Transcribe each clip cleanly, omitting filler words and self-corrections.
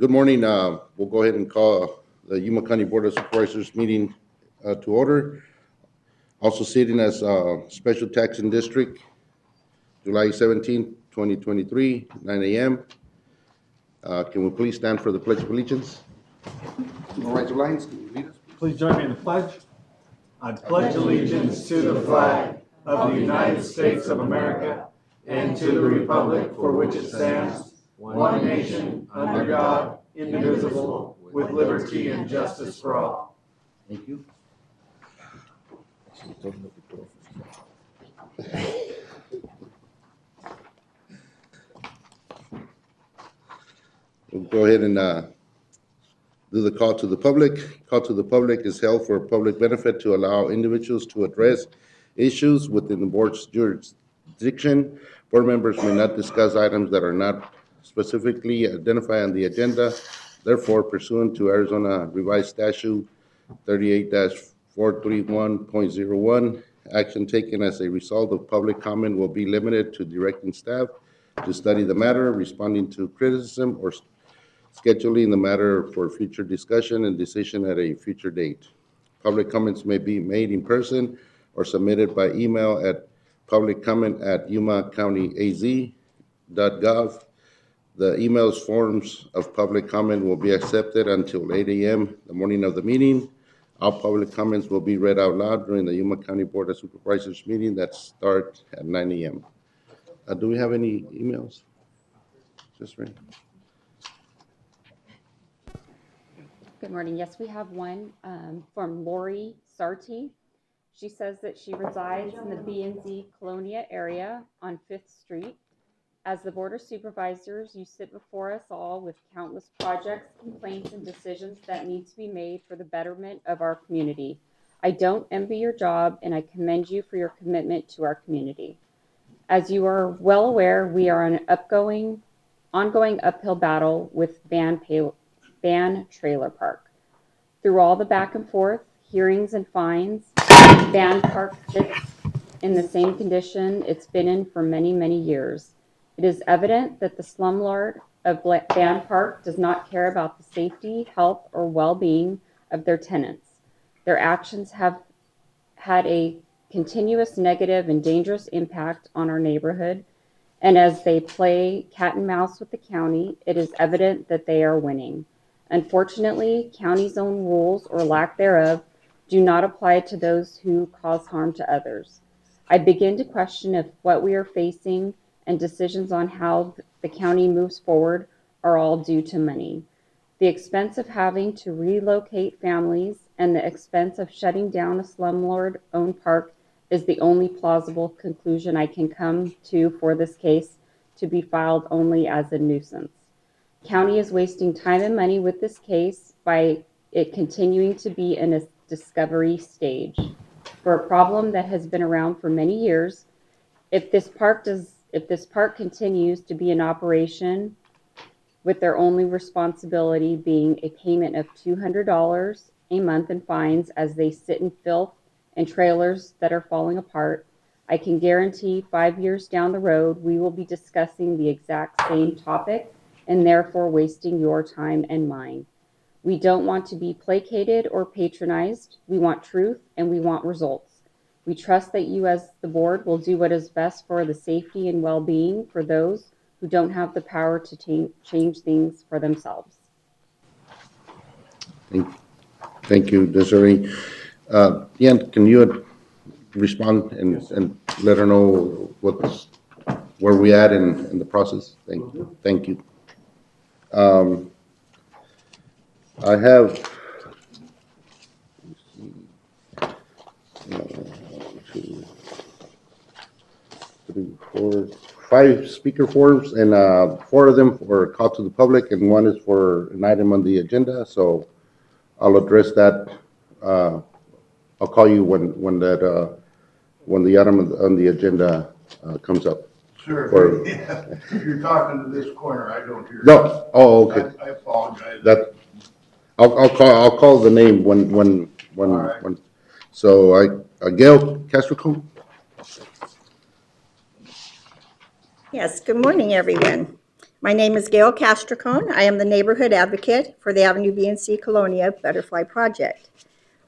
Good morning. We'll go ahead and call the Yuma County Board of Supervisors meeting to order. Also sitting as Special Taxing District, July 17, 2023, 9 a.m. Can we please stand for the Pledge of Allegiance? All right, your lines. Can you lead us? Please join me in the pledge. I pledge allegiance to the flag of the United States of America and to the republic for which it stands, one nation, under God, indivisible, with liberty and justice for all. Thank you. We'll go ahead and do the call to the public. Call to the public is held for public benefit to allow individuals to address issues within the board's jurisdiction. Board members may not discuss items that are not specifically identified on the agenda. Therefore, pursuant to Arizona Revised Statute 38-431.01, action taken as a result of public comment will be limited to directing staff to study the matter, responding to criticism, or scheduling the matter for future discussion and decision at a future date. Public comments may be made in person or submitted by email at publiccomment@yumacountyaz.gov. The emails forms of public comment will be accepted until 8 a.m. the morning of the meeting. All public comments will be read out loud during the Yuma County Board of Supervisors meeting that starts at 9 a.m. Do we have any emails? Just right. Good morning. Yes, we have one from Lori Sarti. She says that she resides in the B&Z Colonia area on 5th Street. As the Board of Supervisors, you sit before us all with countless projects, complaints, and decisions that need to be made for the betterment of our community. I don't envy your job, and I commend you for your commitment to our community. As you are well aware, we are on an ongoing uphill battle with Van Trailer Park. Through all the back and forth, hearings and fines, Van Park sits in the same condition it's been in for many, many years. It is evident that the slumlord of Van Park does not care about the safety, health, or well-being of their tenants. Their actions have had a continuous negative and dangerous impact on our neighborhood, and as they play cat and mouse with the county, it is evident that they are winning. Unfortunately, county's own rules, or lack thereof, do not apply to those who cause harm to others. I begin to question if what we are facing and decisions on how the county moves forward are all due to money. The expense of having to relocate families and the expense of shutting down a slumlord-owned park is the only plausible conclusion I can come to for this case to be filed only as a nuisance. County is wasting time and money with this case by it continuing to be in a discovery stage for a problem that has been around for many years. If this park continues to be in operation with their only responsibility being a payment of $200 a month in fines as they sit in filth and trailers that are falling apart, I can guarantee 5 years down the road we will be discussing the exact same topic and therefore wasting your time and mine. We don't want to be placated or patronized. We want truth and we want results. We trust that you as the board will do what is best for the safety and well-being for those who don't have the power to change things for themselves. Thank you, Desiree. Ian, can you respond and let her know where we at in the process? Thank you. I have 2, 3, 4, 5 speaker forms, and 4 of them for call to the public, and 1 is for an item on the agenda. So I'll address that. I'll call you when the item on the agenda comes up. Sure. Yeah. You're talking to this corner. I don't hear. No. Oh, okay. I apologize. I'll call the name when. Right. So Gail Castricone. Yes, good morning, everyone. My name is Gail Castricone. I am the neighborhood advocate for the Avenue B&C Colonia Butterfly Project.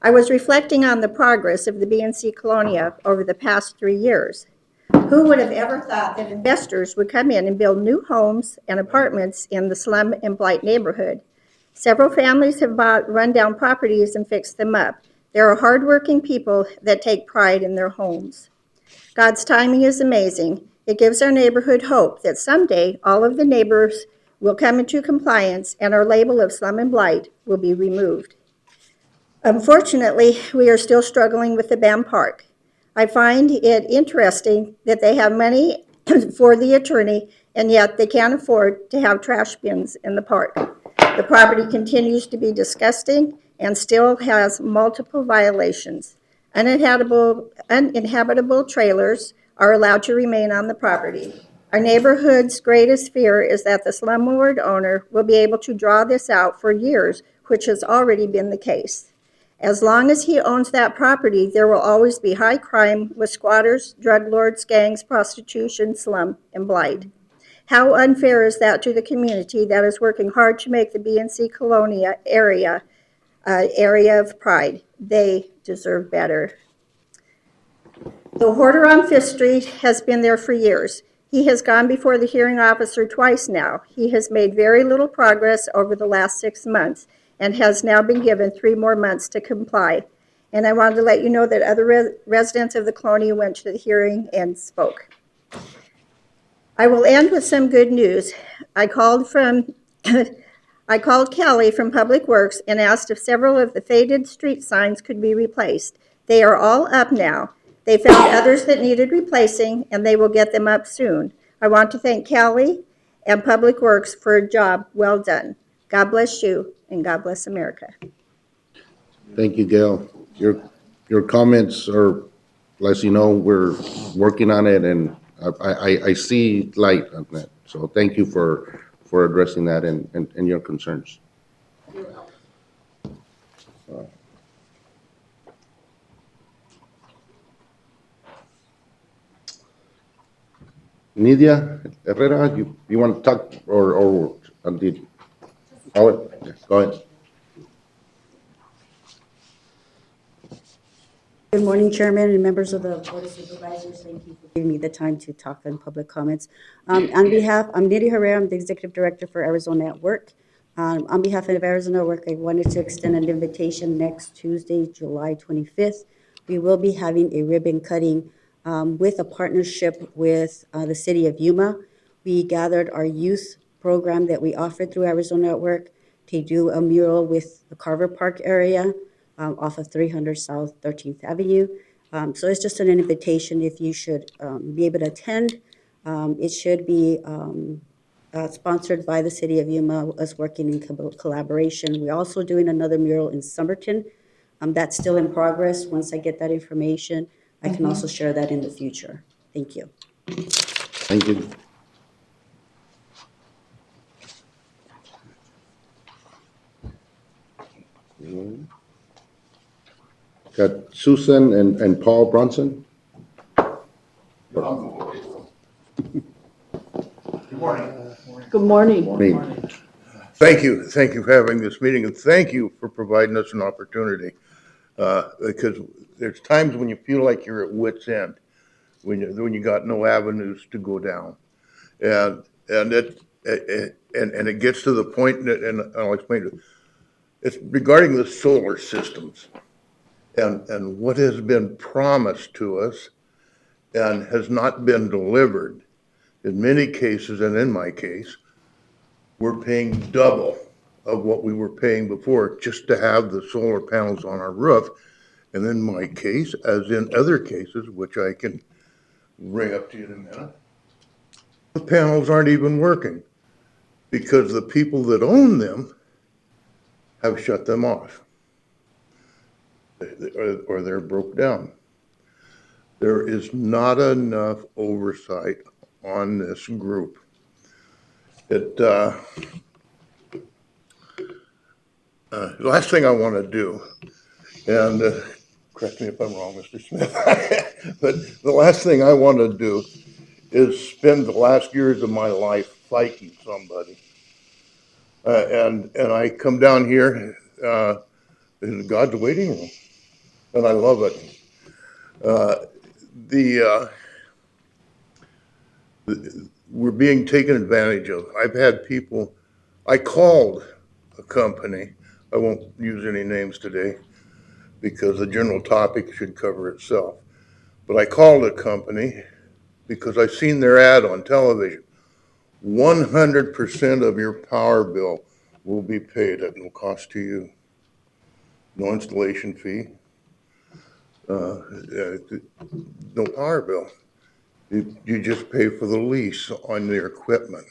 I was reflecting on the progress of the B&C Colonia over the past 3 years. Who would have ever thought that investors would come in and build new homes and apartments in the slum and blight neighborhood? Several families have bought rundown properties and fixed them up. There are hardworking people that take pride in their homes. God's timing is amazing. It gives our neighborhood hope that someday all of the neighbors will come into compliance and our label of slum and blight will be removed. Unfortunately, we are still struggling with the BAM Park. I find it interesting that they have money for the attorney, and yet they can't afford to have trash bins in the park. The property continues to be disgusting and still has multiple violations. Uninhabitable trailers are allowed to remain on the property. Our neighborhood's greatest fear is that the slumlord owner will be able to draw this out for years, which has already been the case. As long as he owns that property, there will always be high crime with squatters, drug lords, gangs, prostitution, slum, and blight. How unfair is that to the community that is working hard to make the B&C Colonia area of pride? They deserve better. The hoarder on Fifth Street has been there for years. He has gone before the hearing officer twice now. He has made very little progress over the last 6 months and has now been given 3 more months to comply. And I wanted to let you know that other residents of the Colonia went to the hearing and spoke. I will end with some good news. I called Kelly from Public Works and asked if several of the faded street signs could be replaced. They are all up now. They found others that needed replacing, and they will get them up soon. I want to thank Kelly and Public Works for a job well done. God bless you, and God bless America. Thank you, Gail. Your comments are, as you know, we're working on it, and I see light on that. So thank you for addressing that and your concerns. Nidia Herrera, you want to talk or did Howard? Yeah, go ahead. Good morning, Chairman and members of the Board of Supervisors. Thank you for giving me the time to talk on public comments. I'm Nidia Herrera. I'm the Executive Director for Arizona at Work. On behalf of Arizona at Work, I wanted to extend an invitation next Tuesday, July 25th. We will be having a ribbon cutting with a partnership with the city of Yuma. We gathered our youth program that we offered through Arizona at Work to do a mural with the Carver Park area off of 300 South 13th Avenue. So it's just an invitation if you should be able to attend. It should be sponsored by the city of Yuma, us working in collaboration. We're also doing another mural in Somerton. That's still in progress. Once I get that information, I can also share that in the future. Thank you. Thank you. Got Susan and Paul Bronson. Good morning. Good morning. Morning. Thank you for having this meeting, and thank you for providing us an opportunity. Because there's times when you feel like you're at wit's end, when you got no avenues to go down. And it gets to the point that, and I'll explain it. It's regarding the solar systems and what has been promised to us and has not been delivered. In many cases, and in my case, we're paying double of what we were paying before just to have the solar panels on our roof. And in my case, as in other cases, which I can bring up to you in a minute, the panels aren't even working because the people that own them have shut them off or they're broke down. There is not enough oversight on this group. The last thing I want to do, and correct me if I'm wrong, Mr. Smith, but the last thing I want to do is spend the last years of my life fighting somebody. And I come down here, in God's waiting room, and I love it. The we're being taken advantage of. I've had people, I called a company, I won't use any names today because the general topic should cover itself. But I called a company because I seen their ad on television. 100% of your power bill will be paid at no cost to you. No installation fee, no power bill. You just pay for the lease on the equipment.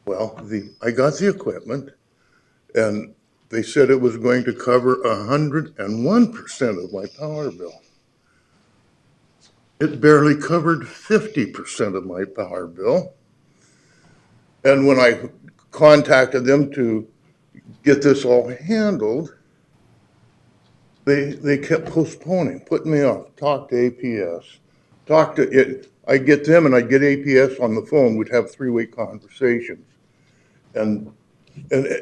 Well, I got the equipment, and they said it was going to cover 101% of my power bill. It barely covered 50% of my power bill. And when I contacted them to get this all handled, they kept postponing, putting me off. Talk to APS. Talk to it. I get them and I get APS on the phone. We'd have 3-way conversations. And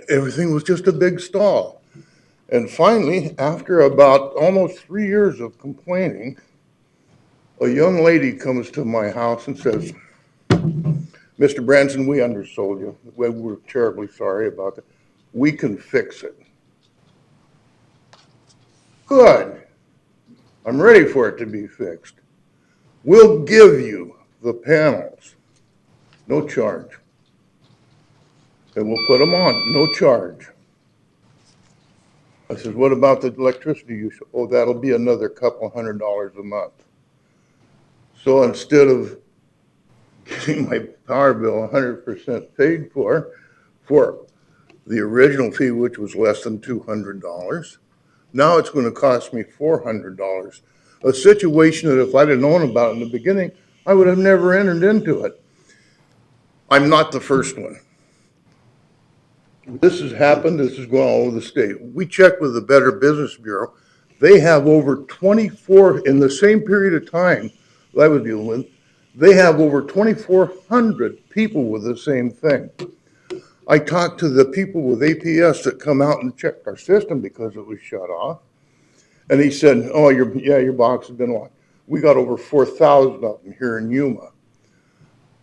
everything was just a big stall. And finally, after about almost 3 years of complaining, a young lady comes to my house and says, Mr. Branson, we undersold you. We're terribly sorry about that. We can fix it. Good. I'm ready for it to be fixed. We'll give you the panels, no charge. And we'll put them on, no charge. I said, what about the electricity use? Oh, that'll be another couple $100 a month. So instead of getting my power bill 100% paid for the original fee, which was less than $200, now it's going to cost me $400. A situation that if I'd have known about it in the beginning, I would have never entered into it. I'm not the first one. This has happened. This is going all over the state. We checked with the Better Business Bureau. They have over 24, in the same period of time that I was dealing with, they have over 2,400 people with the same thing. I talked to the people with APS that come out and checked our system because it was shut off. And he said, oh, your box has been locked. We got over 4,000 of them here in Yuma.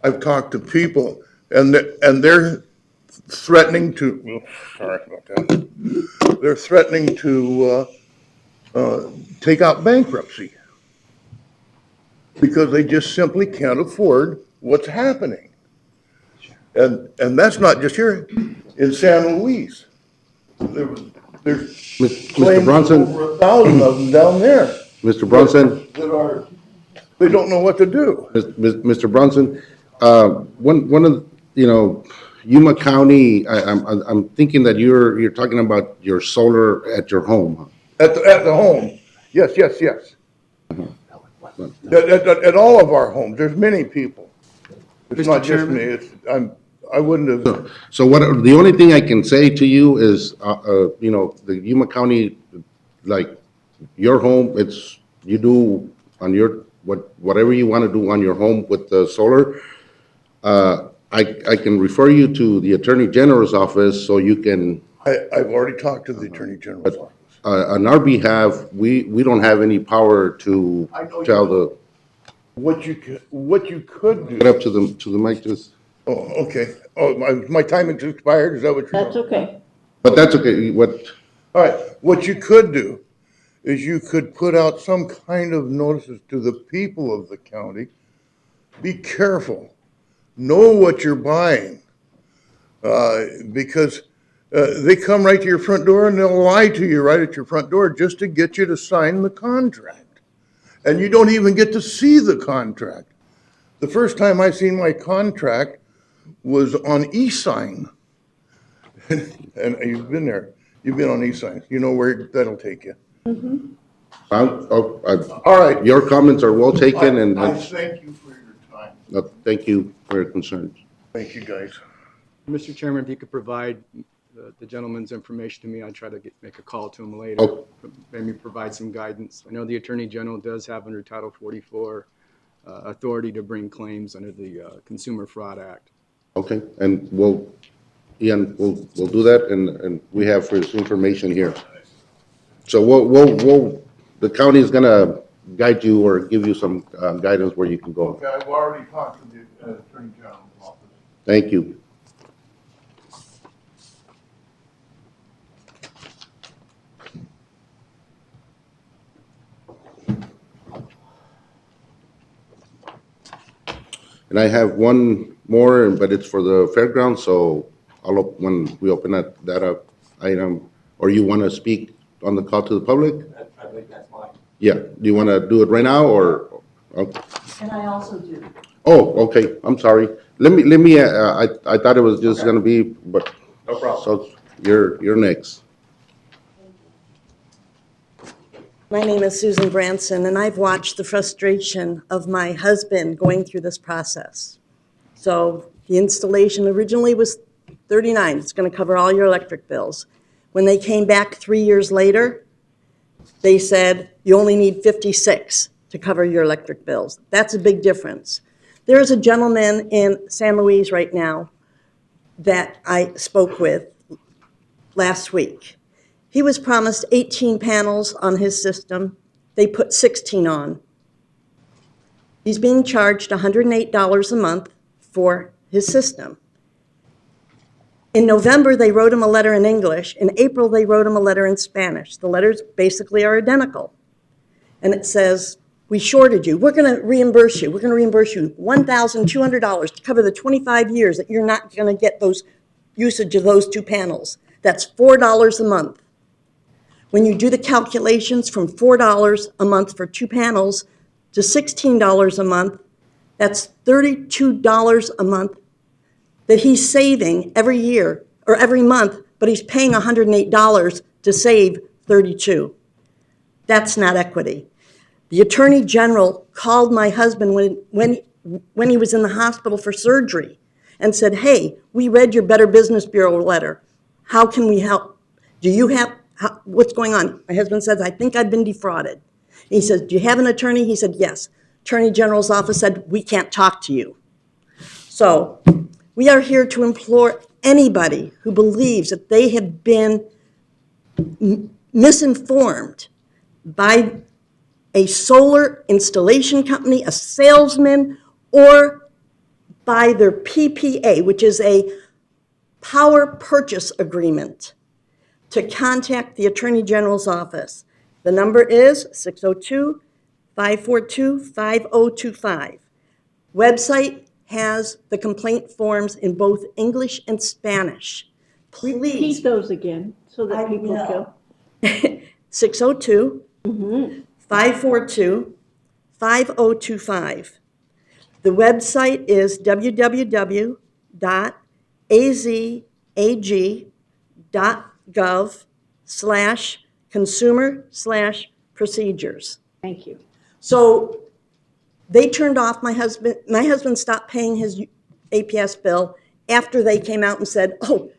I've talked to people and they're threatening to, sorry about that. They're threatening to take out bankruptcy because they just simply can't afford what's happening. And that's not just here. In San Luis, there's Mr. Bronson, over 1,000 of them down there Mr. Bronson, they don't know what to do. Mr. Bronson, one of, Yuma County, I'm thinking that you're talking about your solar at your home. At the home, yes. At all of our homes, there's many people. It's Mr. not just me, Chairman? I wouldn't have, So the only thing I can say to you is, the Yuma County, like your home, you do on your, whatever you want to do on your home with the solar. I can refer you to the Attorney General's office so you can, I've already talked to the Attorney General's office. on our behalf, we don't have any power to I know you tell don't. What you could get do, up to the mic, just, oh, okay. Oh, my time has expired, is that what you're? That's okay. but that's okay, All right, what you could do is you could put out some kind of notices to the people of the county. Be careful, know what you're buying, because they come right to your front door and they'll lie to you right at your front door just to get you to sign the contract. And you don't even get to see the contract. The first time I seen my contract was on eSign. And you've been there. You've been on eSign. You know where that'll take you. All right. your comments are well taken, and I thank you for your time. thank you for your concerns. Thank you, guys. Mr. Chairman, if you could provide the gentleman's information to me, I'll try to make a call to him later. Oh. Maybe provide some guidance. I know the Attorney General does have under Title 44 authority to bring claims under the Consumer Fraud Act. Okay, and Ian, we'll do that, and we have his information here. So the county is gonna guide you or give you some guidance where you can go. Okay, I've already talked to the Attorney General's office. Thank you. And I have one more, but it's for the fairgrounds, so when we open that up item, or you want to speak on the call to the public? I think that's mine. Yeah, do you want to do it right now, or? Okay. And I also do. Oh, okay, I'm sorry. Let me, I thought it was just gonna be, but. No problem. So you're next. My name is Susan Branson, and I've watched the frustration of my husband going through this process. So the installation originally was $39. It's going to cover all your electric bills. When they came back 3 years later, they said, you only need $56 to cover your electric bills. That's a big difference. There is a gentleman in San Luis right now that I spoke with last week. He was promised 18 panels on his system. They put 16 on. He's being charged $108 a month for his system. In November, they wrote him a letter in English. In April, they wrote him a letter in Spanish. The letters basically are identical. And it says, we shorted you. We're going to reimburse you. We're going to reimburse you $1,200 to cover the 25 years that you're not going to get those usage of those 2 panels. That's $4 a month. When you do the calculations from $4 a month for 2 panels to $16 a month, that's $32 a month that he's saving every year or every month, but he's paying $108 to save $32. That's not equity. The Attorney General called my husband when he was in the hospital for surgery and said, hey, we read your Better Business Bureau letter. How can we help? What's going on? My husband says, I think I've been defrauded. He says, do you have an attorney? He said, yes. Attorney General's office said, we can't talk to you. So we are here to implore anybody who believes that they have been misinformed by a solar installation company, a salesman, or by their PPA, which is a power purchase agreement, to contact the Attorney General's office. The number is 602-542-5025. Website has the complaint forms in both English and Spanish. Please. Repeat those again so that people can. 602-542-5025. The website is www.azag.gov/consumer/procedures. Thank you. So they turned off my husband stopped paying his APS bill after they came out and said, oh,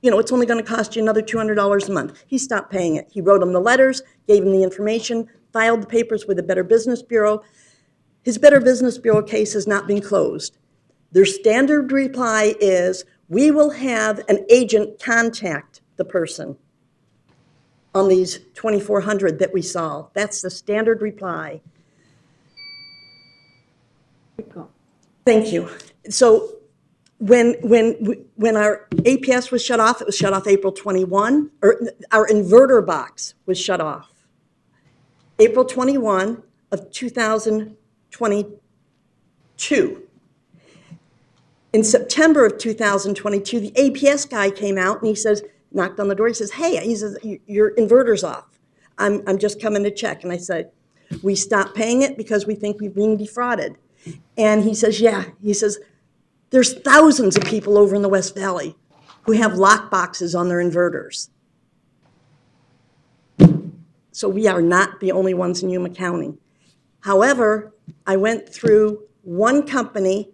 it's only going to cost you another $200 a month. He stopped paying it. He wrote them the letters, gave him the information, filed the papers with the Better Business Bureau. His Better Business Bureau case has not been closed. Their standard reply is, we will have an agent contact the person on these 2,400 that we saw. That's the standard reply. Thank you. So when our APS was shut off, it was shut off April 21, or our inverter box was shut off April 21 of 2022. In September of 2022, the APS guy came out and he says, knocked on the door, he says, hey, he says, your inverter's off. I'm just coming to check. And I said, we stopped paying it because we think we're being defrauded. And he says, yeah. He says, there's thousands of people over in the West Valley who have lock boxes on their inverters. So we are not the only ones in Yuma County. However, I went through one company,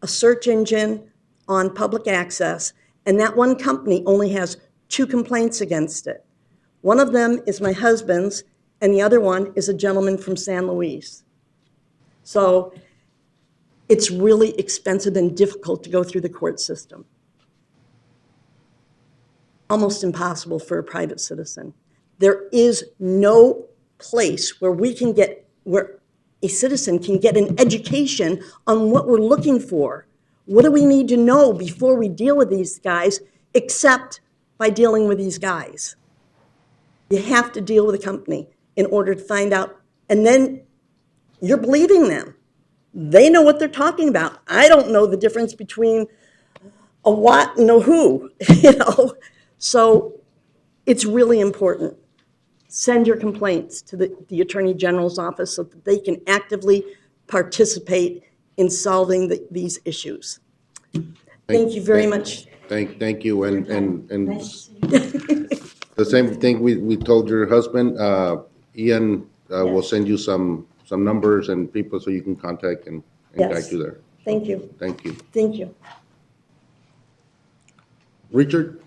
a search engine on public access, and that one company only has 2 complaints against it. One of them is my husband's, and the other one is a gentleman from San Luis. So it's really expensive and difficult to go through the court system. Almost impossible for a private citizen. There is no place where where a citizen can get an education on what we're looking for. What do we need to know before we deal with these guys, except by dealing with these guys? You have to deal with a company in order to find out, and then you're believing them. They know what they're talking about. I don't know the difference between a what and a who, So it's really important. Send your complaints to the Attorney General's office so that they can actively participate in solving these issues. Thank you very much. Thank you, and the same thing we told your husband, Ian, will send you some numbers and people so you can contact and guide Yes. you there. Thank you. Thank you. Thank you. Richard?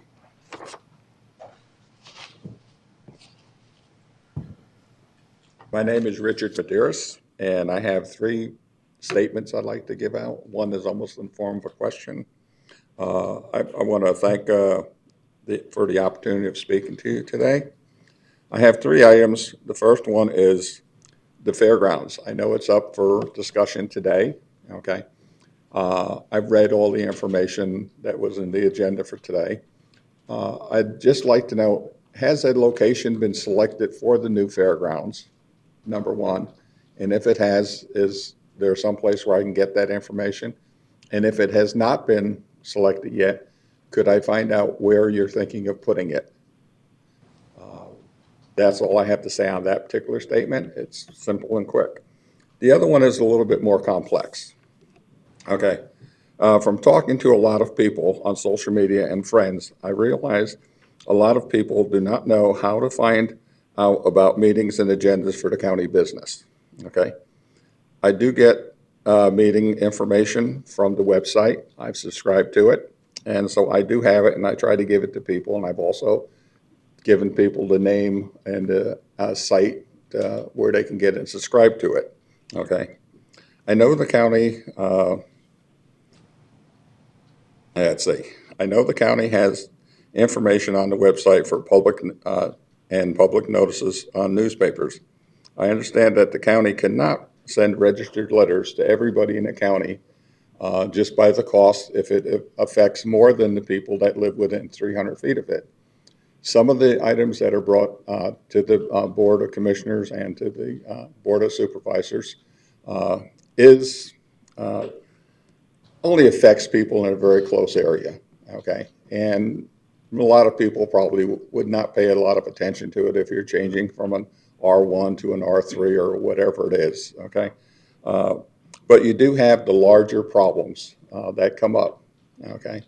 My name is Richard Medeiros, and I have 3 statements I'd like to give out. One is almost in form of a question. I want to thank for the opportunity of speaking to you today. I have 3 items. The first one is the fairgrounds. I know it's up for discussion today, okay? I've read all the information that was in the agenda for today. I'd just like to know, has a location been selected for the new fairgrounds? Number 1. And if it has, is there someplace where I can get that information? And if it has not been selected yet, could I find out where you're thinking of putting it? That's all I have to say on that particular statement. It's simple and quick. The other one is a little bit more complex. Okay. From talking to a lot of people on social media and friends, I realize a lot of people do not know how to find out about meetings and agendas for the county business. Okay. I do get meeting information from the website. I've subscribed to it. And so I do have it, and I try to give it to people. And I've also given people the name and the site where they can get and subscribe to it. Okay. I know the county, let's see. I know the county has information on the website for public and public notices on newspapers. I understand that the county cannot send registered letters to everybody in the county just by the cost if it affects more than the people that live within 300 feet of it. Some of the items that are brought to the Board of Commissioners and to the Board of Supervisors only affects people in a very close area, okay? And a lot of people probably would not pay a lot of attention to it if you're changing from an R1 to an R3 or whatever it is, okay? But you do have the larger problems that come up, okay?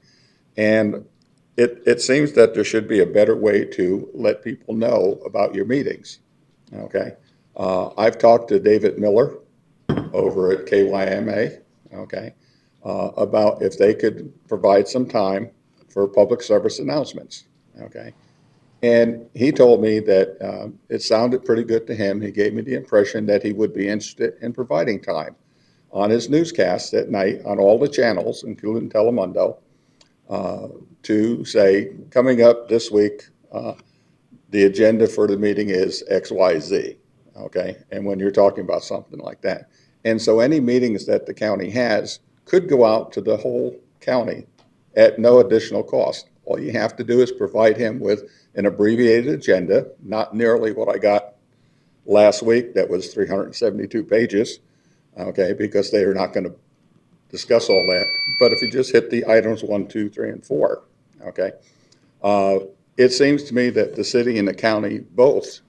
And it seems that there should be a better way to let people know about your meetings, okay? I've talked to David Miller over at KYMA, okay, about if they could provide some time for public service announcements, okay? And he told me that it sounded pretty good to him. He gave me the impression that he would be interested in providing time on his newscasts at night on all the channels, including Telemundo, to say, coming up this week, the agenda for the meeting is XYZ, okay? And when you're talking about something like that. And so any meetings that the county has could go out to the whole county at no additional cost. All you have to do is provide him with an abbreviated agenda, not nearly what I got last week that was 372 pages, okay, because they are not going to discuss all that. But if you just hit the items 1, 2, 3, and 4, okay, it seems to me that the city and the county both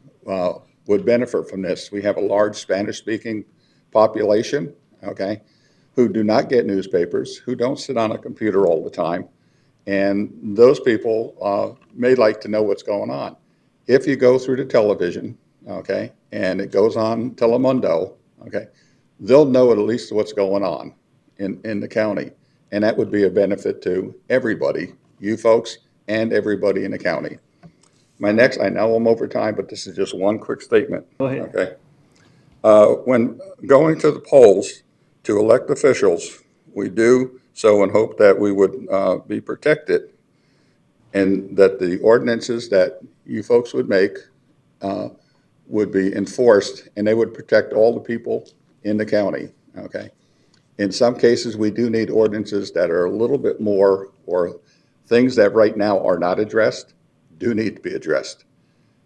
would benefit from this. We have a large Spanish-speaking population, okay, who do not get newspapers, who don't sit on a computer all the time, and those people may like to know what's going on. If you go through the television, okay, and it goes on Telemundo, okay, they'll know at least what's going on in the county, and that would be a benefit to everybody, you folks, and everybody in the county. My next, I know I'm over time, but this is just one quick statement. Go ahead. Okay. When going to the polls, to elect officials, we do so in hope that we would be protected and that the ordinances that you folks would make would be enforced and they would protect all the people in the county, okay? In some cases, we do need ordinances that are a little bit more, or things that right now are not addressed do need to be addressed.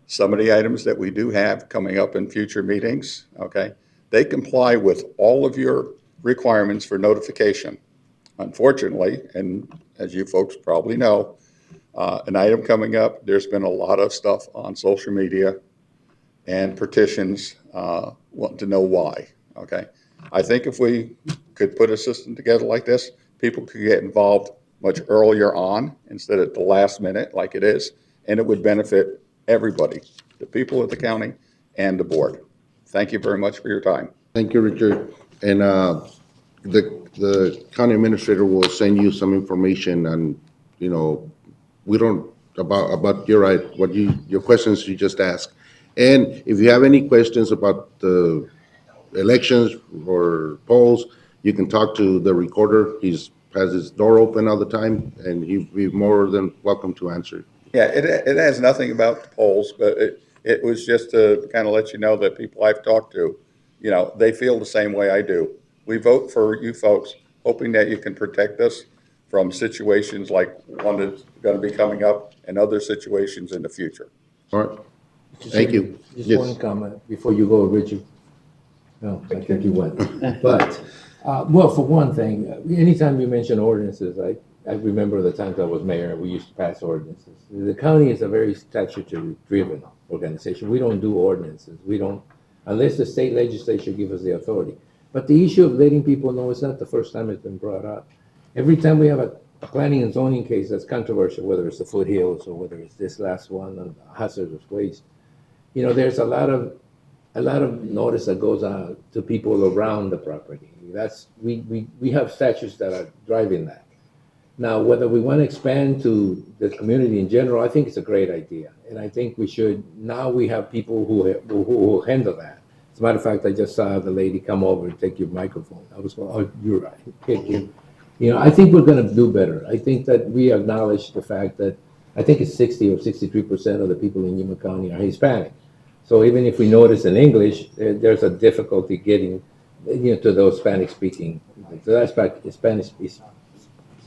Some of the items that we do have coming up in future meetings, okay, they comply with all of your requirements for notification. Unfortunately, and as you folks probably know, an item coming up, there's been a lot of stuff on social media and petitions wanting to know why, okay? I think if we could put a system together like this, people could get involved much earlier on instead of at the last minute like it is, and it would benefit everybody, the people of the county and the board. Thank you very much for your time. Thank you, Richard. And the county administrator will send you some information on, you know, we don't, about, you're right, what your questions you just asked. And if you have any questions about the elections or polls, you can talk to the recorder. He's has his door open all the time, and he'd be more than welcome to answer. Yeah, it has nothing about the polls, but it was just to kind of let you know that people I've talked to, you know, they feel the same way I do. We vote for you folks, hoping that you can protect us from situations like one that's going to be coming up and other situations in the future. All right. Thank you. Just Yes. one comment before you go, Richard. No, I think you went. But, well, for one thing, anytime you mention ordinances, I remember the times I was mayor, we used to pass ordinances. The county is a very statutory-driven organization. We don't do ordinances. We don't, unless the state legislature gives us the authority. But the issue of letting people know, it's not the first time it's been brought up. Every time we have a planning and zoning case that's controversial, whether it's the foothills or whether it's this last one on hazardous waste, you know, there's a lot of notice that goes out to people around the property. We have statutes that are driving that. Now, whether we want to expand to the community in general, I think it's a great idea. And I think we should, now we have people who handle that. As a matter of fact, I just saw the lady come over and take your microphone. I was going, oh, you're right. You know, I think we're going to do better. I think that we acknowledge the fact that I think it's 60 or 63% of the people in Yuma County are Hispanic. So even if we notice in English, there's a difficulty getting, you know, to those Spanish-speaking. So that's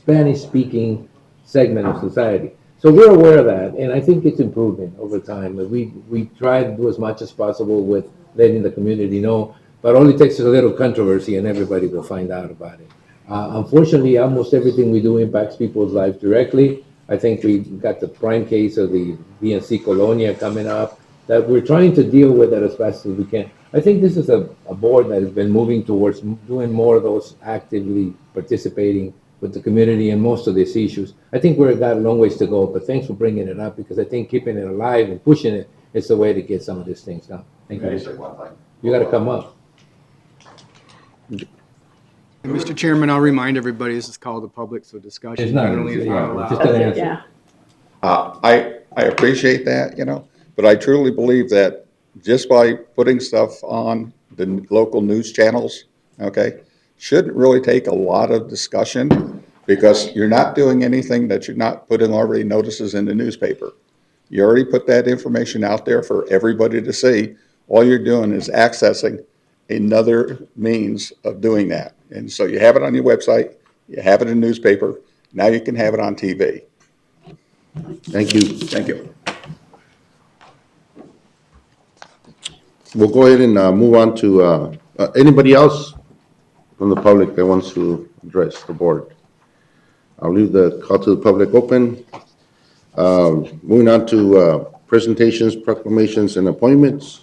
Spanish-speaking segment of society. So we're aware of that, and I think it's improving over time. We try to do as much as possible with letting the community know, but only takes a little controversy, and everybody will find out about it. Unfortunately, almost everything we do impacts people's lives directly. I think we got the prime case of the BNC Colonia coming up that we're trying to deal with it as fast as we can. I think this is a board that has been moving towards doing more of those actively participating with the community in most of these issues. I think we've got a long ways to go, but thanks for bringing it up because I think keeping it alive and pushing it is the way to get some of these things done. Thank you. You got to come up. And Mr. Chairman, I'll remind everybody, this is called the public, so discussion It's not, generally is not allowed. just an answer. Yeah. I appreciate that, you know, but I truly believe that just by putting stuff on the local news channels, okay, shouldn't really take a lot of discussion because you're not doing anything that you're not putting already notices in the newspaper. You already put that information out there for everybody to see. All you're doing is accessing another means of doing that. And so you have it on your website, you have it in the newspaper, now you can have it on TV. Thank you. Thank you. We'll go ahead and move on to anybody else from the public that wants to address the board. I'll leave the call to the public open. Moving on to presentations, proclamations, and appointments.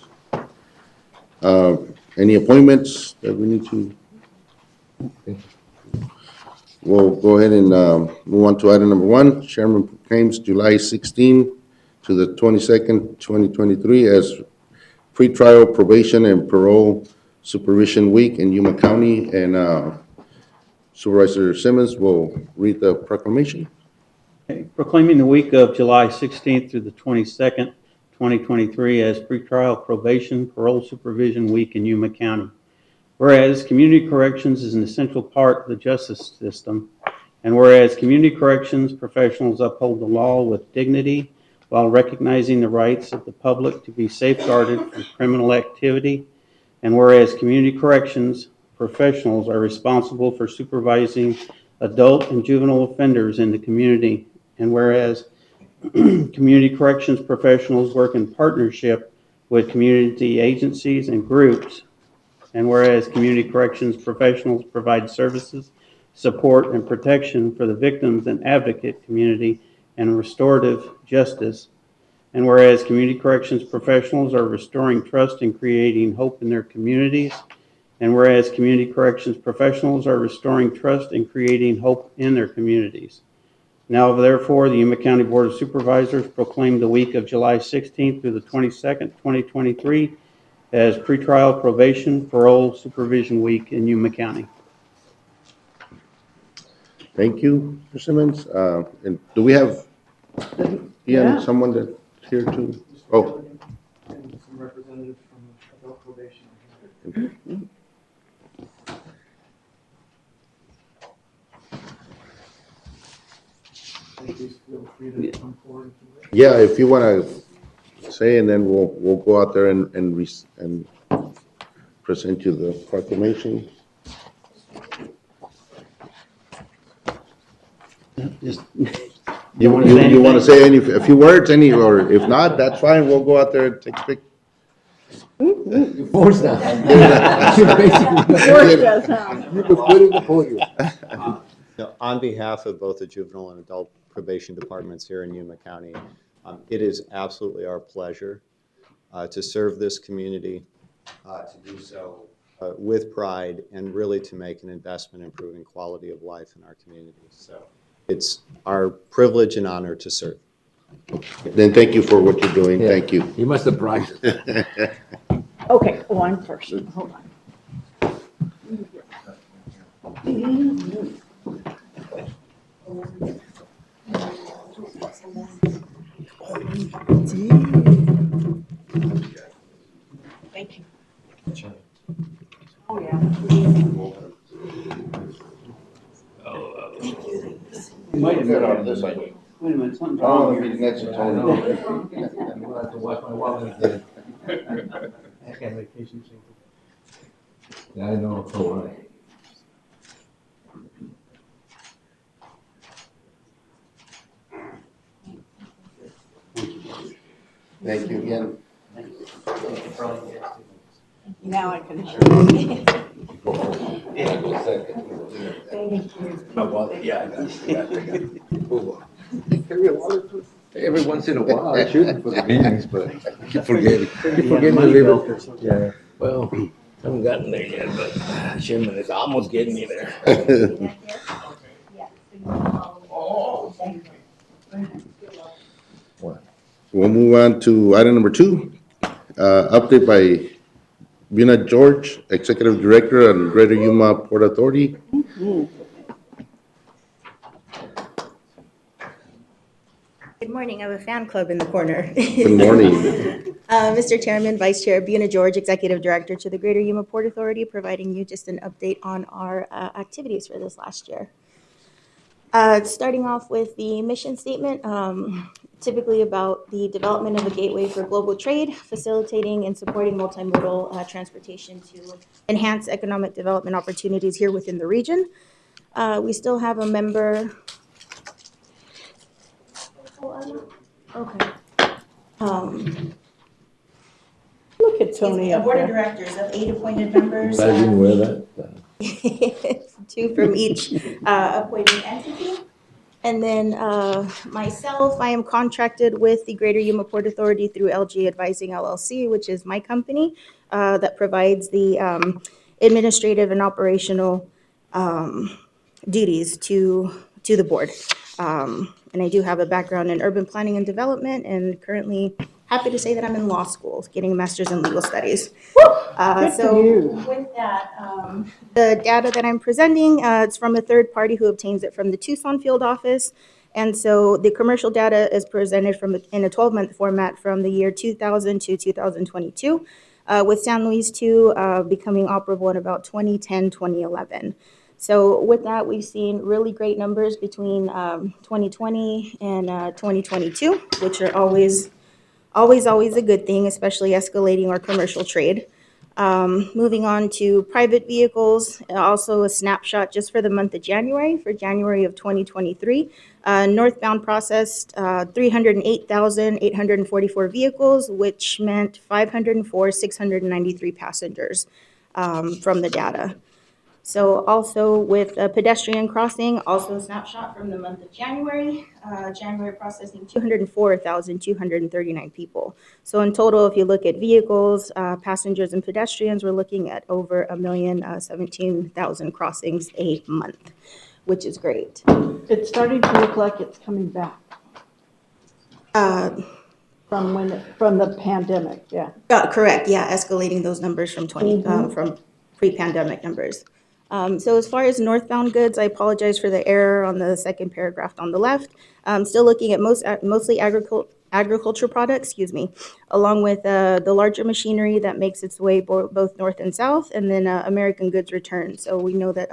Any appointments that we need to? We'll go ahead and move on to item number 1. Chairman proclaims July 16 to the 22nd, 2023 as pretrial probation and parole supervision week in Yuma County, and Supervisor Simmons will read the proclamation. Okay. Proclaiming the week of July 16th through the 22nd, 2023 as pretrial probation parole supervision week in Yuma County. Whereas community corrections is an essential part of the justice system, and whereas community corrections professionals uphold the law with dignity while recognizing the rights of the public to be safeguarded from criminal activity, and whereas community corrections professionals are responsible for supervising adult and juvenile offenders in the community, and whereas community corrections professionals work in partnership with community agencies and groups, and whereas community corrections professionals provide services, support, and protection for the victims and advocate community and restorative justice, and whereas community corrections professionals are restoring trust and creating hope in their communities, and whereas community corrections professionals are restoring trust and creating hope in their communities. Now therefore, the Yuma County Board of Supervisors proclaimed the week of July 16th through the 22nd, 2023 as pretrial probation parole supervision week in Yuma County. Thank you, Mr. Simmons. And do we have, Ian, someone that's here too? Oh. And some representatives from adult probation. Please feel free to come forward. Yeah, if you want to say, and then we'll go out there and present you the proclamation. Just, You want to say a few words, or if not, that's fine. We'll go out there and take a pic. You forced that. Forced us, huh? You could put in the podium. No, on behalf of both the juvenile and adult probation departments here in Yuma County, it is absolutely our pleasure to serve this community, to do so with pride, and really to make an investment in improving quality of life in our community. So it's our privilege and honor to serve. Then thank you for what you're doing. Yeah. Thank you. You must have practiced. Okay, one person, hold on. Thank you. Oh, yeah. wait a minute, This way. wait a minute, something's Oh, wrong it'll here. be next to Tony. I'm gonna have to wipe my wallet again. I got vacation. Yeah, I know, so why. Thank you again. Now I can. Yeah, go second. Thank you. My wallet, yeah, I got it. Move on. Every once in a while, I should for the meetings, but I keep forgetting. Keep forgetting to leave it. Yeah, well, haven't gotten there yet, but Sherman is almost getting me there. We'll move on to item number 2, update by Bina George, Executive Director on Greater Yuma Port Authority. Good morning. I have a fan club in the corner. Good morning. Mr. Chairman, Vice Chair, Buna George, Executive Director to the Greater Yuma Port Authority, providing you just an update on our activities for this last year. Starting off with the mission statement, typically about the development of a gateway for global trade, facilitating and supporting multimodal transportation to enhance economic development opportunities here within the region. We still have a member. Okay. Look at Tony A up board of there. directors of 8 appointed members. Glad you didn't wear that. 2 from each appointed entity. And then myself, I am contracted with the Greater Yuma Port Authority through LG Advising LLC, which is my company that provides the administrative and operational duties to the board. And I do have a background in urban planning and development, and currently happy to say that I'm in law school, getting a master's in legal studies. Good for you. With that, the data that I'm presenting, it's from a third party who obtains it from the Tucson field office. And so the commercial data is presented in a 12-month format from the year 2000 to 2022. with San Luis 2 becoming operable in about 2010, 2011. So with that, we've seen really great numbers between 2020 and 2022, which are always a good thing, especially escalating our commercial trade. Moving on to private vehicles, also a snapshot just for the month of January, for January of 2023. Northbound processed 308,844 vehicles, which meant 504,693 passengers from the data. So also with a pedestrian crossing, also a snapshot from the month of January. January processing 204,239 people. So in total, if you look at vehicles, passengers, and pedestrians, we're looking at over 1,017,000 crossings a month, which is great. It's starting to look like it's coming back from the pandemic, yeah. Correct, yeah, escalating those numbers from from pre-pandemic numbers. So as far as northbound goods, I apologize for the error on the second paragraph on the left. Still looking at mostly agricultural products, along with the larger machinery that makes its way both north and south, and then American goods return. So we know that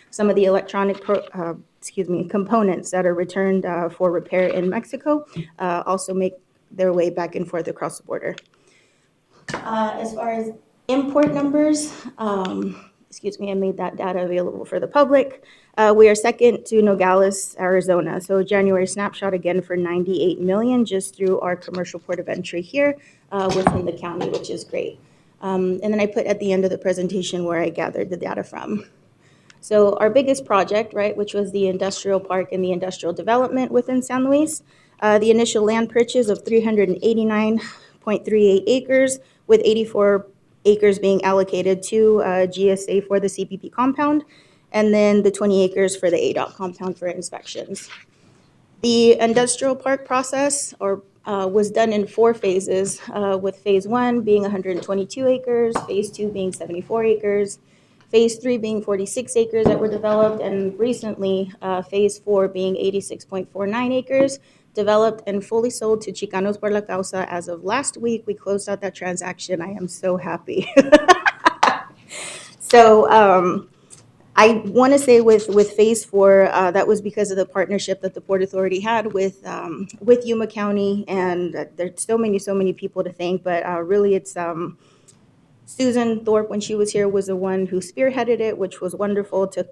some of the electronic components that are returned for repair in Mexico also make their way back and forth across the border. As far as import numbers, I made that data available for the public. We are second to Nogales, Arizona. So January snapshot again for 98 million just through our commercial port of entry here within the county, which is great. And then I put at the end of the presentation where I gathered the data from. So our biggest project, right, which was the industrial park and the industrial development within San Luis, the initial land purchase of 389.38 acres with 84 acres being allocated to GSA for the CPP compound, and then the 20 acres for the ADOT compound for inspections. The industrial park process was done in 4 phases, with phase 1 being 122 acres, phase 2 being 74 acres, phase 3 being 46 acres that were developed, and recently phase 4 being 86.49 acres, developed and fully sold to Chicanos por la Causa as of last week. We closed out that transaction. I am so happy. So I want to say with phase 4, that was because of the partnership that the Port Authority had with Yuma County, and there's so many people to thank, but really it's Susan Thorpe, when she was here, was the one who spearheaded it, which was wonderful to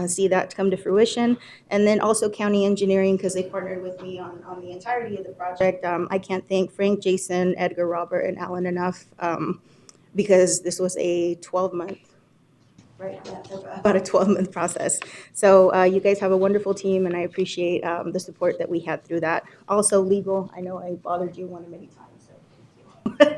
see that come to fruition. And then also county engineering, because they partnered with me on the entirety of the project. I can't thank Frank, Jason, Edgar, Robert, and Alan enough, because this was a 12-month, right? Yeah, about a 12-month process. So you guys have a wonderful team, and I appreciate the support that we had through that. Also legal, I know I bothered you one of many times, so thank you.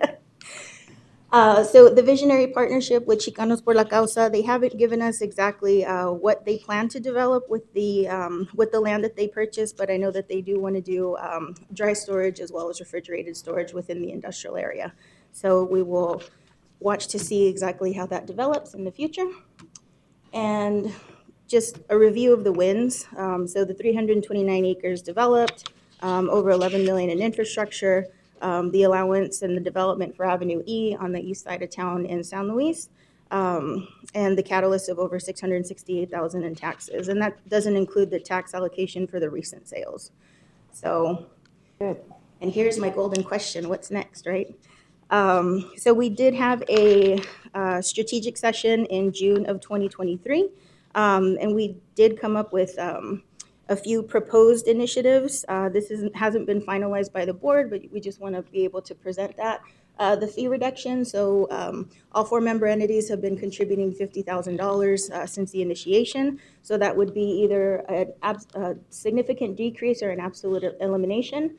So the visionary partnership with Chicanos por la Causa, they haven't given us exactly what they plan to develop with the land that they purchased, but I know that they do want to do dry storage as well as refrigerated storage within the industrial area. So we will watch to see exactly how that develops in the future. And just a review of the wins. So the 329 acres developed, over 11 million in infrastructure, the allowance and the development for Avenue E on the east side of town in San Luis, and the catalyst of over 668,000 in taxes. And that doesn't include the tax allocation for the recent sales. So, and here's my golden question, what's next, right? So we did have a strategic session in June of 2023, and we did come up with a few proposed initiatives. This hasn't been finalized by the board, but we just want to be able to present that. The fee reduction, so all 4 member entities have been contributing $50,000 since the initiation. So that would be either a significant decrease or an absolute elimination.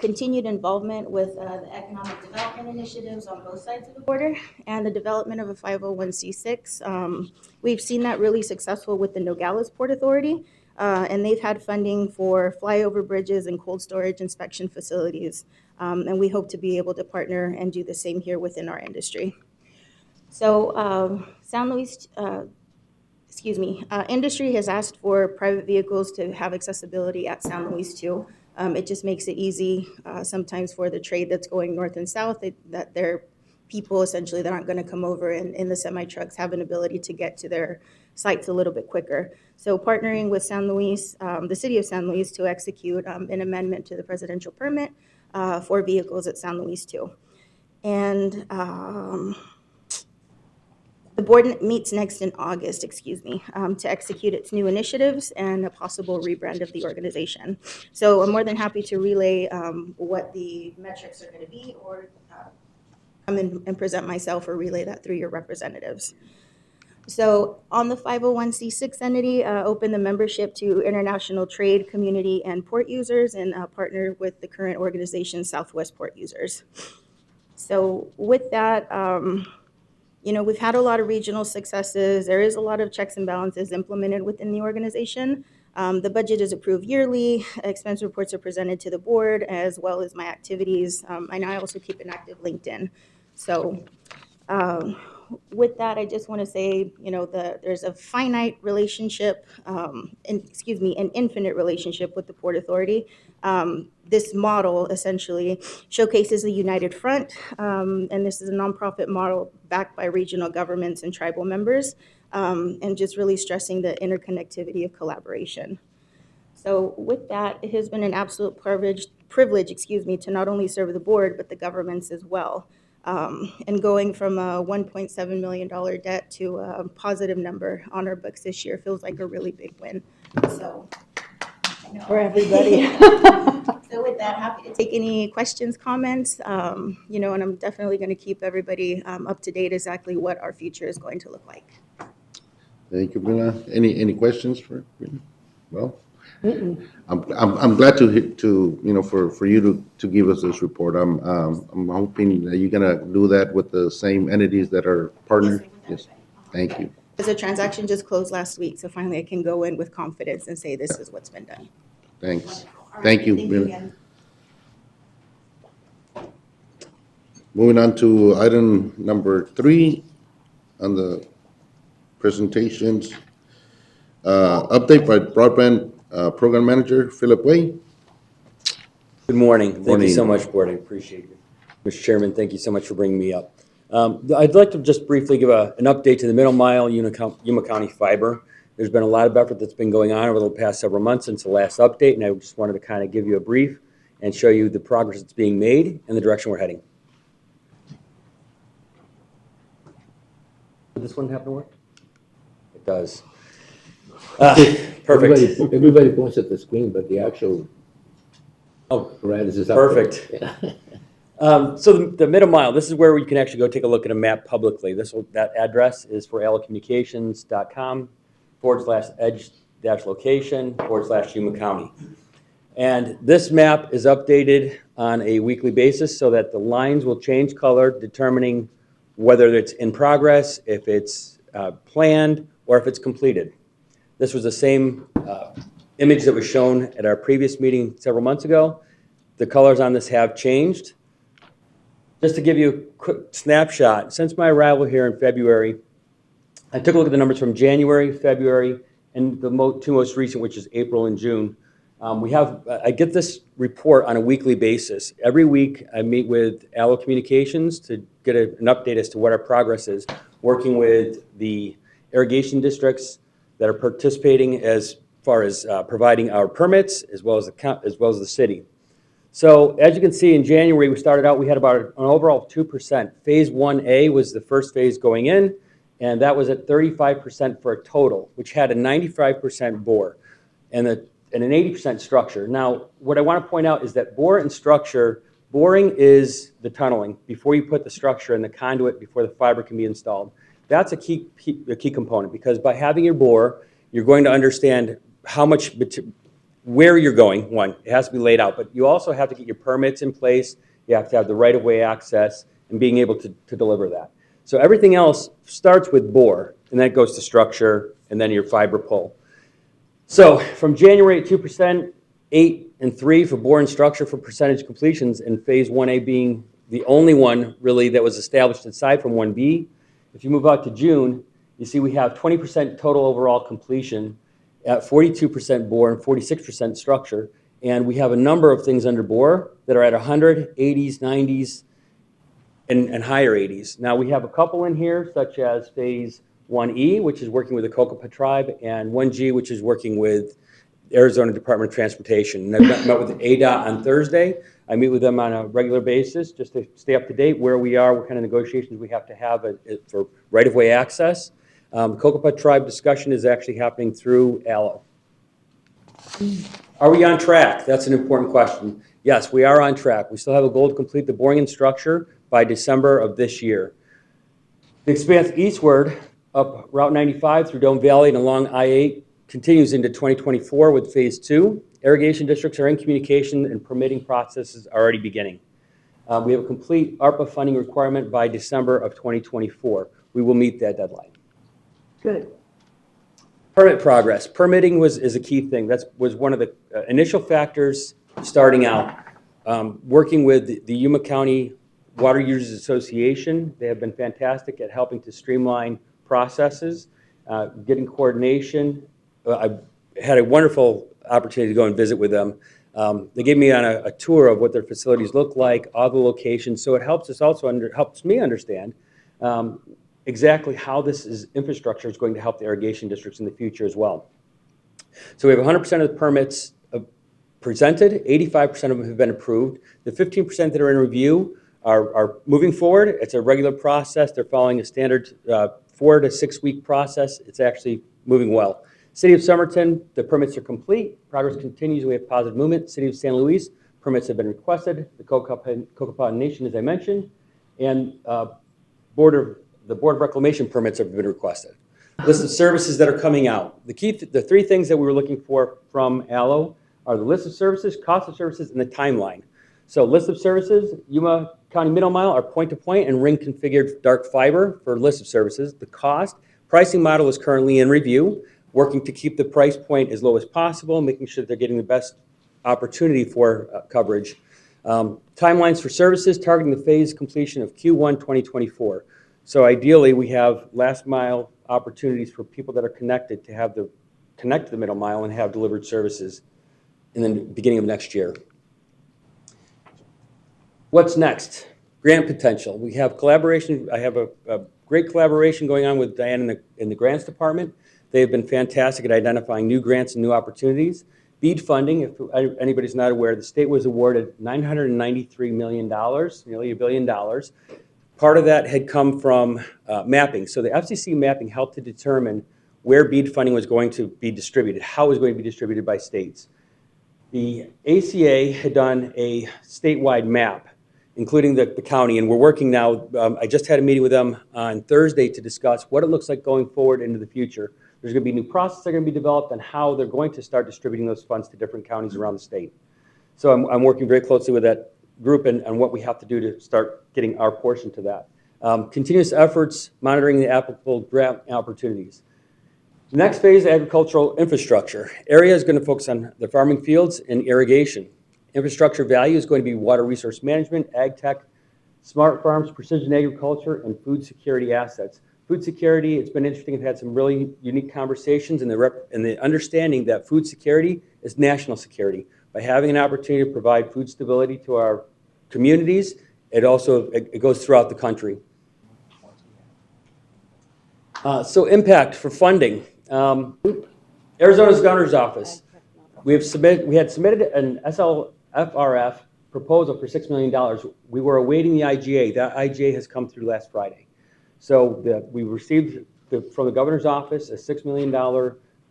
Continued involvement with the economic development initiatives on both sides of the border, and the development of a 501c6. We've seen that really successful with the Nogales Port Authority. And they've had funding for flyover bridges and cold storage inspection facilities. And we hope to be able to partner and do the same here within our industry. So San Luis, industry has asked for private vehicles to have accessibility at San Luis too. It just makes it easy sometimes for the trade that's going north and south, that their people essentially that aren't going to come over in the semi trucks have an ability to get to their sites a little bit quicker. So partnering with San Luis, the city of San Luis, to execute an amendment to the presidential permit for vehicles at San Luis too. And the board meets next in August, to execute its new initiatives and a possible rebrand of the organization. So I'm more than happy to relay what the metrics are going to be, or come in and present myself or relay that through your representatives. So on the 501c6 entity, open the membership to international trade, community, and port users, and partner with the current organization, Southwest Port Users. So with that, we've had a lot of regional successes. There is a lot of checks and balances implemented within the organization. The budget is approved yearly. Expense reports are presented to the board, as well as my activities. And I also keep an active LinkedIn. So with that, I just want to say, there's a finite relationship, an infinite relationship with the Port Authority. This model essentially showcases the united front, and this is a nonprofit model backed by regional governments and tribal members, and just really stressing the interconnectivity of collaboration. So with that, it has been an absolute privilege, to not only serve the board, but the governments as well. And going from a $1.7 million debt to a positive number on our books this year feels like a really big win. So for everybody. So with that, happy to take any questions, comments, and I'm definitely going to keep everybody up to date exactly what our future is going to look like. Thank you, Brina. Any questions for Brina? Well, I'm glad for you to give us this report. I'm hoping that you're gonna do that with the same entities that are partnered. Yes, thank you. Because the transaction just closed last week, so finally I can go in with confidence and say this is what's been done. Thanks. Right, Thank you, thank Brina. again. Moving on to item number 3 on the presentations. Update by broadband program manager, Philip Way. Good morning. Thank Morning. you so much, Board. I appreciate it. Mr. Chairman, thank you so much for bringing me up. I'd like to just briefly give an update to the Middle Mile Yuma County Fiber. There's been a lot of effort that's been going on over the past several months since the last update, and I just wanted to kind of give you a brief and show you the progress that's being made and the direction we're heading. Did this one happen to work? It does. Perfect. Everybody points at the screen, but the actual apparatus is up there. Perfect. So the Middle Mile, this is where you can actually go take a look at a map publicly. That address is for alacommunications.com/edge-location/Yuma County. And this map is updated on a weekly basis so that the lines will change color, determining whether it's in progress, if it's planned, or if it's completed. This was the same image that was shown at our previous meeting several months ago. The colors on this have changed. Just to give you a quick snapshot, since my arrival here in February, I took a look at the numbers from January, February, and the two most recent, which is April and June. I get this report on a weekly basis. Every week, I meet with Allo Communications to get an update as to what our progress is, working with the irrigation districts that are participating as far as providing our permits, as well as the city. So as you can see, in January, we started out, we had about an overall 2%. Phase 1A was the first phase going in, and that was at 35% for a total, which had a 95% bore and an 80% structure. Now, what I want to point out is that bore and structure, boring is the tunneling before you put the structure and the conduit before the fiber can be installed. That's a key component, because by having your bore, you're going to understand how much, where you're going. One, it has to be laid out, but you also have to get your permits in place. You have to have the right-of-way access and being able to deliver that. So everything else starts with bore, and then it goes to structure, and then your fiber pull. So from January at 2%, 8 and 3 for bore and structure for percentage completions, and phase 1A being the only one really that was established aside from 1B. If you move out to June, you see we have 20% total overall completion at 42% bore and 46% structure. And we have a number of things under bore that are at 100, 80s, 90s, and higher 80s. Now, we have a couple in here, such as Phase 1E, which is working with the Cocopah Tribe, and 1G, which is working with Arizona Department of Transportation. And I met with ADOT on Thursday. I meet with them on a regular basis just to stay up to date where we are, what kind of negotiations we have to have for right-of-way access. The Cocopah Tribe discussion is actually happening through ALLO. Are we on track? That's an important question. Yes, we are on track. We still have a goal to complete the boring and structure by December of this year. The expanse eastward up Route 95 through Dome Valley and along I-8 continues into 2024 with Phase 2. Irrigation districts are in communication and permitting processes are already beginning. We have a complete ARPA funding requirement by December of 2024. We will meet that deadline. Good. Permit progress. Permitting is a key thing. That was one of the initial factors starting out. Working with the Yuma County Water Users Association, they have been fantastic at helping to streamline processes, getting coordination. I had a wonderful opportunity to go and visit with them. They gave me on a tour of what their facilities look like, all the locations, so it helps us also helps me understand exactly how this infrastructure is going to help the irrigation districts in the future as well. So we have 100% of the permits presented, 85% of them have been approved. The 15% that are in review are moving forward. It's a regular process. They're following a standard 4 to 6 week process. It's actually moving well. City of Somerton, the permits are complete. Progress continues. We have positive movement. City of San Luis, permits have been requested. The Cocopah Nation, as I mentioned, and the Board of Reclamation permits have been requested. List of services that are coming out. The three things that we were looking for from ALLO are the list of services, cost of services, and the timeline. So list of services, Yuma County Middle Mile are point-to-point and ring-configured dark fiber for list of services. The cost, pricing model is currently in review, working to keep the price point as low as possible, making sure that they're getting the best opportunity for coverage. Timelines for services, targeting the phase completion of Q1 2024. So ideally, we have last mile opportunities for people that are connected to connect to the middle mile and have delivered services in the beginning of next year. What's next? Grant potential. We have collaboration. I have a great collaboration going on with Diane in the grants department. They have been fantastic at identifying new grants and new opportunities. BEAD funding, if anybody's not aware, the state was awarded $993 million, nearly $1 billion. Part of that had come from mapping. So the FCC mapping helped to determine where BEAD funding was going to be distributed, how it was going to be distributed by states. The ACA had done a statewide map, including the county, and we're working now. I just had a meeting with them on Thursday to discuss what it looks like going forward into the future. There's going to be new processes that are going to be developed on how they're going to start distributing those funds to different counties around the state. So I'm working very closely with that group and what we have to do to start getting our portion to that. Continuous efforts, monitoring the applicable grant opportunities. The next phase, agricultural infrastructure. Area is going to focus on the farming fields and irrigation. Infrastructure value is going to be water resource management, ag tech, smart farms, precision agriculture, and food security assets. Food security, it's been interesting. I've had some really unique conversations in the understanding that food security is national security. By having an opportunity to provide food stability to our communities, it goes throughout the country. So impact for funding. Arizona's Governor's Office. We had submitted an SLFRF proposal for $6 million. We were awaiting the IGA. That IGA has come through last Friday. So we received from the Governor's Office a $6 million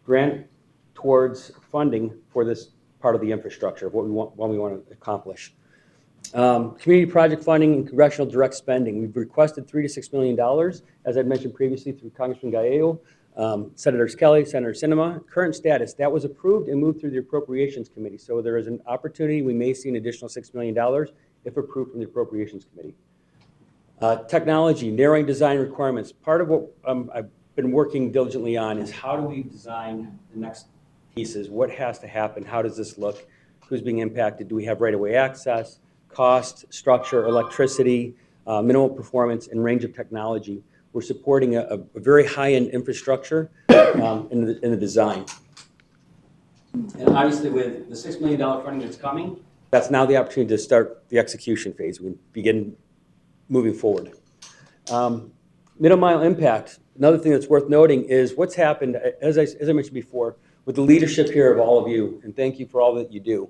grant towards funding for this part of the infrastructure of what we want to accomplish. Community project funding and congressional direct spending. We've requested $3 to $6 million, as I mentioned previously through Congressman Gallo, Senators Kelly, Senator Sinema. Current status, that was approved and moved through the Appropriations Committee. So there is an opportunity, we may see an additional $6 million if approved from the Appropriations Committee. Technology, narrowing design requirements. Part of what I've been working diligently on is how do we design the next pieces? What has to happen? How does this look? Who's being impacted? Do we have right-of-way access, cost, structure, electricity, minimal performance, and range of technology? We're supporting a very high-end infrastructure in the design. And obviously with the $6 million funding that's coming, that's now the opportunity to start the execution phase. We begin moving forward. Middle mile impact, another thing that's worth noting is what's happened, as I mentioned before, with the leadership here of all of you, and thank you for all that you do.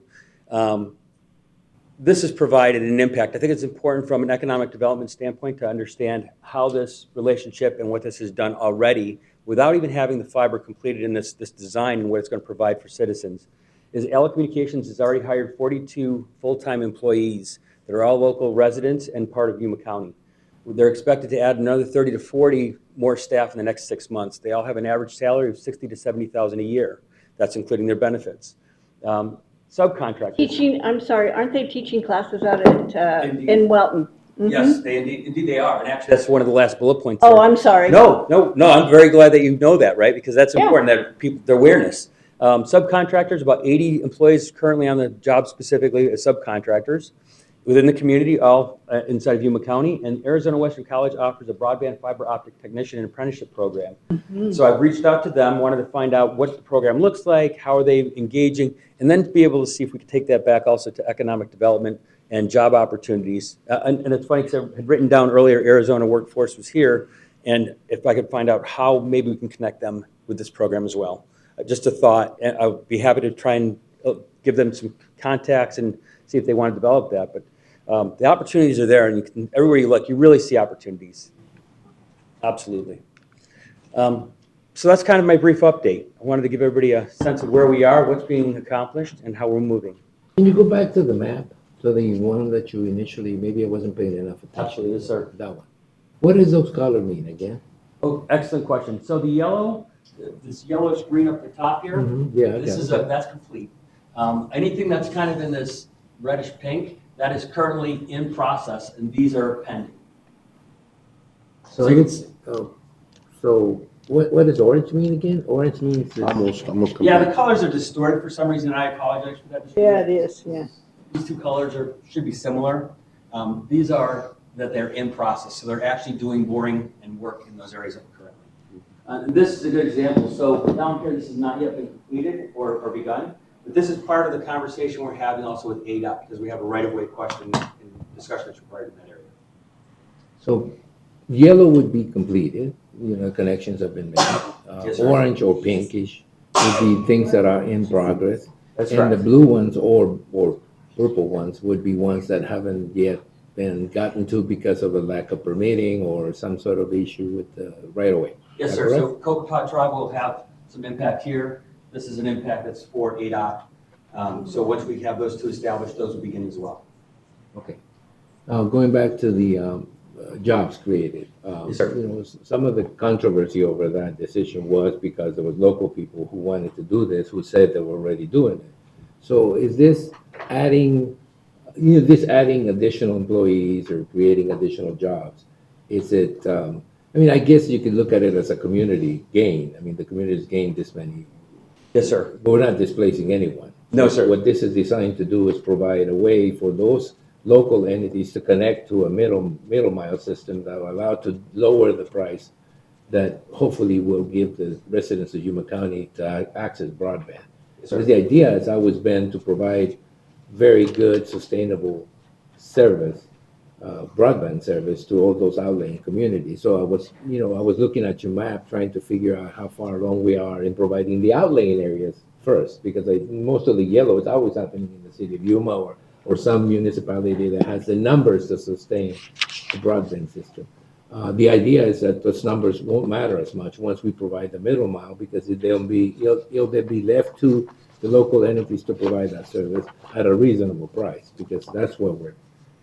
This has provided an impact. I think it's important from an economic development standpoint to understand how this relationship and what this has done already without even having the fiber completed in this design and what it's going to provide for citizens. Is Ella Communications has already hired 42 full-time employees that are all local residents and part of Yuma County. They're expected to add another 30 to 40 more staff in the next 6 months. They all have an average salary of $60,000 to $70,000 a year. That's including their benefits. Subcontractors. Teaching, I'm sorry, aren't they teaching classes out at, in Welton? Mhm. Yes, indeed they are. And actually, that's one of the last bullet points. Oh, there. I'm sorry. No, I'm very glad that you know that, right? Because that's important, that people, their awareness. Subcontractors, about 80 employees currently on the job specifically as subcontractors within the community, all inside of Yuma County. And Arizona Western College offers a broadband fiber optic technician and apprenticeship program. Mm-hmm. So I've reached out to them, wanted to find out what the program looks like, how are they engaging, and then to be able to see if we could take that back also to economic development and job opportunities. And it's funny because I had written down earlier Arizona Workforce was here, and if I could find out how maybe we can connect them with this program as well. Just a thought, and I would be happy to try and give them some contacts and see if they want to develop that. But the opportunities are there, and you can, everywhere you look, you really see opportunities. Absolutely. So that's kind of my brief update. I wanted to give everybody a sense of where we are, what's being accomplished, and how we're moving. Can you go back to the map, to the one that you initially, maybe I wasn't paying enough attention? Absolutely, yes, sir. That one. What does those colors mean again? Oh, excellent question. So the yellow, this yellowish green up the top here, Yeah, this is that's complete. Anything that's kind of in this reddish pink, that is currently in process, and these are pending. So it's, so what does orange mean again? Orange means Almost complete. Yeah, the colors are distorted for some reason, and I apologize for that. Yeah, it is, yeah. These two colors should be similar. These are that they're in process, so they're actually doing boring and work in those areas currently. And this is a good example. So down here, this has not yet been completed or begun, but this is part of the conversation we're having also with ADOT because we have a right-of-way question and discussion that's required in that area. So yellow would be completed, connections have been made. Yes, sir. Orange or pinkish would be things that are in progress. That's and right. the blue ones or purple ones would be ones that haven't yet been gotten to because of a lack of permitting or some sort of issue with the right-of-way. Yes, sir. So Cocopah Tribe will have some impact here. This is an impact that's for ADOT. So once we have those two established, those will begin as well. Okay. Going back to the jobs created. Yes, sir. Some of the controversy over that decision was because there was local people who wanted to do this, who said they were already doing it. So is this adding additional employees or creating additional jobs? Is it, I guess you could look at it as a community gain. The community's gained this many. Yes, sir. But we're not displacing anyone. No, sir. What this is designed to do is provide a way for those local entities to connect to a middle mile system that will allow to lower the price that hopefully will give the residents of Yuma County to access broadband. Yes, Because the idea has always been to provide very good, sustainable service, broadband service to all those outlying communities. So I was looking at your map, trying to figure out how far along we are in providing the outlying areas first, because most of the yellow is always happening in the city of Yuma or some municipality that has the numbers to sustain the broadband system. The idea is that those numbers won't matter as much once we provide the middle mile, because they'll be left to the local entities to provide that service at a reasonable price, because that's what we're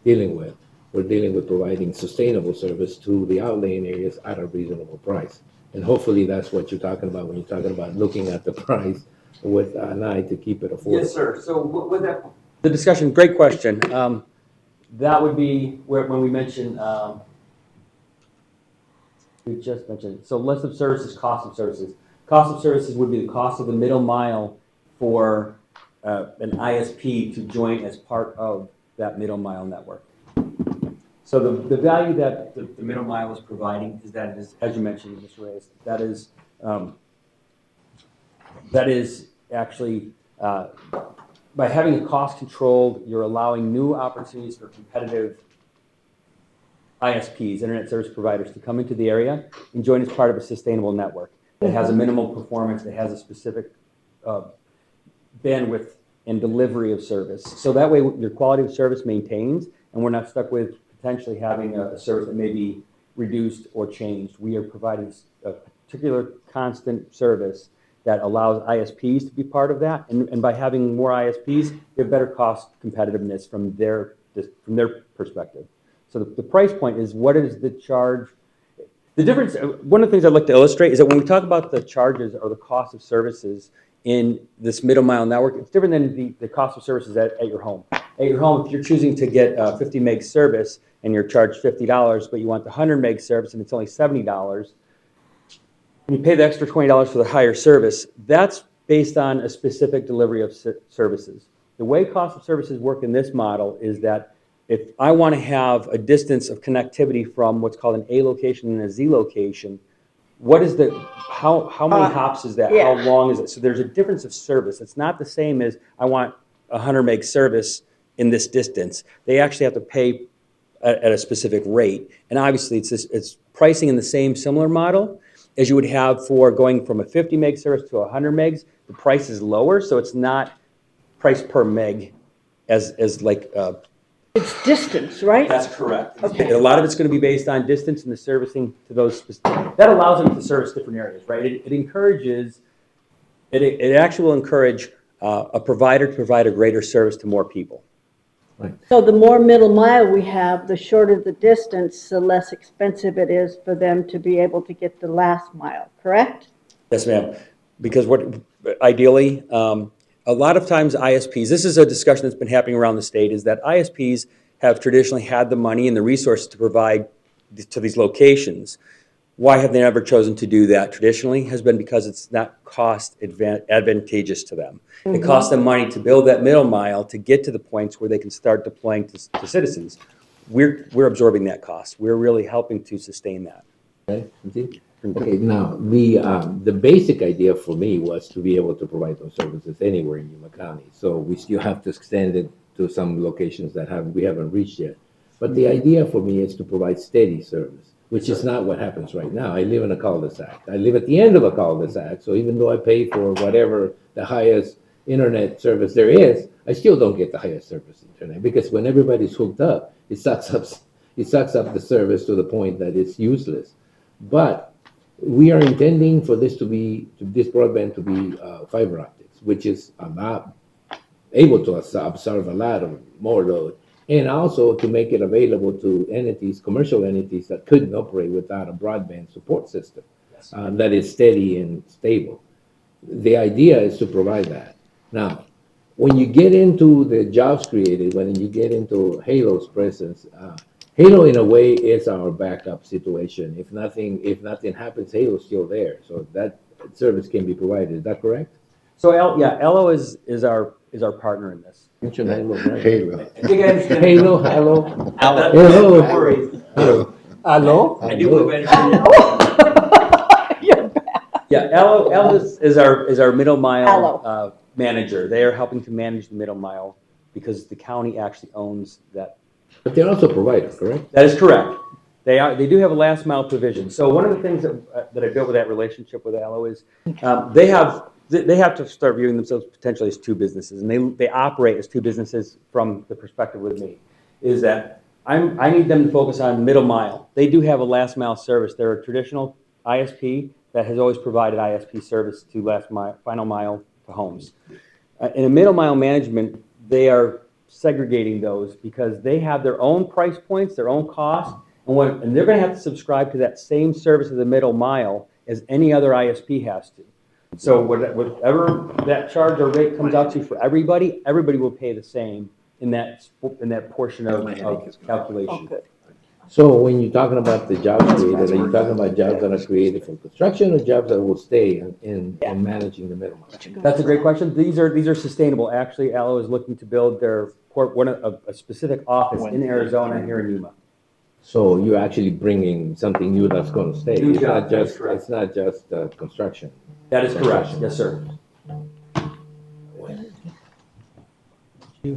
dealing with. We're dealing with providing sustainable service to the outlying areas at a reasonable price. And hopefully that's what you're talking about when you're talking about looking at the price with an eye to keep it affordable. Yes, sir. So with that, the discussion, great question. That would be when we mention, we just mentioned, so list of services, cost of services. Cost of services would be the cost of the middle mile for an ISP to join as part of that middle mile network. So the value that the middle mile is providing is that it is, as you mentioned, Mr. Reyes, that is actually, by having it cost controlled, you're allowing new opportunities for competitive ISPs, internet service providers, to come into the area and join as part of a sustainable network that has a minimal performance, that has a specific bandwidth and delivery of service. So that way your quality of service maintains, and we're not stuck with potentially having a service that may be reduced or changed. We are providing a particular constant service that allows ISPs to be part of that. And by having more ISPs, you have better cost competitiveness from their perspective. So the price point is, what is the charge? The difference, one of the things I'd like to illustrate is that when we talk about the charges or the cost of services in this middle mile network, it's different than the cost of services at your home. At your home, if you're choosing to get 50 meg service and you're charged $50, but you want the 100 meg service and it's only $70, and you pay the extra $20 for the higher service, that's based on a specific delivery of services. The way cost of services work in this model is that if I want to have a distance of connectivity from what's called an A location and a Z location, what is how many hops is that? Yeah. How long is it? So there's a difference of service. It's not the same as I want 100 meg service in this distance. They actually have to pay at a specific rate. And obviously it's pricing in the similar model as you would have for going from a 50 meg service to 100 megs. The price is lower, so it's not price per meg as like It's distance, right? That's correct. Okay. A lot of it's going to be based on distance and the servicing to those specific. That allows them to service different areas, right? It encourages, it actually will encourage a provider to provide a greater service to more people. So the more middle mile we have, the shorter the distance, the less expensive it is for them to be able to get the last mile, correct? Yes, ma'am. Because ideally, a lot of times ISPs, this is a discussion that's been happening around the state, is that ISPs have traditionally had the money and the resources to provide to these locations. Why have they never chosen to do that traditionally? Has been because it's not cost advantageous to them. It costs them money to build that middle mile to get to the points where they can start deploying to citizens. We're absorbing that cost. We're really helping to sustain that. Okay, now, the basic idea for me was to be able to provide those services anywhere in Yuma County. So we still have to extend it to some locations that we haven't reached yet. But the idea for me is to provide steady service, which is not what happens right now. I live in a cul-de-sac. I live at the end of a cul-de-sac, so even though I pay for whatever the highest internet service there is, I still don't get the highest service internet, because when everybody's hooked up, it sucks up the service to the point that it's useless. But we are intending for this broadband to be fiber optics, which is able to absorb a lot of more load, and also to make it available to entities, commercial entities that couldn't operate without a broadband support system that is steady and stable. The idea is to provide that. Now, when you get into the jobs created, when you get into Halo's presence, Halo in a way is our backup situation. If nothing happens, Halo's still there, so that service can be provided. Is that correct? So Elo is our partner in this. Mention Halo, right? Halo. Halo, hello. Hello. No worries. Hello. I do believe I Yeah, Elo is our middle mile manager. They are helping to manage the middle mile because the county actually owns that. But they're also providers, correct? That is correct. They do have a last mile provision. So one of the things that I built with that relationship with Elo is they have to start viewing themselves potentially as two businesses, and they operate as two businesses from the perspective with me. Is that I need them to focus on middle mile. They do have a last mile service. They're a traditional ISP that has always provided ISP service to final mile to homes. In a middle mile management, they are segregating those because they have their own price points, their own costs, and they're going to have to subscribe to that same service of the middle mile as any other ISP has to. So whatever that charge or rate comes out to for everybody will pay the same in that portion of calculation. Oh, So when you're talking about the jobs created, are you talking about jobs that are created from construction or jobs that will stay in managing the middle mile? That's a great question. These are sustainable. Actually, Elo is looking to build a specific office in Arizona here in Yuma. So you're actually bringing something new that's going to stay. New It's job, not just construction. That is correct. Yes, sir. Yeah,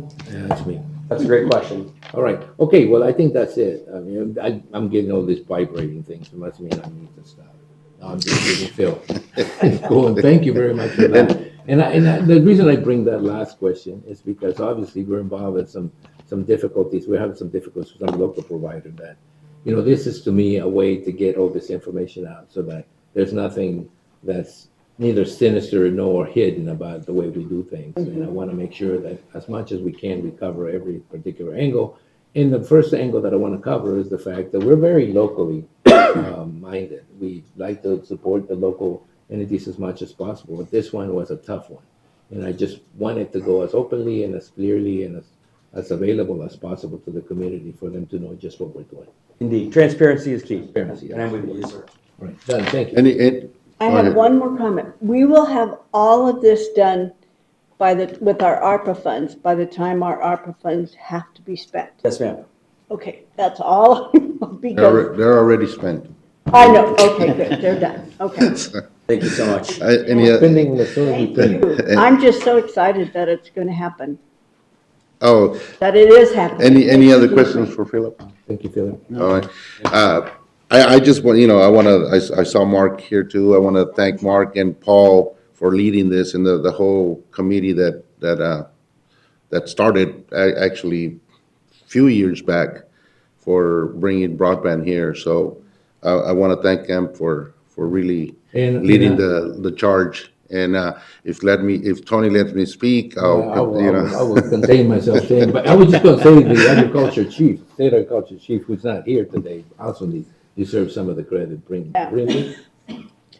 that's me. That's a great question. All right, okay, well, I think that's it. I mean, I'm getting all these vibrating things, it must mean I need to stop. No, I'm just kidding, Phil. Cool, and thank you very much for that. The reason I bring that last question is because obviously we're involved in some difficulties. We're having some difficulties with some local provider that, you know, this is to me a way to get all this information out so that there's nothing that's neither sinister nor hidden about the way we do things. And I want to make sure that as much as we can, we cover every particular angle. And the first angle that I want to cover is the fact that we're very locally minded. We like to support the local entities as much as possible, but this one was a tough one. And I just wanted to go as openly and as clearly and as available as possible to the community for them to know just what we're doing. Indeed, transparency is key. Transparency. And I'm with you, sir. Right, done, thank you. I Go have ahead. one more comment. We will have all of this done with our ARPA funds, by the time our ARPA funds have to be spent. Yes, ma'am. Okay, that's all, because, They're already spent. I know, okay, good, they're done, okay. Thank you so much. Spending the soon we Thank can. you. I'm just so excited that it's gonna happen, Oh, that it is happening. any other questions for Philip? Thank you, Philip. All right. I just want, I saw Mark here too. I want to thank Mark and Paul for leading this and the whole committee that started actually a few years back for bringing broadband here. So I want to thank them for really leading the charge. And if Tony lets me speak, I will contain myself saying, but I was just going to say the agriculture chief, state agriculture chief, who's not here today, also deserves some of the credit. Yeah. Really?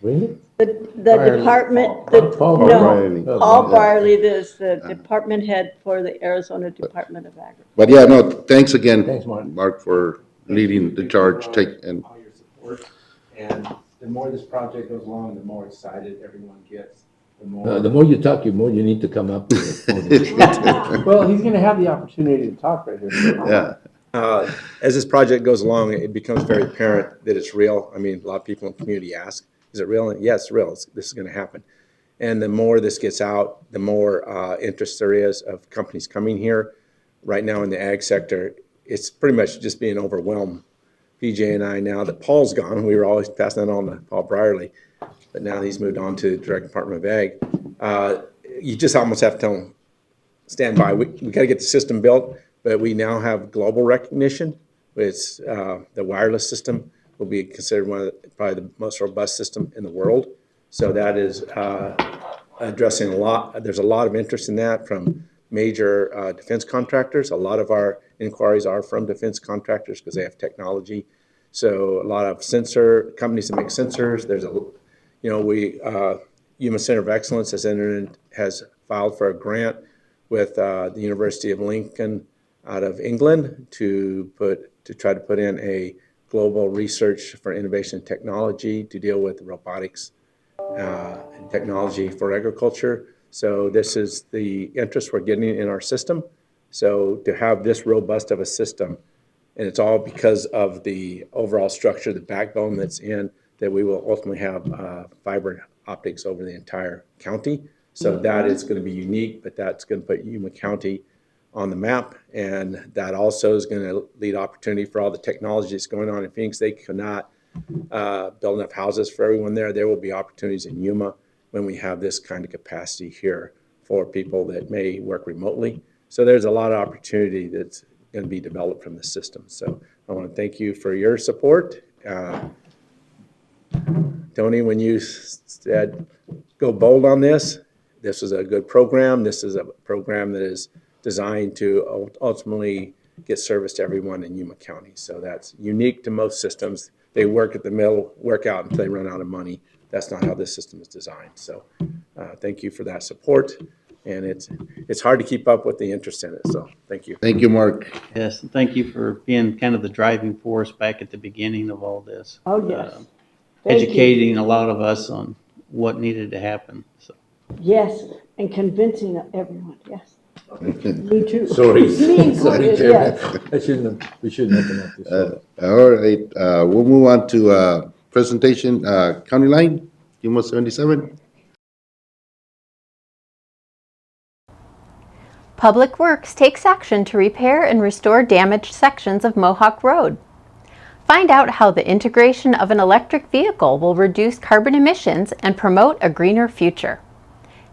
Really? The department, Paul Brierley. Paul Brierley is the department head for the Arizona Department of Agriculture. But yeah, no, thanks again, Thanks, Mark. Mark, for leading the charge. All your support, and the more this project goes along, the more excited everyone gets, the more. The more you talk, the more you need to come up with it. Well, he's gonna have the opportunity to talk right here. Yeah. As this project goes along, it becomes very apparent that it's real. I mean, a lot of people in the community ask, is it real? And yes, it's real. This is going to happen. And the more this gets out, the more interest there is of companies coming here. Right now in the ag sector, it's pretty much just being overwhelmed. PJ and I, now that Paul's gone, we were always passing that on to Paul Brierley, but now he's moved on to the Direct Department of Ag. You just almost have to tell them, stand by. We got to get the system built. But we now have global recognition. It's the wireless system will be considered probably the most robust system in the world. So that is addressing a lot. There's a lot of interest in that from major defense contractors. A lot of our inquiries are from defense contractors because they have technology. So a lot of sensor companies that make sensors. There's Yuma Center of Excellence has filed for a grant with the University of Lincoln out of England to try to put in a global research for innovation and technology to deal with robotics and technology for agriculture. So this is the interest we're getting in our system. So to have this robust of a system, and it's all because of the overall structure, the backbone that's in, that we will ultimately have fiber optics over the entire county. So that is going to be unique, but that's going to put Yuma County on the map, and that also is going to lead opportunity for all the technologies going on in Phoenix. They cannot build enough houses for everyone there. There will be opportunities in Yuma when we have this kind of capacity here for people that may work remotely. So there's a lot of opportunity that's going to be developed from the system. So I want to thank you for your support. Tony, when you said go bold on this, this is a good program. This is a program that is designed to ultimately get service to everyone in Yuma County. So that's unique to most systems. They work at the middle, work out until they run out of money. That's not how this system is designed. So thank you for that support. And it's hard to keep up with the interest in it. So thank you. Thank you, Mark. Yes, and thank you for being kind of the driving force back at the beginning of all this. Oh, yes. Thank you. Educating a lot of us on what needed to happen. So. Yes, and convincing everyone, yes. Me too. Sorry. Me included, Chairman. yes. We shouldn't open up this. All right, we'll move on to presentation, County Line, Yuma 77. Public Works takes action to repair and restore damaged sections of Mohawk Road. Find out how the integration of an electric vehicle will reduce carbon emissions and promote a greener future.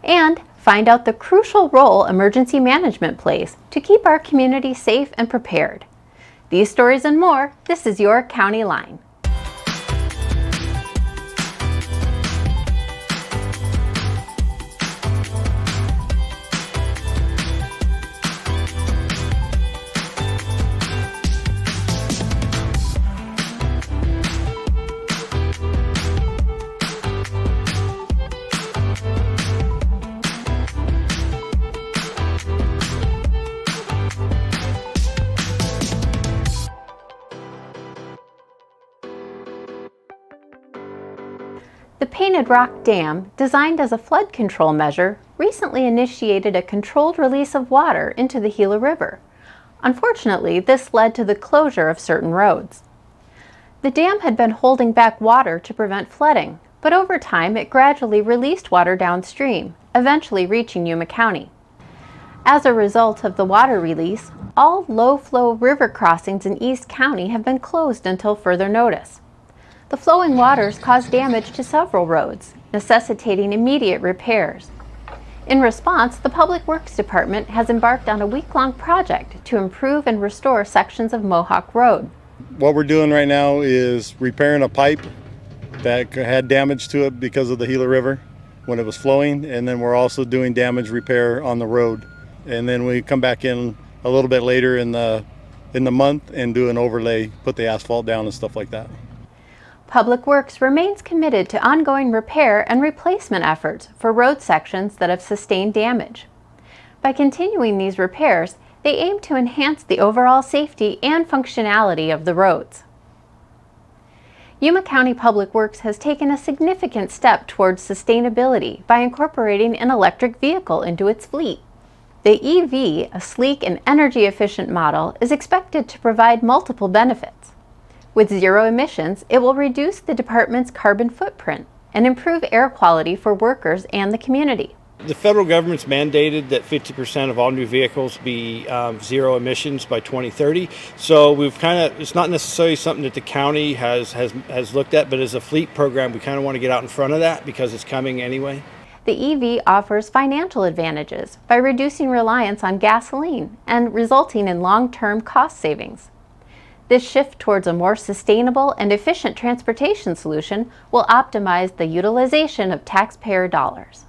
And find out the crucial role emergency management plays to keep our community safe and prepared. These stories and more, this is your County Line. The Painted Rock Dam, designed as a flood control measure, recently initiated a controlled release of water into the Gila River. Unfortunately, this led to the closure of certain roads. The dam had been holding back water to prevent flooding, but over time it gradually released water downstream, eventually reaching Yuma County. As a result of the water release, all low-flow river crossings in East County have been closed until further notice. The flowing waters caused damage to several roads, necessitating immediate repairs. In response, the Public Works Department has embarked on a week-long project to improve and restore sections of Mohawk Road. What we're doing right now is repairing a pipe that had damage to it because of the Gila River when it was flowing, and then we're also doing damage repair on the road. And then we come back in a little bit later in the month and do an overlay, put the asphalt down and stuff like that. Public Works remains committed to ongoing repair and replacement efforts for road sections that have sustained damage. By continuing these repairs, they aim to enhance the overall safety and functionality of the roads. Yuma County Public Works has taken a significant step towards sustainability by incorporating an electric vehicle into its fleet. The EV, a sleek and energy-efficient model, is expected to provide multiple benefits. With zero emissions, it will reduce the department's carbon footprint and improve air quality for workers and the community. The federal government's mandated that 50% of all new vehicles be zero emissions by 2030. So it's not necessarily something that the county has looked at, but as a fleet program, we kind of want to get out in front of that because it's coming anyway. The EV offers financial advantages by reducing reliance on gasoline and resulting in long-term cost savings. This shift towards a more sustainable and efficient transportation solution will optimize the utilization of taxpayer dollars.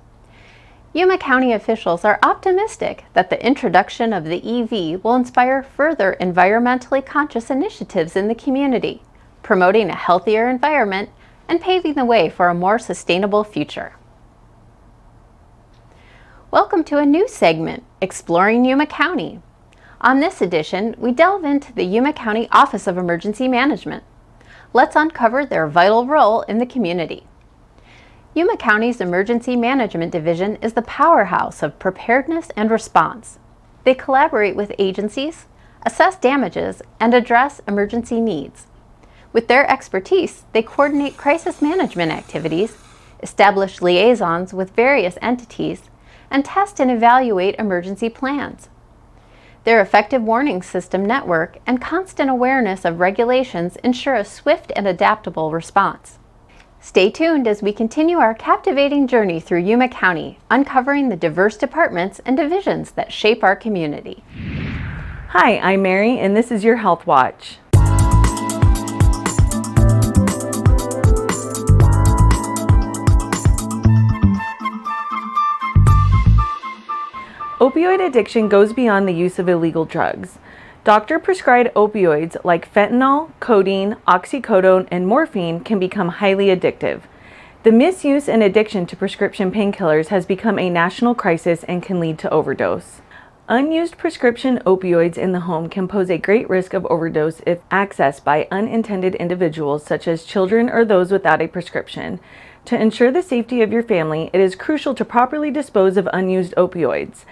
Yuma County officials are optimistic that the introduction of the EV will inspire further environmentally conscious initiatives in the community, promoting a healthier environment and paving the way for a more sustainable future. Welcome to a new segment, Exploring Yuma County. On this edition, we delve into the Yuma County Office of Emergency Management. Let's uncover their vital role in the community. Yuma County's Emergency Management Division is the powerhouse of preparedness and response. They collaborate with agencies, assess damages, and address emergency needs. With their expertise, they coordinate crisis management activities, establish liaisons with various entities, and test and evaluate emergency plans. Their effective warning system network and constant awareness of regulations ensure a swift and adaptable response. Stay tuned as we continue our captivating journey through Yuma County, uncovering the diverse departments and divisions that shape our community. Hi, I'm Mary, and this is your Health Watch. Opioid addiction goes beyond the use of illegal drugs. Doctor-prescribed opioids like fentanyl, codeine, oxycodone, and morphine can become highly addictive. The misuse and addiction to prescription painkillers has become a national crisis and can lead to overdose. Unused prescription opioids in the home can pose a great risk of overdose if accessed by unintended individuals such as children or those without a prescription. To ensure the safety of your family, it is crucial to properly dispose of unused opioids.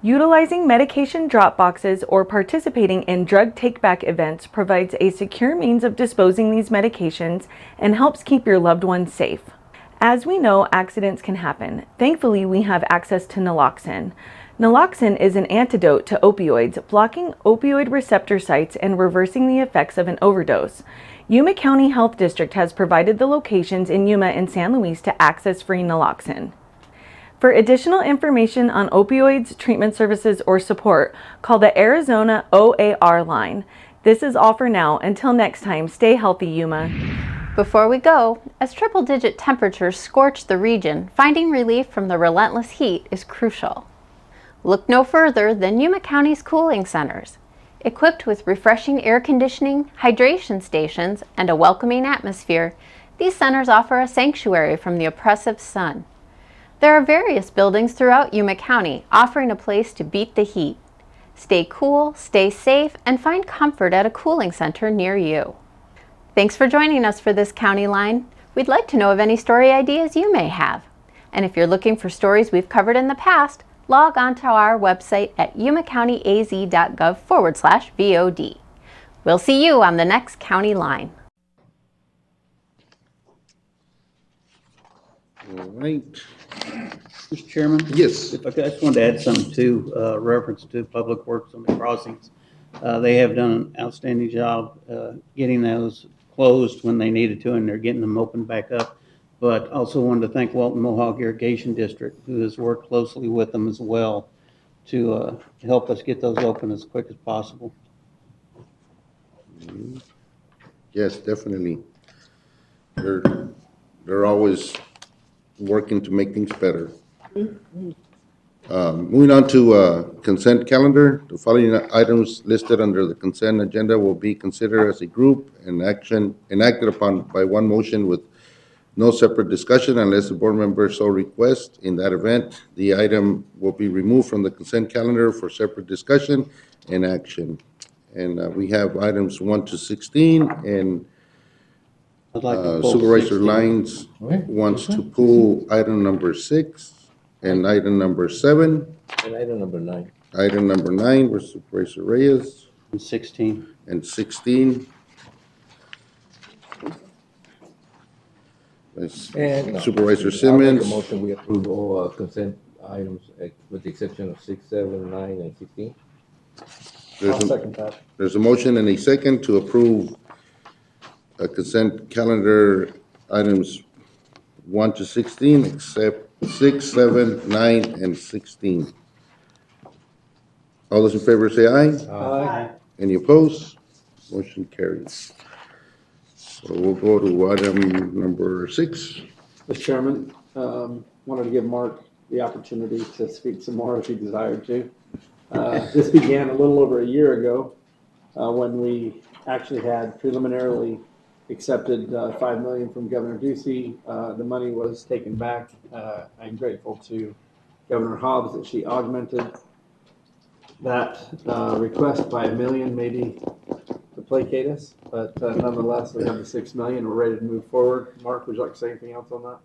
Utilizing medication drop boxes or participating in drug take-back events provides a secure means of disposing these medications and helps keep your loved ones safe. As we know, accidents can happen. Thankfully, we have access to naloxone. Naloxone is an antidote to opioids, blocking opioid receptor sites and reversing the effects of an overdose. Yuma County Health District has provided the locations in Yuma and San Luis to access free naloxone. For additional information on opioids, treatment services, or support, call the Arizona OAR line. This is all for now. Until next time, stay healthy, Yuma. Before we go, as triple-digit temperatures scorch the region, finding relief from the relentless heat is crucial. Look no further than Yuma County's cooling centers. Equipped with refreshing air conditioning, hydration stations, and a welcoming atmosphere, these centers offer a sanctuary from the oppressive sun. There are various buildings throughout Yuma County offering a place to beat the heat. Stay cool, stay safe, and find comfort at a cooling center near you. Thanks for joining us for this County Line. We'd like to know of any story ideas you may have. And if you're looking for stories we've covered in the past, log on to our website at yumacountyaz.gov/VOD. We'll see you on the next County Line. All right. Mr. Chairman? Yes. If I could, I just wanted to add something to reference to Public Works on the crossings. They have done an outstanding job getting those closed when they needed to, and they're getting them opened back up. But also wanted to thank Walton Mohawk Irrigation District, who has worked closely with them as well to help us get those open as quick as possible. Yes, definitely. They're always working to make things better. Moving on to consent calendar, the following items listed under the consent agenda will be considered as a group and enacted upon by one motion with no separate discussion unless the board member so requests. In that event, the item will be removed from the consent calendar for separate discussion and action. And we have items 1 to 16, and I'd like to pull Supervisor 16. Lyons wants to pull item number 6 and item number 7. And item number 9. Item number 9 was Supervisor Reyes. And 16. And 16. And Supervisor I'll Simmons. make a motion, we approve all consent items with the exception of 6, 7, 9, and 16. There's a motion and a second to approve consent calendar items 1 to 16, except 6, 7, 9, and 16. All those in favor say aye. Aye. Any opposed? Motion carries. So we'll go to item number 6. Mr. Chairman, wanted to give Mark the opportunity to speak some more if he desired to. This began a little over a year ago when we actually had preliminarily accepted $5 million from Governor Ducey. The money was taken back. I'm grateful to Governor Hobbs that she augmented that request by $1 million, maybe to placate us. But nonetheless, we have the $6 million. We're ready to move forward. Mark, would you like to say anything else on that?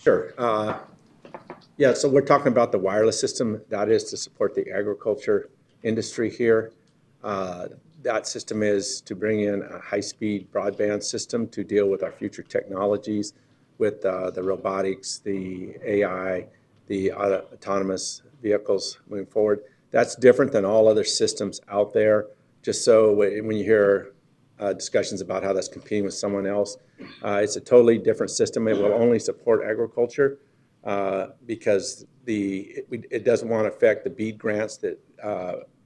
Sure. Yeah, so we're talking about the wireless system. That is to support the agriculture industry here. That system is to bring in a high-speed broadband system to deal with our future technologies, with the robotics, the AI, the autonomous vehicles moving forward. That's different than all other systems out there. Just so when you hear discussions about how that's competing with someone else, it's a totally different system. It will only support agriculture because it doesn't want to affect the BEAD grants that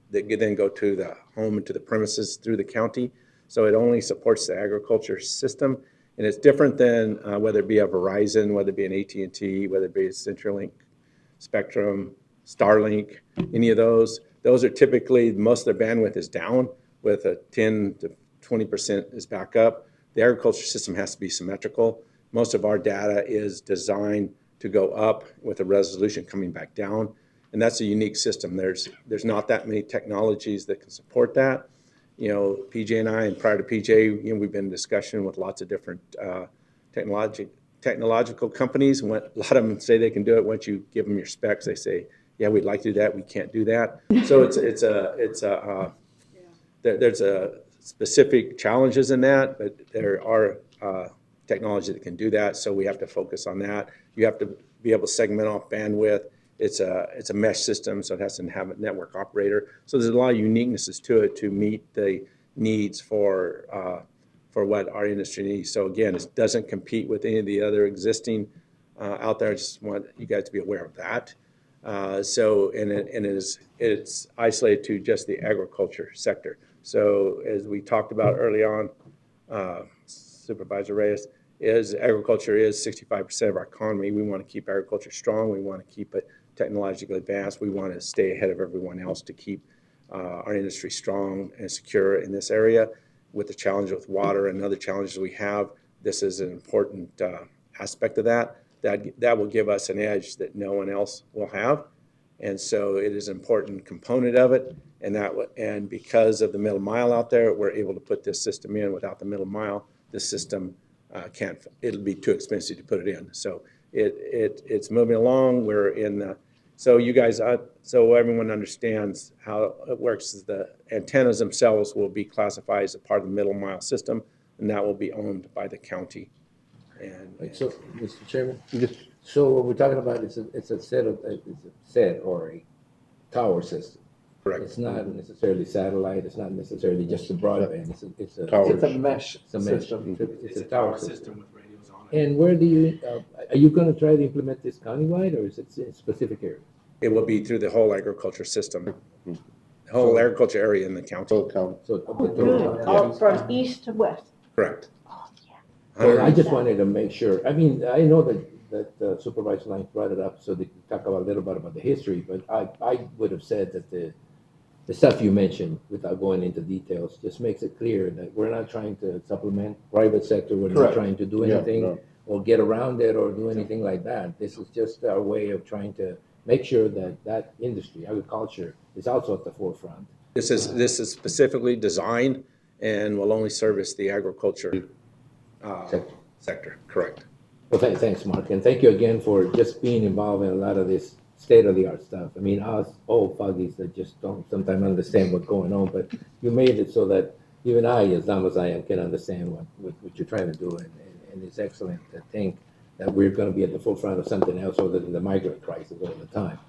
then go to the home and to the premises through the county. So it only supports the agriculture system. And it's different than whether it be a Verizon, whether it be an AT&T, whether it be a CenturyLink, Spectrum, Starlink, any of those. Those are typically, most of their bandwidth is down with a 10 to 20% is back up. The agriculture system has to be symmetrical. Most of our data is designed to go up with a resolution coming back down. And that's a unique system. There's not that many technologies that can support that. You know, PJ and I, and prior to PJ, we've been in discussion with lots of different technological companies. A lot of them say they can do it. Once you give them your specs, they say, yeah, we'd like to do that. We can't do that. So there's a specific challenges in that, but there are technology that can do that, so we have to focus on that. You have to be able to segment off bandwidth. It's a mesh system, so it has to have a network operator. So there's a lot of uniquenesses to it to meet the needs for what our industry needs. So again, it doesn't compete with any of the other existing out there. I just want you guys to be aware of that. It's isolated to just the agriculture sector. So as we talked about early on, Supervisor Reyes, agriculture is 65% of our economy. We want to keep agriculture strong. We want to keep it technologically advanced. We want to stay ahead of everyone else to keep our industry strong and secure in this area. With the challenge with water and other challenges we have, this is an important aspect of that will give us an edge that no one else will have. And so it is an important component of it. And because of the middle mile out there, we're able to put this system in. Without the middle mile, this system it'll be too expensive to put it in. So it's moving along. We're in so you guys, so everyone understands how it works. Is the antennas themselves will be classified as a part of the middle mile system, and that will be owned by the county. So, Mr. Chairman, so what we're talking about is it's a set or a tower system. Correct. It's not necessarily satellite. It's not necessarily just a broadband. It's a mesh system. It's a tower system with radios on it. And where do you are you going to try to implement this countywide, or is it in specific areas? It will be through the whole agriculture system, the whole agriculture area in the county. All from east to west. Correct. Well, I just wanted to make sure. I mean, I know that Supervisor Lang brought it up so they could talk about a little bit about the history, but I would have said that the stuff you mentioned, without going into details, just makes it clear that we're not trying to supplement private sector. We're not trying to do anything or get around it or do anything like that. This is just our way of trying to make sure that industry, agriculture, is also at the forefront. This is specifically designed and will only service the agriculture sector. Correct. Well, thanks, Mark, and thank you again for just being involved in a lot of this state-of-the-art stuff. I mean, us old foggies that just don't sometimes understand what's going on, but you made it so that even I, as dumb as I am, can understand what you're trying to do, and it's excellent to think that we're going to be at the forefront of something else other than the migrant crisis all the time.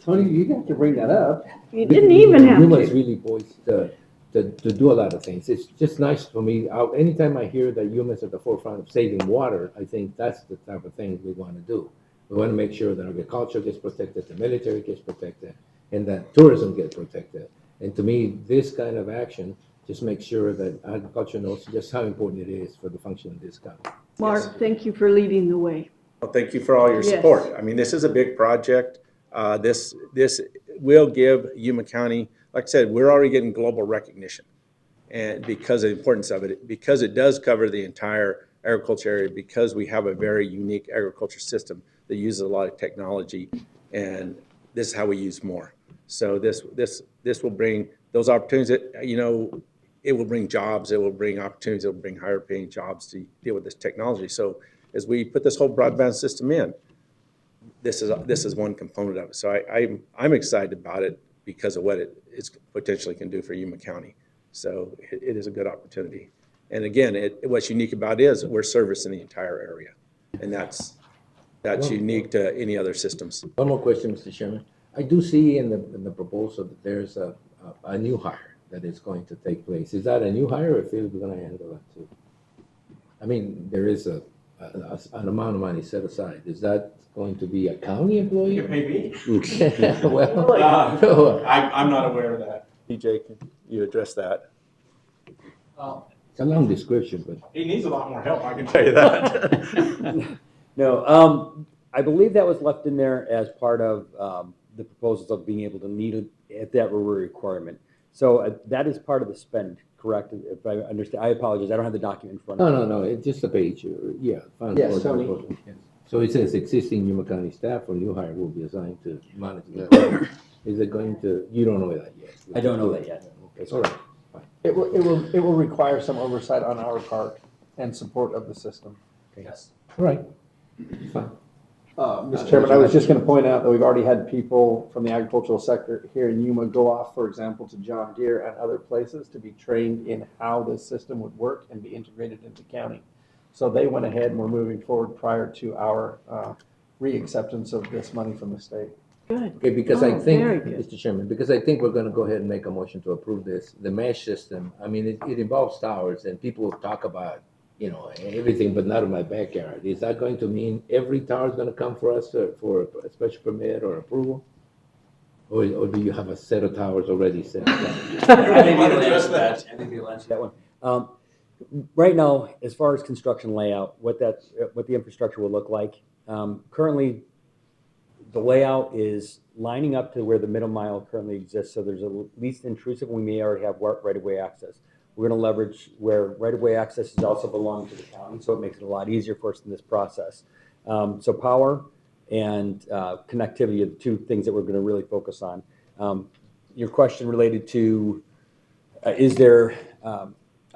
Tony, you got to bring that up. You didn't even have Yuma's to. really poised to do a lot of things. It's just nice for me. Anytime I hear that Yuma's at the forefront of saving water, I think that's the type of thing we want to do. We want to make sure that agriculture gets protected, the military gets protected, and that tourism gets protected. And to me, this kind of action just makes sure that agriculture knows just how important it is for the function of this country. Mark, thank you for leading the way. Well, thank you for all your Yes. support. I mean, this is a big project. This will give Yuma County, like I said, we're already getting global recognition, and because of the importance of it, because it does cover the entire agriculture area, because we have a very unique agriculture system that uses a lot of technology, and this is how we use more. So this will bring those opportunities. It will bring jobs. It will bring opportunities. It will bring higher paying jobs to deal with this technology. So as we put this whole broadband system in, this is one component of it. So I'm excited about it because of what it potentially can do for Yuma County. So it is a good opportunity. And again, what's unique about it is we're servicing the entire area, and that's unique to any other systems. One more question, Mr. Chairman. I do see in the proposal that there's a new hire that is going to take place. Is that a new hire, or Philip is going to handle that too? I mean, there is an amount of money set aside. Is that going to be a county employee? You can pay me. Well, no. I'm not aware of that. DJ, can you address that? It's a long description, but He needs a lot more help, I can tell you that. No, I believe that was left in there as part of the proposals of being able to meet it if that were a requirement. So that is part of the spend, correct? If I understand, I apologize, I don't have the document in front of me. no, it's just a page. Yeah. Yes, Tony. Yes. So it says existing Yuma County staff or new hire will be assigned to monitor the program. Is it going to? You don't know that yet. I don't know that yet. Okay, all right. It will require some oversight on our part and support of the system. Okay. Yes. All right. Fine. Mr. Chairman, I was just going to point out that we've already had people from the agricultural sector here in Yuma go off, for example, to John Deere and other places to be trained in how this system would work and be integrated into county. So they went ahead and were moving forward prior to our re-acceptance of this money from the state. Good. Okay, because I Oh, think, very good. Mr. Chairman, because I think we're gonna go ahead and make a motion to approve this, the mesh system. I mean, it involves towers and people talk about, you know, everything, but not in my backyard. Is that going to mean every tower is gonna come for us for a special permit or approval? Or do you have a set of towers already set? I think we'll answer that. I think we'll answer that one. Right now, as far as construction layout, what the infrastructure will look like, currently, the layout is lining up to where the middle mile currently exists, so there's a least intrusive. We may already have right-of-way access. We're going to leverage where right-of-way access is also belonging to the county, so it makes it a lot easier for us in this process. So power and connectivity are the two things that we're going to really focus on. Your question related to is there,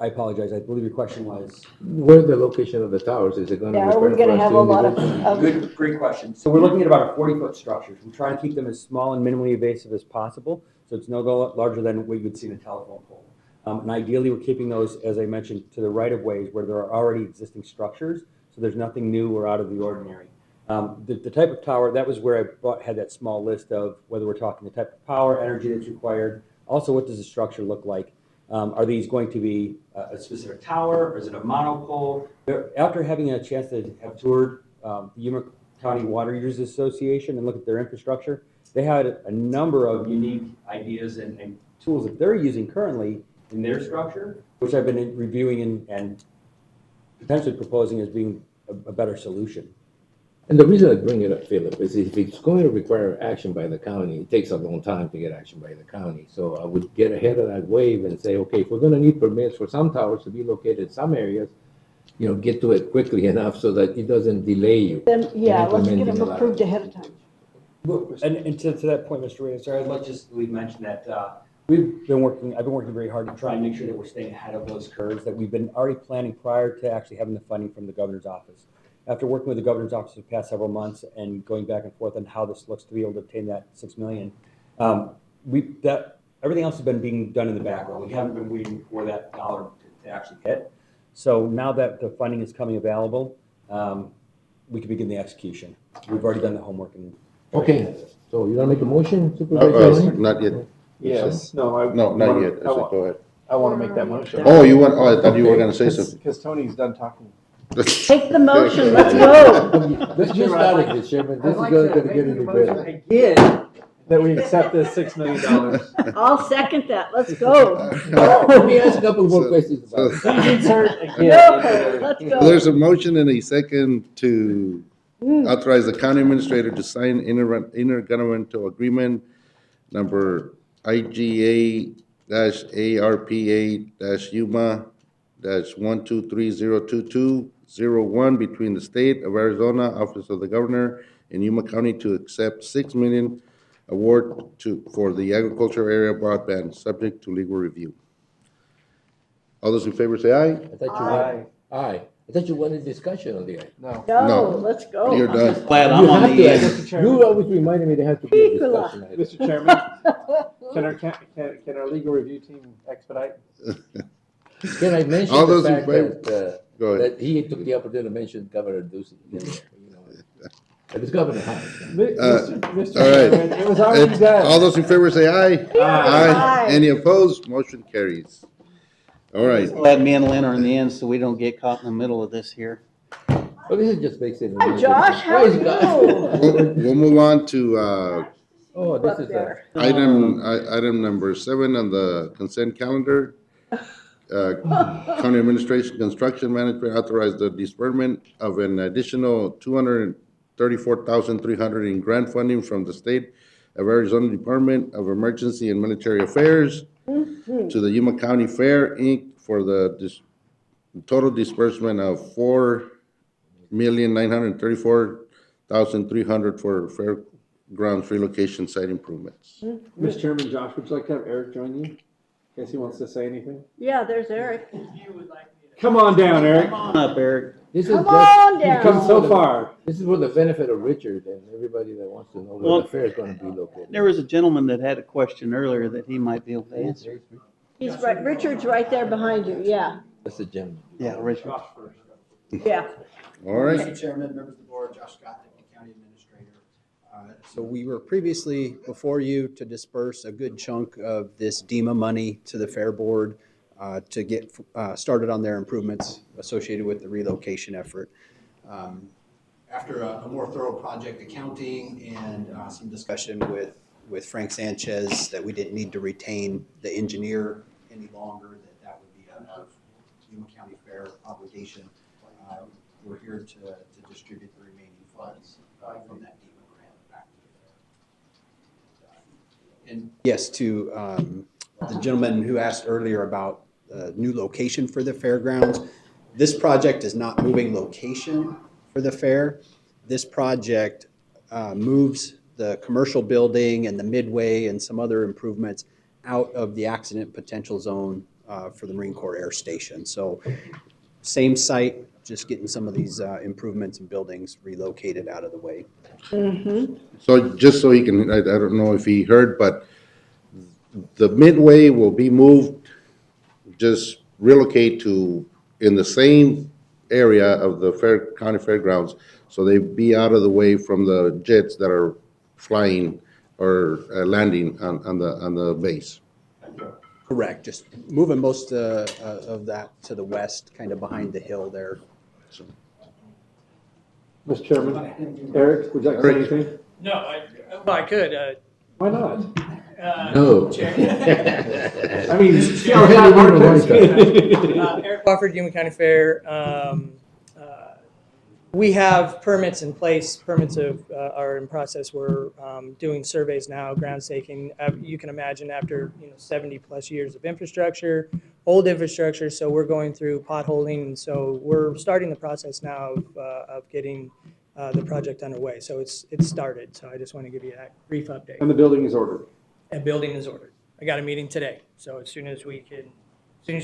I apologize, I believe your question was. Where the location of the towers, is it gonna Yeah, be? are we gonna have a lot of? Great question. So we're looking at about a 40-foot structure. We're trying to keep them as small and minimally invasive as possible, so it's no larger than what you would see in a telephone pole. And ideally, we're keeping those, as I mentioned, to the right-of-ways where there are already existing structures, so there's nothing new or out of the ordinary. The type of tower, that was where I had that small list of whether we're talking the type of power, energy that's required. Also, what does the structure look like? Are these going to be a specific tower, or is it a monopole? After having a chance to have toured the Yuma County Water Users Association and look at their infrastructure, they had a number of unique ideas and tools that they're using currently in their structure, which I've been reviewing and potentially proposing as being a better solution. And the reason I bring it up, Philip, is if it's going to require action by the county, it takes a long time to get action by the county. So I would get ahead of that wave and say, okay, if we're gonna need permits for some towers to be located in some areas, you know, get to it quickly enough so that it doesn't delay you. Then, yeah, let's get implementing them a lot. approved ahead of time. And to that point, Mr. Reyes, sorry, I'd like just to mention that I've been working very hard to try and make sure that we're staying ahead of those curves that we've been already planning prior to actually having the funding from the governor's office. After working with the governor's office for the past several months and going back and forth on how this looks to be able to obtain that $6 million, everything else has been being done in the background. We haven't been waiting for that dollar to actually hit. So now that the funding is coming available, we can begin the execution. We've already done the homework. Okay, so you wanna make a motion, Supervisor? Not yet. Yes, No, not yet. I said, go ahead. I want to make that motion. Oh, I thought you were gonna say something. Because Tony's done talking. Take the motion, let's go. Let's just start it, Chairman. This is gonna get into better. Again, that we accept this $6 million. I'll second that, let's go. Let me ask a couple more questions about it. Please insert again. No, let's go. There's a motion and a second to authorize the county administrator to sign intergovernmental agreement number IGA-ARPA-Yuma-123022001 between the State of Arizona Office of the Governor and Yuma County to accept $6 million award for the agriculture area broadband, subject to legal review. All those in favor say aye. I thought aye. I thought you wanted discussion on the aye. No. No. Let's go. You're done. Glad You I'm on have the to- end. You always reminded me there has to be a Nicola. discussion. item. Mr. Chairman, can our legal review team expedite? Can I mention All the those in fact favor? that, Go ahead. that he took the opportunity to mention Governor Ducey in there, you know. It was Governor Hines. Mr. All right. Chairman, it was already done. All those in favor say aye. Aye. Any opposed? Motion carries. All right. Glad me and Lynn are in the end, so we don't get caught in the middle of this here. Well, this is just makes it. Hi, Josh, how are you? We'll move on to Oh, this is a. item number 7 on the consent calendar. County Administration Construction Management authorized the disbursement of an additional $234,300 in grant funding from the State of Arizona Department of Emergency and Military Affairs to the Yuma County Fair, Inc. for the total disbursement of $4,934,300 for fairgrounds relocation site improvements. Mr. Chairman, Josh, would you like to have Eric join you? In case he wants to say anything? Yeah, there's Eric. Come on down, Eric. Come on up, Eric. This is Come just. on You've down. come so far. This is for the benefit of Richard and everybody that wants to know where Well, the fair is gonna be located. There was a gentleman that had a question earlier that he might be able to answer. He's right, Richard's right there behind you, yeah, That's the gentleman. Yeah, Richard. yeah. All right. Mr. Chairman, members of the board, Josh Scott, Deputy County Administrator. So we were previously before you to disperse a good chunk of this DEMA money to the Fair Board to get started on their improvements associated with the relocation effort. After a more thorough project accounting and some discussion with Frank Sanchez that we didn't need to retain the engineer any longer, that would be a Yuma County Fair obligation. We're here to distribute the remaining funds from that DEMA grant back to the fair. And yes, to the gentleman who asked earlier about new location for the fairgrounds, this project is not moving location for the fair. This project moves the commercial building and the midway and some other improvements out of the accident potential zone for the Marine Corps Air Station. So same site, just getting some of these improvements and buildings relocated out of the way. So just so he can, I don't know if he heard, but the midway will be moved, just relocate to in the same area of the county fairgrounds, so they be out of the way from the jets that are flying or landing on the base. Correct, just moving most of that to the west, kind of behind the hill there. Mr. Chairman, Eric, would you like to say anything? No, I could. Why not? No. I mean, see how hard work is. Eric Wofford, Yuma County Fair. We have permits in place. Permits are in process. We're doing surveys now, ground staking. You can imagine after 70 plus years of infrastructure, old infrastructure. So we're going through potholing, and so we're starting the process now of getting the project underway. So it's started. So I just want to give you that brief update. And the building is ordered. And building is ordered. I got a meeting today. So as soon as you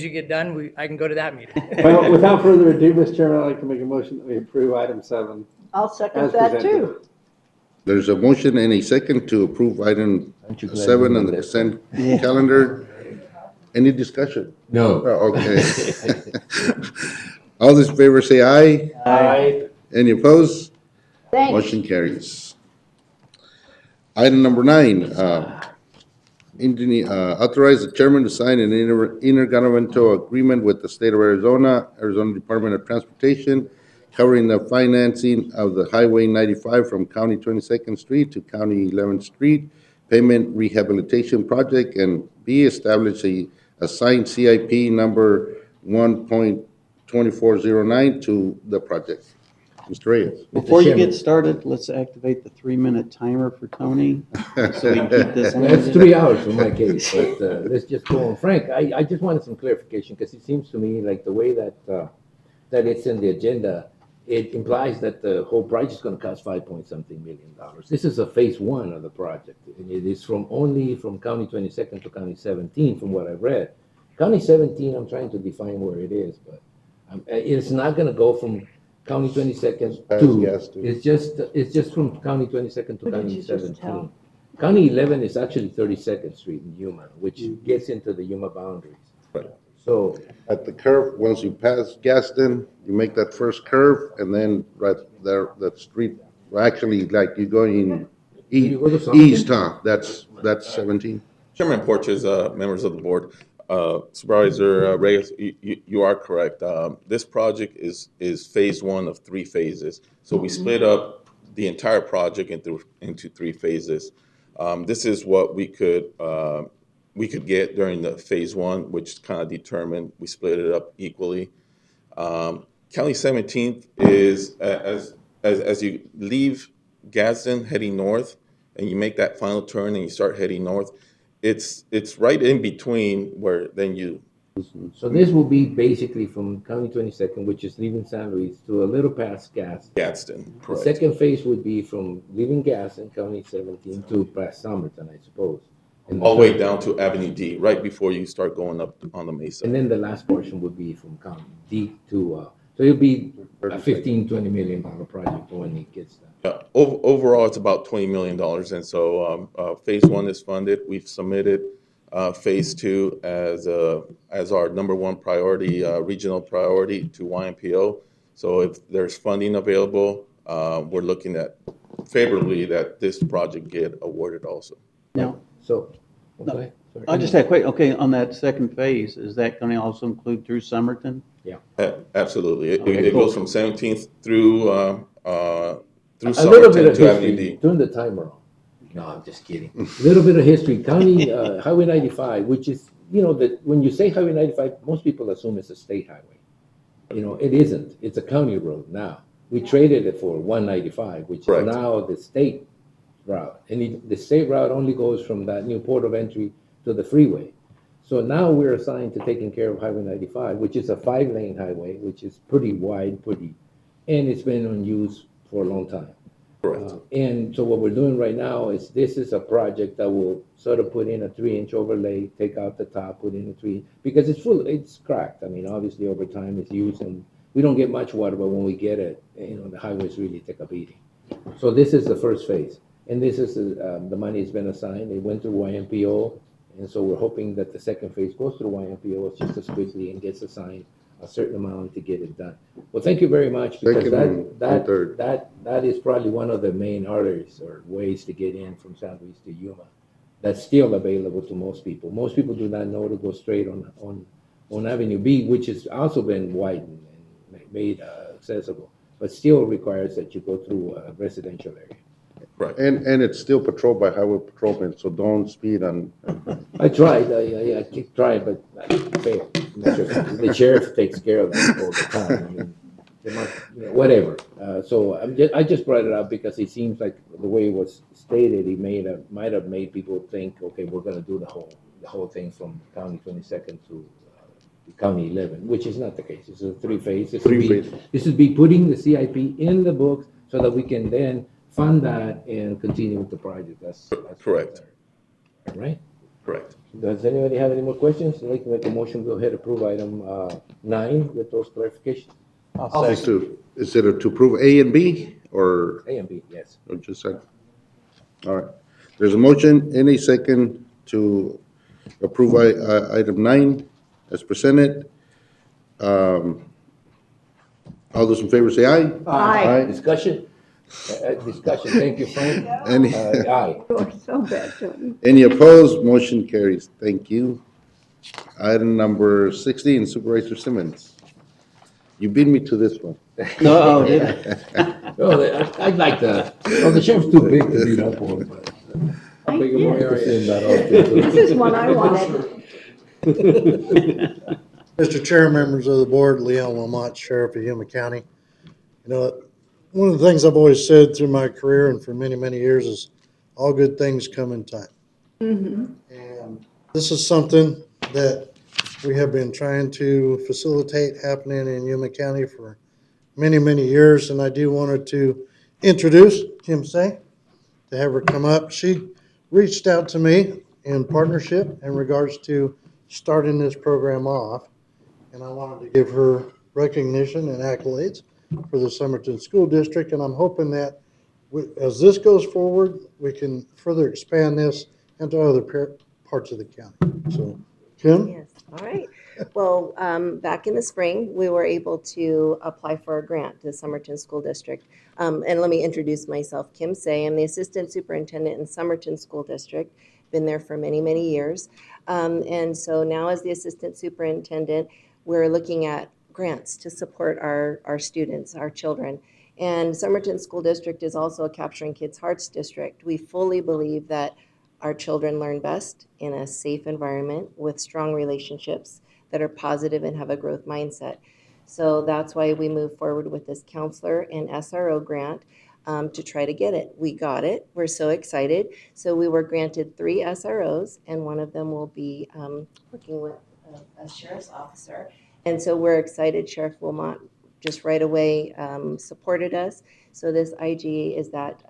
get done, I can go to that meeting. Well, without further ado, Mr. Chairman, I'd like to make a motion that we approve item 7. I'll second as that presented. too. There's a motion and a second to approve item 7 on the consent calendar. Any discussion? No. Oh, okay. All those in favor say aye. Aye. Any opposed? Thanks. Motion carries. Item number 9, authorize the chairman to sign an intergovernmental agreement with the state of Arizona Department of Transportation, covering the financing of the Highway 95 from County 22nd Street to County 11th Street Pavement Rehabilitation Project, and B, establish a assigned CIP number 1.2409 to the project. Mr. Reyes. Before you get started, let's activate the 3-minute timer for Tony, so we can keep this. That's 3 hours for my case, but let's just go on. Frank, I just wanted some clarification, because it seems to me like the way that it's in the agenda, it implies that the whole project is going to cost $5-point-something million. This is a phase 1 of the project, and it is only from County 22nd to County 17, from what I've read. County 17, I'm trying to define where it is, but it's not going to go from County 22nd to, it's just from County 22nd to County 17. County 11 is actually 32nd Street in Yuma, which gets into the Yuma boundaries. So at the curve, once you pass Gaston, you make that first curve, and then right there, that street, actually, like you're going east, huh? That's 17. Chairman Porches, members of the board, Supervisor Reyes, you are correct. This project is phase 1 of 3 phases. So we split up the entire project into 3 phases. This is what we could get during the phase 1, which kind of determined we split it up equally. County 17th is as you leave Gadsden heading north, and you make that final turn and you start heading north. It's right in between where then you. So this will be basically from County 22nd, which is leaving San Luis, to a little past Gadsden, correct. The second phase would be from leaving Gadsden, County 17, to past Somerton, I suppose. And All the way down to Avenue D, right before you start going up on the Mesa. And then the last portion would be from County D to, so it'll be a 15, $20 million project when it gets done. Overall, it's about $20 million. And so phase one is funded. We've submitted phase two as our number one priority, regional priority to YMPO. So if there's funding available, we're looking at favorably that this project get awarded also. Now, So, No, okay. Sorry. I just had a quick, okay, on that second phase, is that going to also include through Summerton? Yeah. Absolutely. It, Okay, it cool. goes from 17th through A little bit Summerton of to Avenue history, D. turn the timer on. No, I'm just kidding. A little bit of history, County Highway 95, which is, that when you say Highway 95, most people assume it's a state highway. It isn't. It's a county road now. We traded it for 195, which Correct. is now the state route. And the state route only goes from that new port of entry to the freeway. So now we're assigned to taking care of Highway 95, which is a 5-lane highway, which is pretty wide, and it's been on use for a long time. Correct. And so what we're doing right now is this is a project that will sort of put in a 3-inch overlay, take out the top, put in a 3, because it's cracked. I mean, obviously over time it's used and we don't get much water, but when we get it, the highways really take a beating. So this is the first phase. And this is, the money has been assigned. It went through YMPO. And so we're hoping that the second phase goes through YMPO just as quickly and gets assigned a certain amount to get it done. Well, thank you very much, because that is probably one of the main arteries or ways to get in from San Luis to Yuma. That's still available to most people. Most people do not know to go straight on Avenue B, which has also been widened and made accessible, but still requires that you go through a residential area. Right. And it's still patrolled by highway patrolmen, so don't speed on. I tried, I keep trying, but I failed. The sheriff takes care of that all the time. I mean, they must, whatever. So I just brought it up because it seems like the way it was stated, it might have made people think, okay, we're gonna do the whole thing from County 22nd to County 11, which is not the case. It's a 3-phase. This would be putting the CIP in the books so that we can then fund that and continue with the project. That's correct. Right? Correct. Does anybody have any more questions? I'd like to make a motion, go ahead, approve item 9 with those clarifications. Is it to approve A and B or? A and B, yes. Or just second? All right. There's a motion, any second to approve item 9 as presented. All those in favor say aye. Aye. Discussion? Discussion, thank you, Frank. Aye. You're so bad, Tony. Any opposed? Motion carries. Thank you. Item number 16, Supervisor Simmons. You beat me to this one. No, I'd like to, the sheriff's too big to beat up on, but. How big a boy are you? This is one I wanted. Mr. Chair, members of the board, Leon Lamont, Sheriff of Yuma County. One of the things I've always said through my career and for many, many years is all good things come in time. And this is something that we have been trying to facilitate happening in Yuma County for many, many years. And I do wanted to introduce Kim Say, to have her come up. She reached out to me in partnership in regards to starting this program off. And I wanted to give her recognition and accolades for the Summerton School District, and I'm hoping that as this goes forward, we can further expand this into other parts of the county. So, Kim? Yes, all right. Well, back in the spring, we were able to apply for a grant to the Summerton School District. And let me introduce myself, Kim Say. I'm the Assistant Superintendent in Summerton School District. Been there for many, many years. And so now as the Assistant Superintendent, we're looking at grants to support our students, our children. And Summerton School District is also a Capturing Kids' Hearts district. We fully believe that our children learn best in a safe environment with strong relationships that are positive and have a growth mindset. So that's why we move forward with this counselor and SRO grant to try to get it. We got it. We're so excited. So we were granted 3 SROs, and one of them will be working with a sheriff's officer. And so we're excited. Sheriff Wilmot just right away supported us. So this IGA is that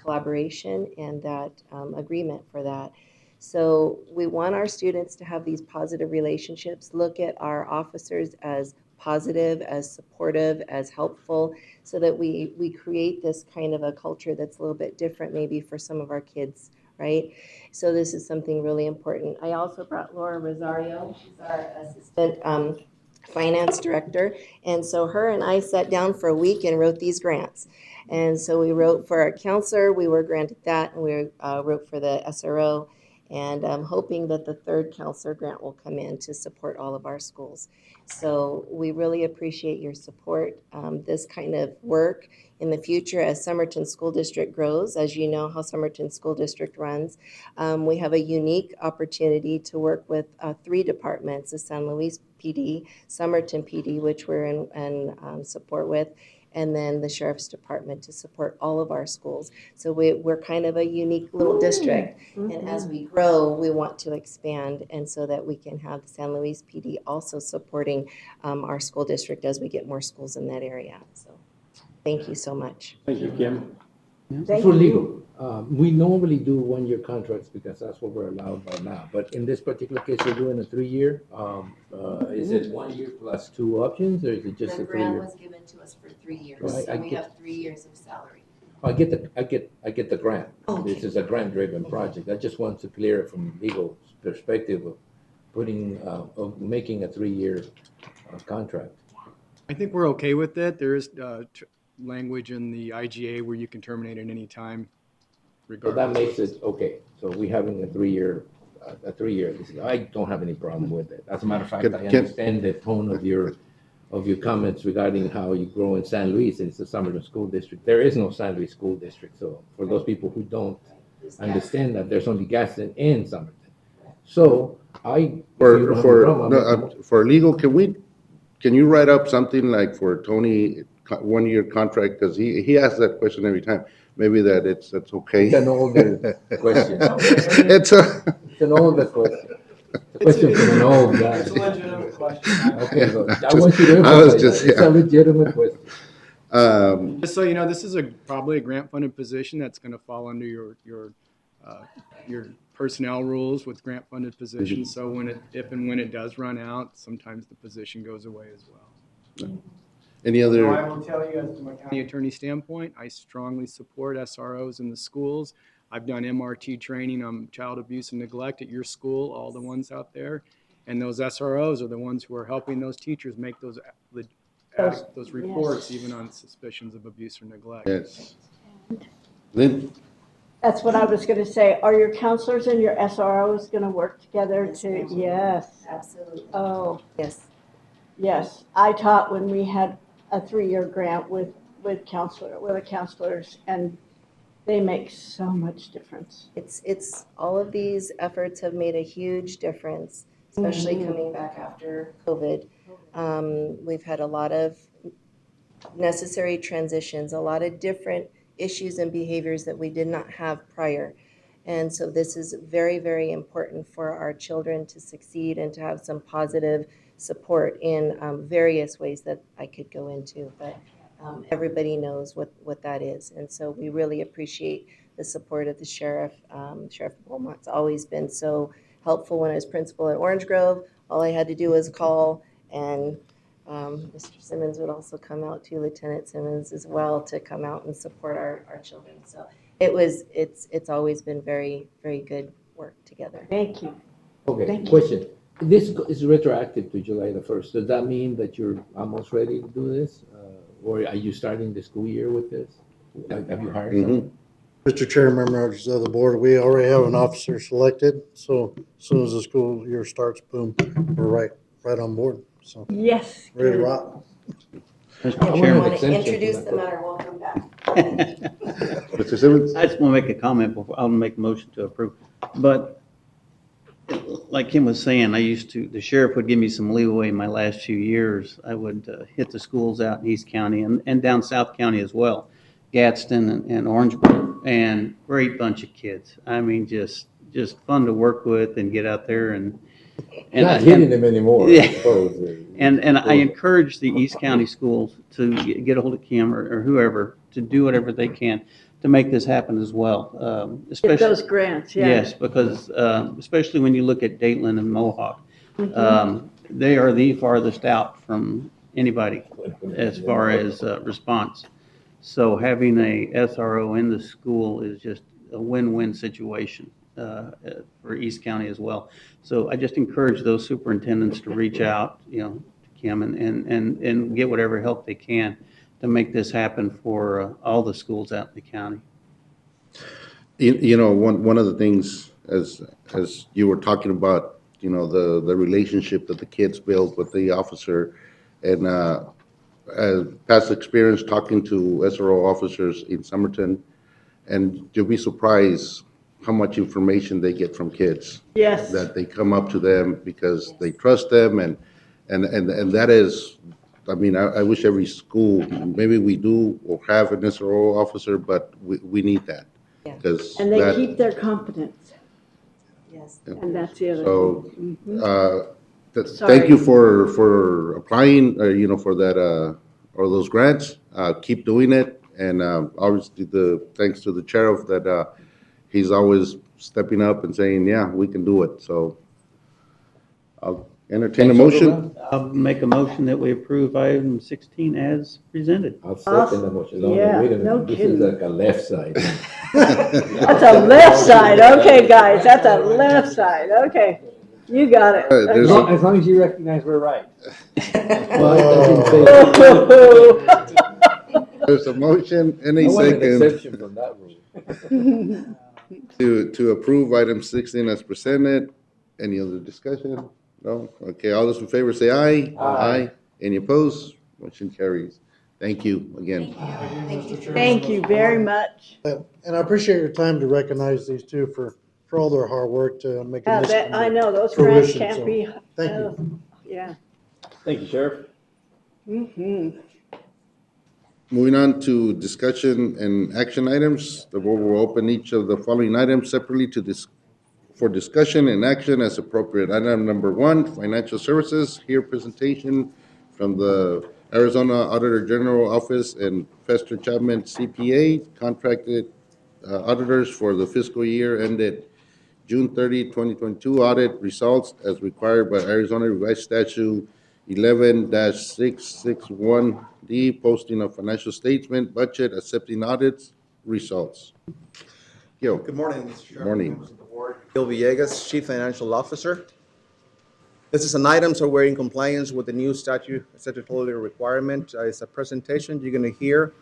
collaboration and that agreement for that. So we want our students to have these positive relationships, look at our officers as positive, as supportive, as helpful, so that we create this kind of a culture that's a little bit different maybe for some of our kids, right? So this is something really important. I also brought Laura Rosario. She's our assistant finance director. And so her and I sat down for a week and wrote these grants. And so we wrote for our counselor, we were granted that, and we wrote for the SRO. And I'm hoping that the third counselor grant will come in to support all of our schools. So we really appreciate your support. This kind of work in the future as Somerton School District grows, as you know how Somerton School District runs, we have a unique opportunity to work with 3 departments, the San Luis PD, Somerton PD, which we're in support with, and then the Sheriff's Department to support all of our schools. So we're kind of a unique little district. And as we grow, we want to expand, and so that we can have the San Luis PD also supporting our school district as we get more schools in that area. So thank you so much. Thank you, Kim. For legal, we normally do 1-year contracts because that's what we're allowed by now. But in this particular case, we're doing a 3-year. Is it 1 year plus 2 options, or is it just a 3-year? The grant was given to us for 3 years, Right, and we have 3 years of salary. I get the grant. Okay. This is a grant-driven project. I just want to clear it from legal perspective of making a 3-year contract. I think we're okay with that. There is language in the IGA where you can terminate at any time, So regardless. that makes it okay. So we having a 3-year. I don't have any problem with it. As a matter of fact, I understand the tone of your comments regarding how you grow in San Luis. It's the Somerton School District. There is no San Luis School District. So for those people who don't understand that, there's only Gaston and Somerton. So For legal, can you write up something like for Tony, 1-year contract, because he asks that question every time. Maybe that's okay. It's an older question. It's an older question. Question from an old guy. It's a legitimate question. Okay, so I want you to emphasize that. It's a legitimate question. Just so you know, this is probably a grant-funded position that's going to fall under your personnel rules with grant-funded positions. So if and when it does run out, sometimes the position goes away as well. Any other? So I will tell you, as from a county attorney standpoint, I strongly support SROs in the schools. I've done MRT training on child abuse and neglect at your school, all the ones out there. And those SROs are the ones who are helping those teachers make those reports, even on suspicions of abuse or neglect. Yes. Lynn? That's what I was going to say. Are your counselors and your SROs going to work together to? Yes. Absolutely. Oh. Yes. Yes. I taught when we had a 3-year grant with the counselors, and they make so much difference. It's all of these efforts have made a huge difference, especially coming back after COVID. We've had a lot of necessary transitions, a lot of different issues and behaviors that we did not have prior. And so this is very, very important for our children to succeed and to have some positive support in various ways that I could go into, but everybody knows what that is. And so we really appreciate the support of the sheriff. Sheriff Beaumont's always been so helpful. When I was principal at Orange Grove, all I had to do was call, and Mr. Simmons would also come out too, Lieutenant Simmons as well, to come out and support our children. So it's always been very, very good work together. Thank you. Okay, Thank you. question. This is retroactive to July the 1st. Does that mean that you're almost ready to do this? Or are you starting the school year with this? Have you hired someone? Mr. Chair, members of the board, we already have an officer selected, so as soon as the school year starts, boom, we're right on board. So yes, ready to rock. If you want to introduce them at our welcome back. Mr. Simmons? I just want to make a comment before I'll make a motion to approve. But like Kim was saying, the sheriff would give me some leeway in my last few years. I would hit the schools out in East County and down South County as well, Gadsden and Orangeburg, and great bunch of kids. I mean, just fun to work with and get out there and not hitting them anymore. Yeah. I suppose. And I encourage the East County schools to get a hold of Kim or whoever to do whatever they can to make this happen as well. Get those grants, yeah. Yes, because especially when you look at Dayton and Mohawk, they are the farthest out from anybody as far as response. So having a SRO in the school is just a win-win situation for East County as well. So I just encourage those superintendents to reach out, to Kim and get whatever help they can to make this happen for all the schools out in the county. One of the things, as you were talking about, the relationship that the kids build with the officer, and as past experience talking to SRO officers in Somerton, and you'll be surprised how much information they get from kids. Yes. That they come up to them because they trust them, and that is, I wish every school, maybe we do or have an SRO officer, but we need that. Because And they keep their confidence. Yes. And that's the other So, thing. Mhm. thank you for applying, for that, or those grants. Keep doing it, and obviously thanks to the sheriff that he's always stepping up and saying, yeah, we can do it. So I'll entertain a motion. I'll make a motion that we approve item 16 as presented. I'll second the motion. No, Yeah, wait a minute. no This kidding. is like a left side. That's a left side. Okay, guys, that's a left side. Okay. You got it. There's Okay. As long as you recognize we're right. There's a motion and a I want an second exception from that rule. to approve item 16 as presented. Any other discussion? No? Okay, all those in favor say aye. Aye. Any opposed? Motion carries. Thank you again. Thank you very much. And I appreciate your time to recognize these two for all their hard work to make Yeah, this. that, I know, those grants fruition, can't so be. thank you. Yeah. Thank you, Sheriff. Mm-hmm. Moving on to discussion and action items, the board will open each of the following items separately for discussion and action as appropriate. Item number 1, financial services. Here presentation from the Arizona Auditor General Office and Fester Chapman CPA, contracted auditors for the fiscal year ended June 30, 2022. Audit results as required by Arizona Revised Statute 11-661D, posting of financial statement, budget, accepting audits, results. Gil. Good morning, Mr. Chairman. Morning. Members of the board. Gil Villegas, Chief Financial Officer. This is an item, so we're in compliance with the new statutory requirement. It's a presentation you're going to hear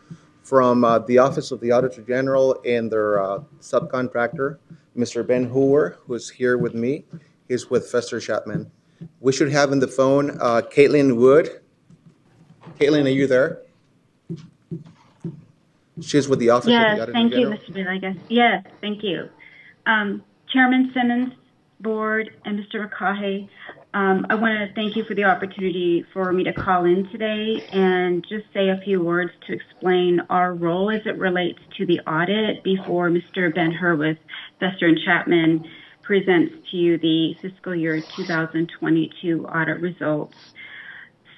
from the Office of the Auditor General and their subcontractor, Mr. Ben Hoover, who's here with me. He's with Fester Chapman. We should have in the phone Caitlin Wood. Caitlin, are you there? She's with the Office of the Auditor Thank you, General. Mr. Villegas. Yes, thank you. Chairman Simmons, Board, and Mr. McCaughey, I want to thank you for the opportunity for me to call in today and just say a few words to explain our role as it relates to the audit before Mr. Ben Hur with Fester and Chapman presents to you the fiscal year 2022 audit results.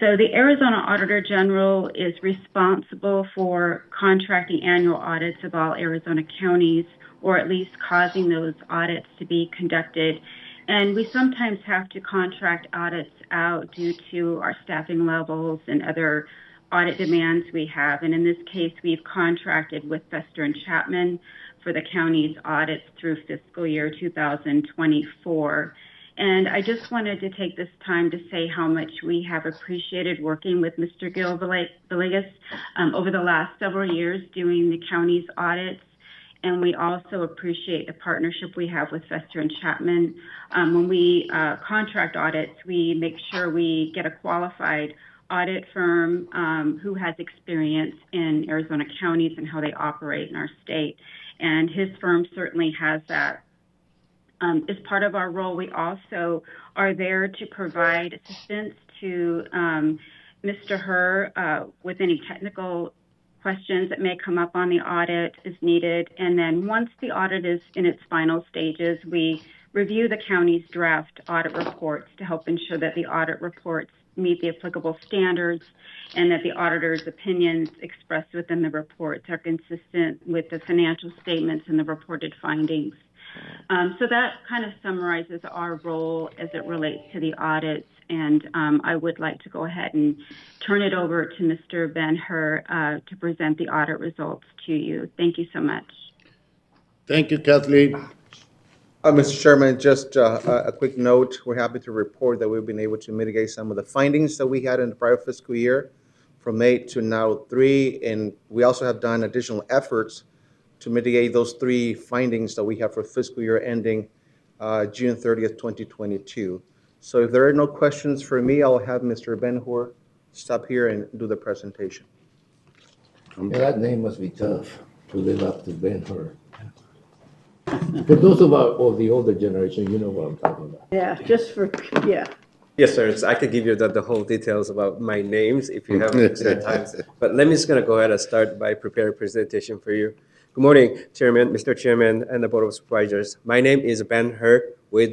So the Arizona Auditor General is responsible for contracting annual audits of all Arizona counties, or at least causing those audits to be conducted. And we sometimes have to contract audits out due to our staffing levels and other audit demands we have. And in this case, we've contracted with Fester and Chapman for the county's audits through fiscal year 2024. And I just wanted to take this time to say how much we have appreciated working with Mr. Gil Villegas over the last several years doing the county's audits. And we also appreciate the partnership we have with Fester and Chapman. When we contract audits, we make sure we get a qualified audit firm who has experience in Arizona counties and how they operate in our state. And his firm certainly has that. As part of our role, we also are there to provide assistance to Mr. Hur with any technical questions that may come up on the audit as needed. And then once the audit is in its final stages, we review the county's draft audit reports to help ensure that the audit reports meet the applicable standards and that the auditor's opinions expressed within the reports are consistent with the financial statements and the reported findings. So that kind of summarizes our role as it relates to the audits. And I would like to go ahead and turn it over to Mr. Ben-Hur to present the audit results to you. Thank you so much. Thank you, Kathleen. Mr. Chairman, just a quick note. We're happy to report that we've been able to mitigate some of the findings that we had in the prior fiscal year from 8 to now 3. And we also have done additional efforts to mitigate those 3 findings that we have for fiscal year ending June 30th, 2022. So if there are no questions for me, I'll have Mr. Ben-Hur stop here and do the presentation. Yeah, that name must be tough to live up to Ben-Hur. For those of the older generation, you know what I'm talking about. Yeah, just for, yeah. Yes, sir. I could give you the whole details about my names if you have the time. But let me just going to go ahead and start by preparing a presentation for you. Good morning, Chairman, Mr. Chairman, and the Board of Supervisors. My name is Ben-Hur with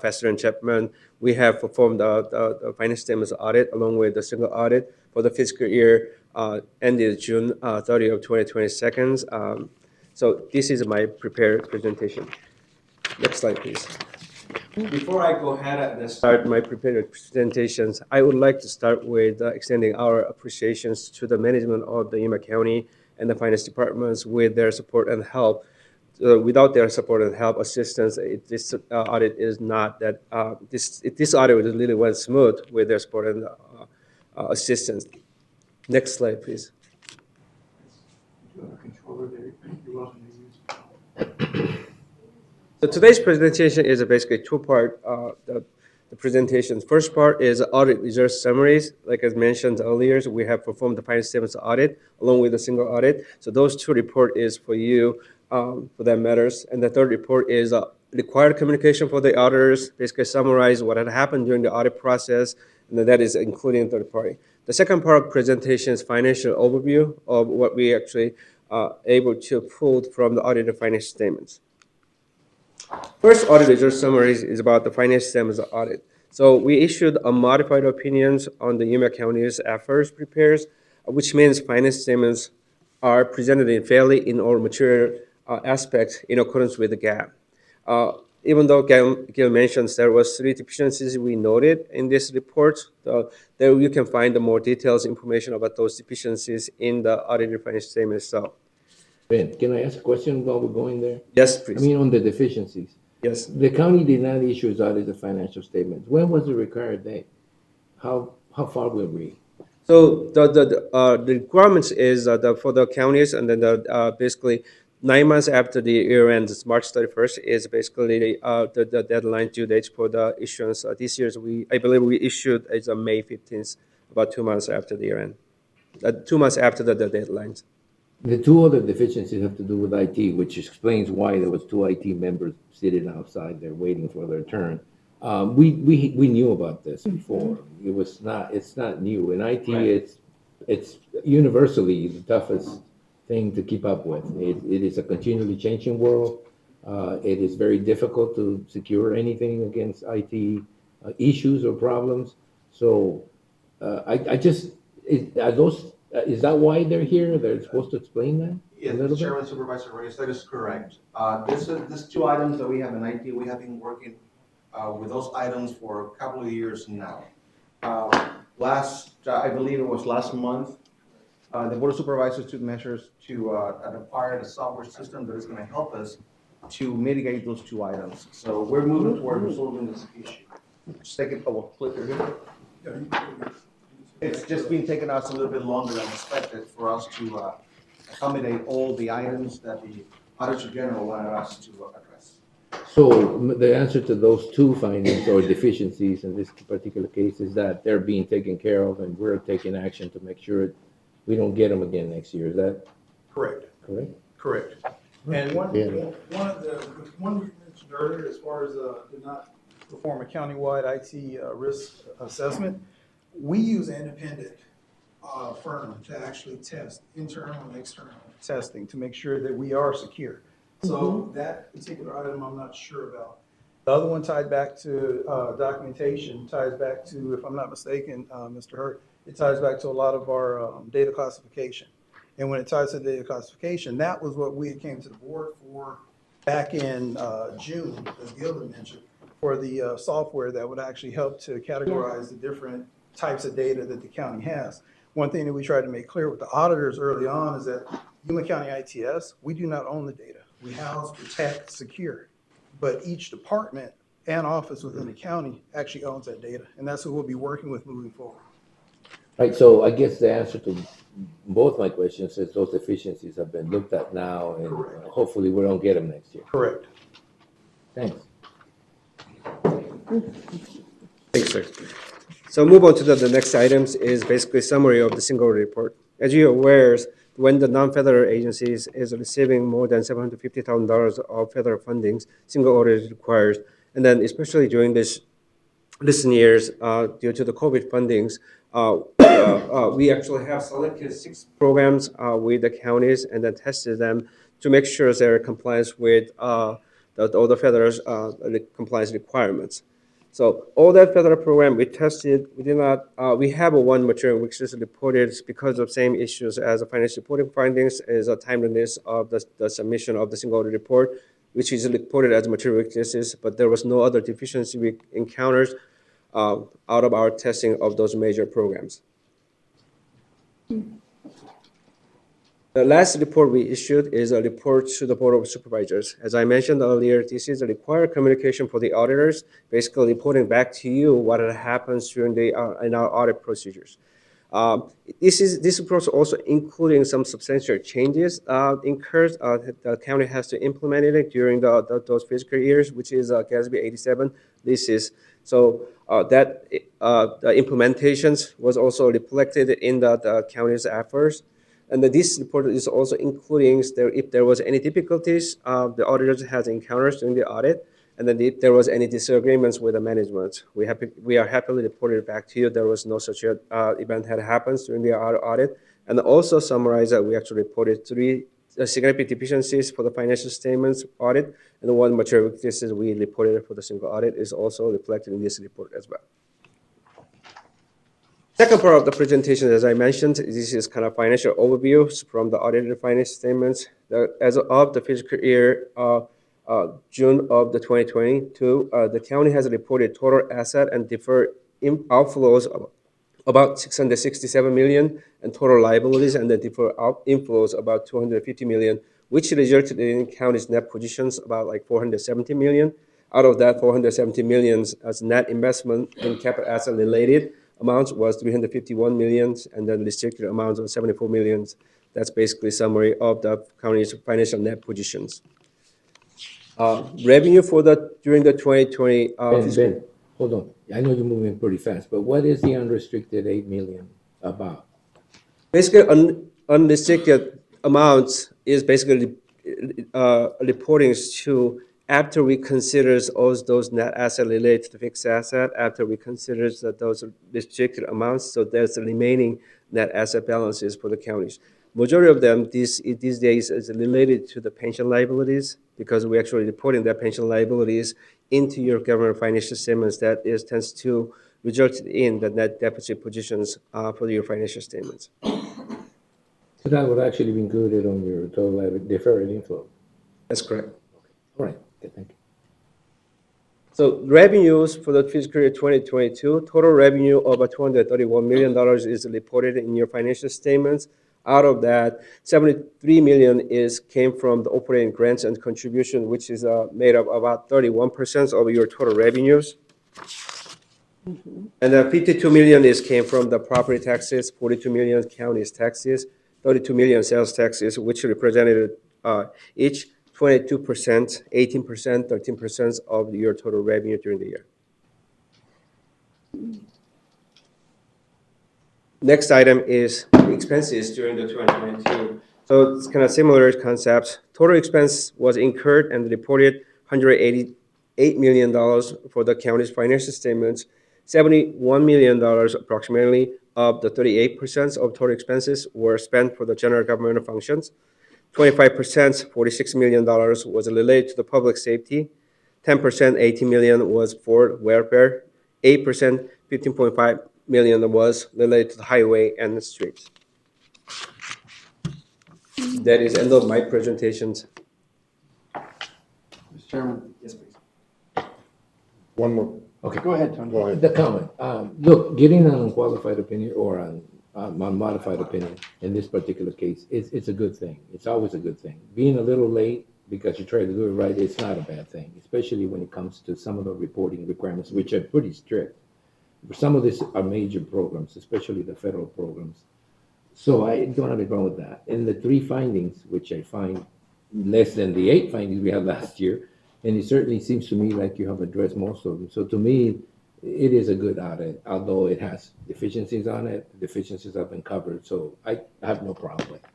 Fester & Chapman. We have performed the finance statements audit along with the single audit for the fiscal year ended June 30 of 2022. So this is my prepared presentation. Next slide, please. Before I go ahead and start my prepared presentations, I would like to start with extending our appreciations to the management of the Yuma County and the finance departments with their support and help. Without their support and help, assistance, this audit is not that, this audit really went smooth with their support and assistance. Next slide, please. So today's presentation is basically two-part. The presentation. First part is audit result summaries. Like I mentioned earlier, we have performed the finance statements audit along with a single audit. So those 2 reports is for you, for that matters. And the third report is required communication for the auditors, basically summarize what had happened during the audit process, and that is including third party. The second part of presentation is financial overview of what we actually able to pull from the audited finance statements. First audit result summaries is about the finance statements audit. So we issued a modified opinions on the Yuma County's efforts prepares, which means finance statements are presented in fairly in all material aspects in accordance with the GAAP. Even though Gil mentions there was 3 deficiencies we noted in this report, there you can find the more details information about those deficiencies in the audited finance statement itself. Ben, can I ask a question while we're going there? Yes, please. I mean, on the deficiencies. Yes. The county did not issue its audited financial statements. When was the required date? How far were we? So the requirements is for the counties, and then basically 9 months after the year end, March 31st, is basically the deadline due date for the issuance. This year's I believe we issued is May 15th, about 2 months after the year end, 2 months after the deadlines. The 2 other deficiencies have to do with IT, which explains why there was 2 IT members sitting outside there waiting for their turn. We knew about this before. It's not new. In IT, right. It's universally the toughest thing to keep up with. It is a continually changing world. It is very difficult to secure anything against IT issues or problems. So is that why they're here? They're supposed to explain that? Yes, Chairman, Supervisor Reyes, that is correct. These 2 items that we have in IT, we have been working with those items for a couple of years now. I believe it was last month, the Board of Supervisors took measures to acquire the software system that is going to help us to mitigate those 2 items. So we're moving toward resolving this issue. Just take it, clicker here. It's just been taking us a little bit longer than expected for us to accommodate all the items that the Auditor General wanted us to address. So the answer to those 2 findings or deficiencies in this particular case is that they're being taken care of, and we're taking action to make sure we don't get them again next year. Is that correct? Correct. Correct. And one you mentioned earlier, as far as did not perform a countywide IT risk assessment, we use an independent firm to actually test internal and external testing to make sure that we are secure. So that particular item I'm not sure about. The other one tied back to documentation, ties back to, if I'm not mistaken, Mr. Hurt, it ties back to a lot of our data classification. And when it ties to data classification, that was what we came to the board for back in June, as Gil mentioned, for the software that would actually help to categorize the different types of data that the county has. One thing that we tried to make clear with the auditors early on is that Yuma County ITS, we do not own the data. We house, protect, secure. But each department and office within the county actually owns that data. And that's what we'll be working with moving forward. Right, so I guess the answer to both my questions is those deficiencies have been looked at now, and hopefully we don't get them next year. Correct. Thanks. Thanks, sir. So move on to the next items is basically summary of the single audit report. As you're aware, when the non-federal agencies is receiving more than $750,000 of federal fundings, single audit is required. And then especially during this recent years, due to the COVID fundings, we actually have selected 6 programs with the counties and then tested them to make sure they're in compliance with all the federal compliance requirements. So all that federal program we tested, we did not, we have one material which is reported because of same issues as the financial reporting findings is a timeliness of the submission of the single audit report, which is reported as material weaknesses, but there was no other deficiency we encountered out of our testing of those major programs. The last report we issued is a report to the Board of Supervisors. As I mentioned earlier, this is a required communication for the auditors, basically reporting back to you what happens during in our audit procedures. This report also including some substantial changes incurred. The county has to implement it during those fiscal years, which is GASB 87. This is so that the implementations was also reflected in the county's efforts. And this report is also including if there was any difficulties the auditors has encountered during the audit, and then if there was any disagreements with the management. We are happily reported back to you there was no such event had happened during the audit, and also summarize that we actually reported 3 significant deficiencies for the financial statements audit, and the 1 material weaknesses we reported for the single audit is also reflected in this report as well. Second part of the presentation, as I mentioned, this is kind of financial overview from the audited financial statements. As of the fiscal year June of the 2022, the county has reported total asset and deferred outflows of about $667 million, and total liabilities and the deferred inflows about $250 million, which resulted in county's net positions about like $470 million. Out of that, $470 million as net investment in capital asset related amounts was $351 million, and then restricted amounts of $74 million. That's basically summary of the county's financial net positions. Revenue for during the 2020. Ben, hold on. I know you're moving pretty fast, but what is the unrestricted $8 million about? Basically, unrestricted amounts is basically reporting to after we consider all those net asset related to the fixed asset, after we consider those restricted amounts, so there's the remaining net asset balances for the counties. Majority of them these days is related to the pension liabilities, because we're actually reporting that pension liabilities into your government financial statements. That tends to result in the net deficit positions for your financial statements. So that would actually be included on your total deferred inflow. That's correct. All right. Okay, thank you. So revenues for the fiscal year 2022, total revenue of $231 million is reported in your financial statements. Out of that, $73 million came from the operating grants and contribution, which is made up about 31% of your total revenues. And then $52 million came from the property taxes, $42 million county's taxes, $32 million sales taxes, which represented each 22%, 18%, 13% of your total revenue during the year. Next item is expenses during the 2022. So it's kind of similar concepts. Total expense was incurred and reported $188 million for the county's financial statements. $71 million approximately of the 38% of total expenses were spent for the general government functions. 25%, $46 million was related to the public safety. 10%, $18 million was for welfare. 8%, $15.5 million was related to the highway and the streets. That is end of my presentations. Mr. Chairman? Yes, please. One more. Okay. Go ahead, Tony. Go ahead. The comment. Look, getting an unqualified opinion or an unmodified opinion in this particular case, it's a good thing. It's always a good thing. Being a little late because you try to do it right, it's not a bad thing, especially when it comes to some of the reporting requirements, which are pretty strict. Some of these are major programs, especially the federal programs. So I don't have a problem with that. And the 3 findings, which I find less than the 8 findings we had last year, and it certainly seems to me like you have addressed most of them. So to me, it is a good audit, although it has deficiencies on it. The deficiencies have been covered, so I have no problem with it.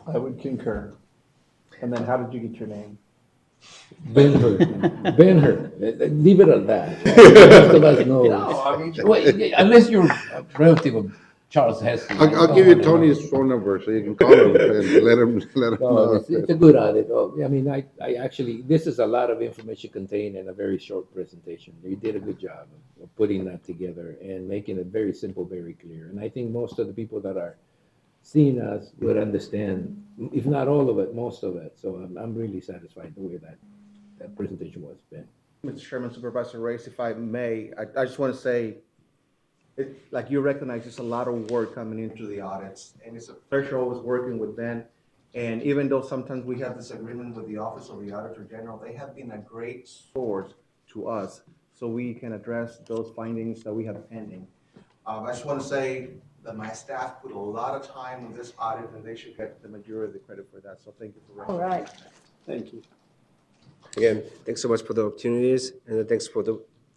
I would concur. And then how did you get your name? Ben Hurt. Ben Hurt. Leave it at that. Most of us know. No, I mean- Well, unless you're a relative of Charles Heston. I'll give you Tony's phone number so you can call him and let him No, know. it's a good audit. Oh, I mean, I actually, this is a lot of information contained in a very short presentation. You did a good job of putting that together and making it very simple, very clear. And I think most of the people that are seeing us would understand, if not all of it, most of it. So I'm really satisfied the way that presentation was, Ben. Mr. Chairman, Supervisor Reyes, if I may, I just want to say, like you recognize, there's a lot of work coming into the audits, and it's a pleasure always working with Ben. And even though sometimes we have disagreement with the Office of the Auditor General, they have been a great source to us, so we can address those findings that we have pending. I just want to say that my staff put a lot of time on this audit, and they should get the majority of the credit for that. So thank you for All recognizing right. that. Thank you. Again, thanks so much for the opportunities, and thanks for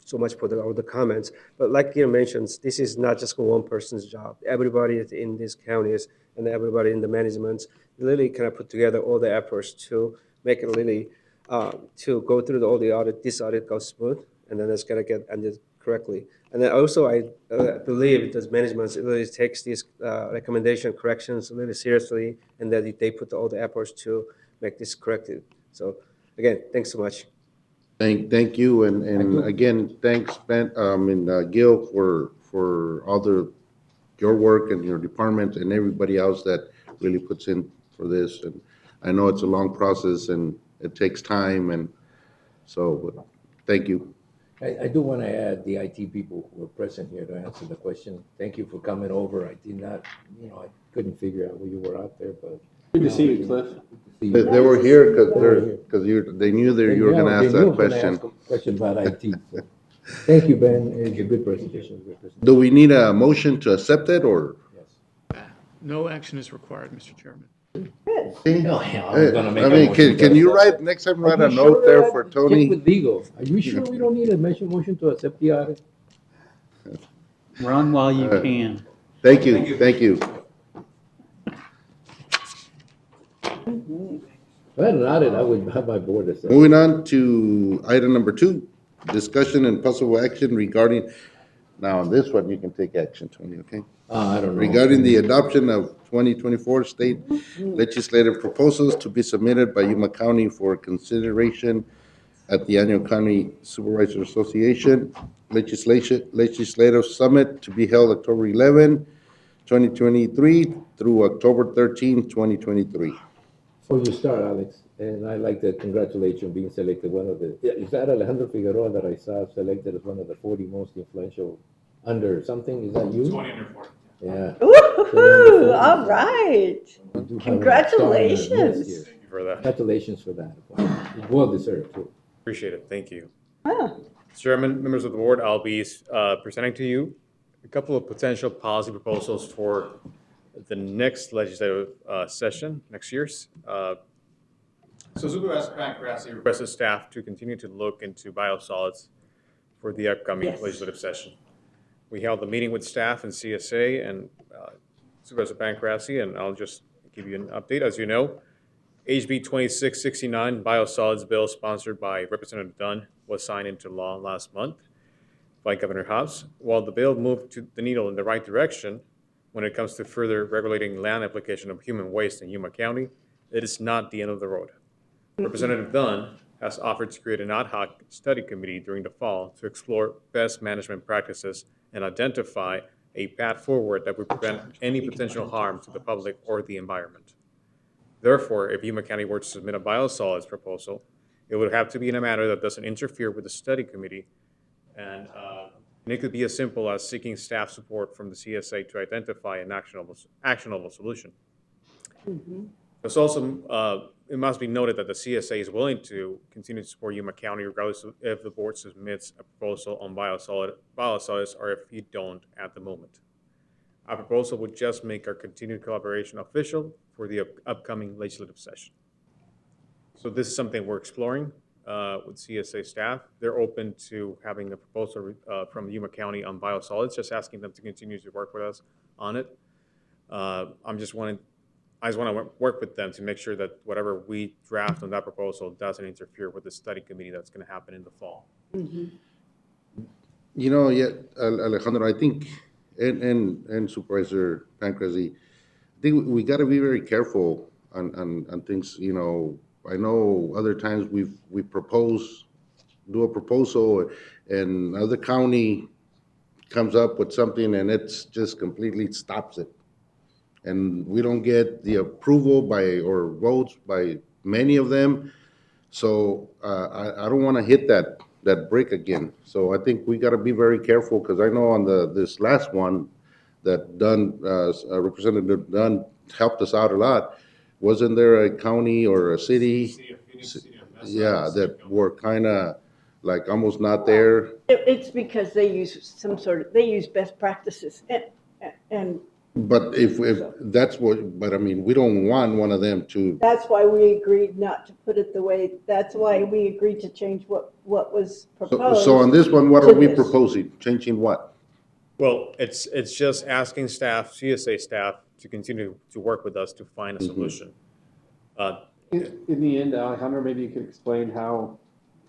so much for all the comments. But like you mentioned, this is not just one person's job. Everybody in these counties and everybody in the management really kind of put together all the efforts to make it really, to go through all the audit, this audit goes smooth, and then it's gonna get ended correctly. And then also, I believe that management really takes these recommendation corrections really seriously, and that they put all the efforts to make this corrected. So again, thanks so much. Thank you, and again, thanks, Ben, and Gil, for all your work and your department and everybody else that really puts in for this. And I know it's a long process and it takes time, and so, thank you. I do want to add the IT people who were present here to answer the question. Thank you for coming over. I did not, I couldn't figure out where you were out there, but. Good to see you, Cliff. They were here because they knew that you were going to ask that question. Question about IT. So, thank you, Ben. It's a good presentation. Do we need a motion to accept it, or? No action is required, Mr. Chairman. I mean, can you write, next time, write a note there for Tony? Check with legal. Are you sure we don't need a motion to accept the audit? Run while you can. Thank you, thank you. If I had an audit, I would have my board accept. Moving on to item number 2, discussion and possible action regarding, now on this one, you can take action, Tony, okay? I don't know. Regarding the adoption of 2024 state legislative proposals to be submitted by Yuma County for consideration at the annual County Supervisor Association Legislative Summit to be held October 11, 2023 through October 13, 2023. Before you start, Alex, and I'd like to congratulate you on being selected one of the, is that Alejandro Figueroa that I saw selected as one of the 40 most influential under something? Is that you? 20 under 40. Yeah. Woo-hoo-hoo, all right. You do have a Congratulations. star on your list here. Thank you for that. Congratulations for that. It's well deserved too. Appreciate it. Thank you. Ah. Mr. Chairman, members of the board, I'll be presenting to you a couple of potential policy proposals for the next legislative session, next year's. So Supervisor Pancrase requested staff to continue to look into biosolids for the upcoming legislative session. We held a meeting with staff and CSA and Supervisor Pancrase, and I'll just give you an update. As you know, HB 2669 biosolids bill sponsored by Representative Dunn was signed into law last month by Governor Hobbs. While the bill moved the needle in the right direction when it comes to further regulating land application of human waste in Yuma County, it is not the end of the road. Representative Dunn has offered to create an ad hoc study committee during the fall to explore best management practices and identify a path forward that would prevent any potential harm to the public or the environment. Therefore, if Yuma County were to submit a biosolids proposal, It would have to be in a manner that doesn't interfere with the study committee. And it could be as simple as seeking staff support from the CSA to identify an actionable solution. It's also, it must be noted that the CSA is willing to continue to support Yuma County regardless of if the board submits a proposal on biosolids or if you don't at the moment. Our proposal would just make our continued collaboration official for the upcoming legislative session. So this is something we're exploring with CSA staff. They're open to having a proposal from Yuma County on biosolids, just asking them to continue to work with us on it. I just want to work with them to make sure that whatever we draft on that proposal doesn't interfere with the study committee that's going to happen in the fall. You know, Alejandro, I think, and Supervisor Pancrazy, I think we got to be very careful on things. You know, I know other times we do a proposal, and other county comes up with something, and it's just completely stops it. And we don't get the approval or votes by many of them. So I don't want to hit that brick again. So I think we got to be very careful, because I know on this last one that Representative Dunn helped us out a lot. Wasn't there a county or a city? Yeah, that were kind of like almost not there. It's because they use best practices and But if that's but I mean, we don't want one of them to. that's why we agreed not to put it the way, that's why we agreed to change what was proposed. So on this one, what are we this. proposing? Changing what? Well, it's just asking staff, CSA staff, to continue to work with us to find a solution. In the end, Alejandro, maybe you could explain how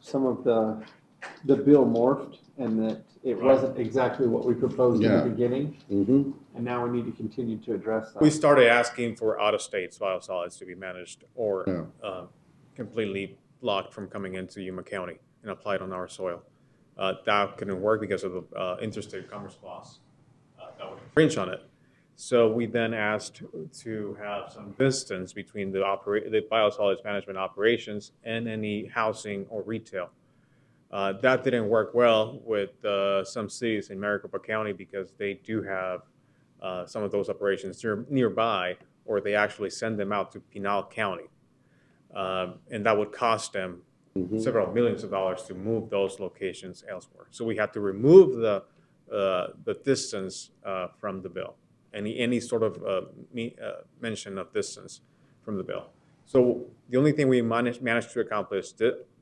some of the bill morphed and that it wasn't exactly what we proposed in the beginning. And now we need to continue to address that. We started asking for out-of-state biosolids to be managed or completely blocked from coming into Yuma County and applied on our soil. That couldn't work because of the interstate commerce clause that would infringe on it. So we then asked to have some distance between the biosolids management operations and any housing or retail. That didn't work well with some cities in Maricopa County, because they do have some of those operations nearby, or they actually send them out to Pinal County. And that would cost them several millions of dollars to move those locations elsewhere. So we had to remove the distance from the bill, any sort of mention of distance from the bill. So the only thing we managed to accomplish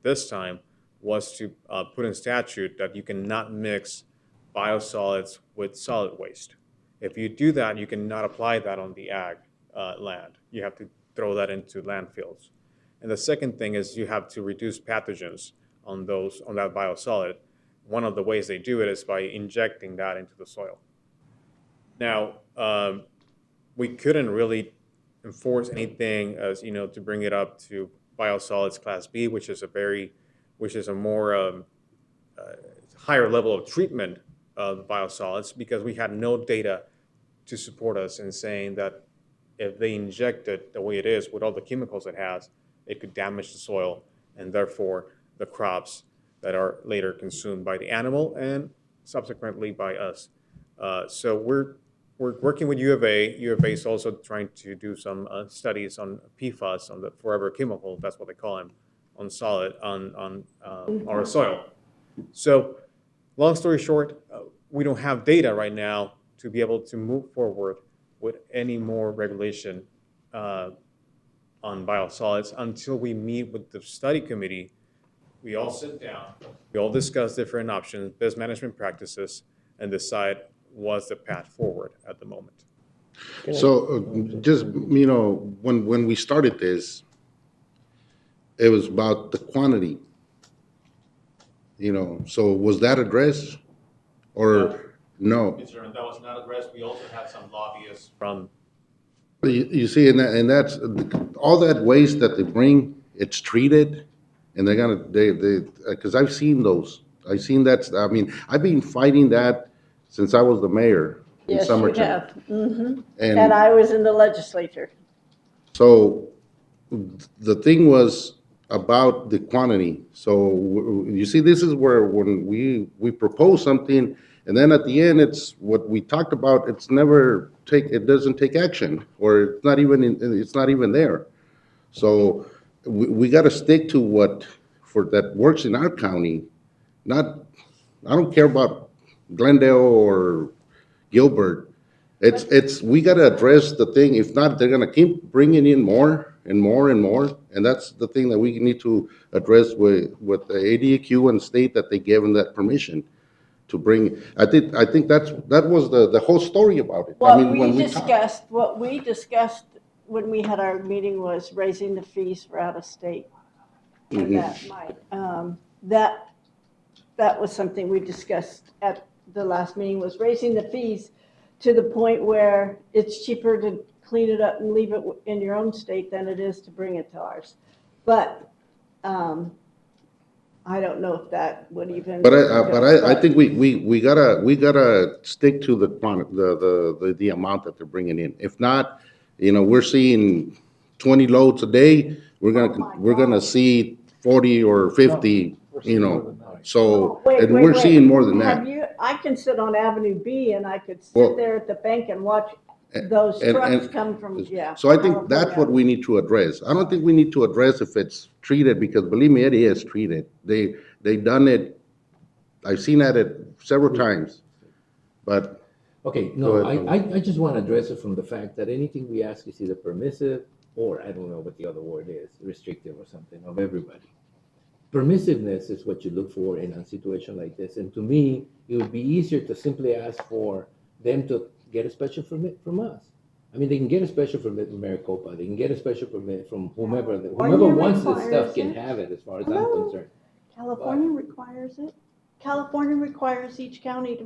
this time was to put in statute that you cannot mix biosolids with solid waste. If you do that, you cannot apply that on the ag land. You have to throw that into landfills. And the second thing is you have to reduce pathogens on that biosolid. One of the ways they do it is by injecting that into the soil. Now, we couldn't really enforce anything as, to bring it up to biosolids class B, which is a more higher level of treatment of biosolids, because we had no data to support us in saying that if they inject it the way it is with all the chemicals it has, it could damage the soil and therefore the crops that are later consumed by the animal and subsequently by us. So we're working with U of A. U of A is also trying to do some studies on PFAS, on the forever chemical, that's what they call them, on our soil. So long story short, we don't have data right now to be able to move forward with any more regulation on biosolids until we meet with the study committee. We all sit down, we all discuss different options, best management practices, and decide what's the path forward at the moment. So just, when we started this, it was about the quantity, so was that addressed or no? That was not addressed. We also had some lobbyists from. You see, and that's all that waste that they bring, it's treated, and because I've seen those. I've seen that. I mean, I've been fighting that since I was the mayor in Yes, you Somerton. have. And I was in the legislature. So the thing was, about the quantity. So you see, this is where when we propose something, and then at the end, it's what we talked about. It's never it doesn't take action, or it's not even there. So we got to stick to what that works in our county. Not, I don't care about Glendale or Gilbert. We got to address the thing. If not, they're going to keep bringing in more and more and more. And that's the thing that we need to address with the ADQ and state, that they gave them that permission to bring. I think that was the whole story about it. What when we discussed when we had our meeting was raising the fees for out of state. And that was something we discussed at the last meeting, was raising the fees to the point where it's cheaper to clean it up and leave it in your own state than it is to bring it to ours. But I don't know if that would even. But I think we gotta stick to the amount that they're bringing in. If not, we're seeing 20 loads a day. We're gonna see 40 or 50. So we're seeing more than that. I can sit on Avenue B and I could sit there at the bank and watch those trucks come from, So I think that's what we need to address. I don't think we need to address if it's treated, because believe me, it is treated. They've done it. I've seen it several times, but. Okay, no, I just want to address it from the fact that anything we ask is either permissive or, I don't know what the other word is, restrictive or something, of everybody. Permissiveness is what you look for in a situation like this. And to me, it would be easier to simply ask for them to get a special permit from us. I mean, they can get a special permit from Maricopa. They can get a special permit from whomever. Whomever wants this stuff can have it, as far as I'm concerned. California requires it. California requires each county to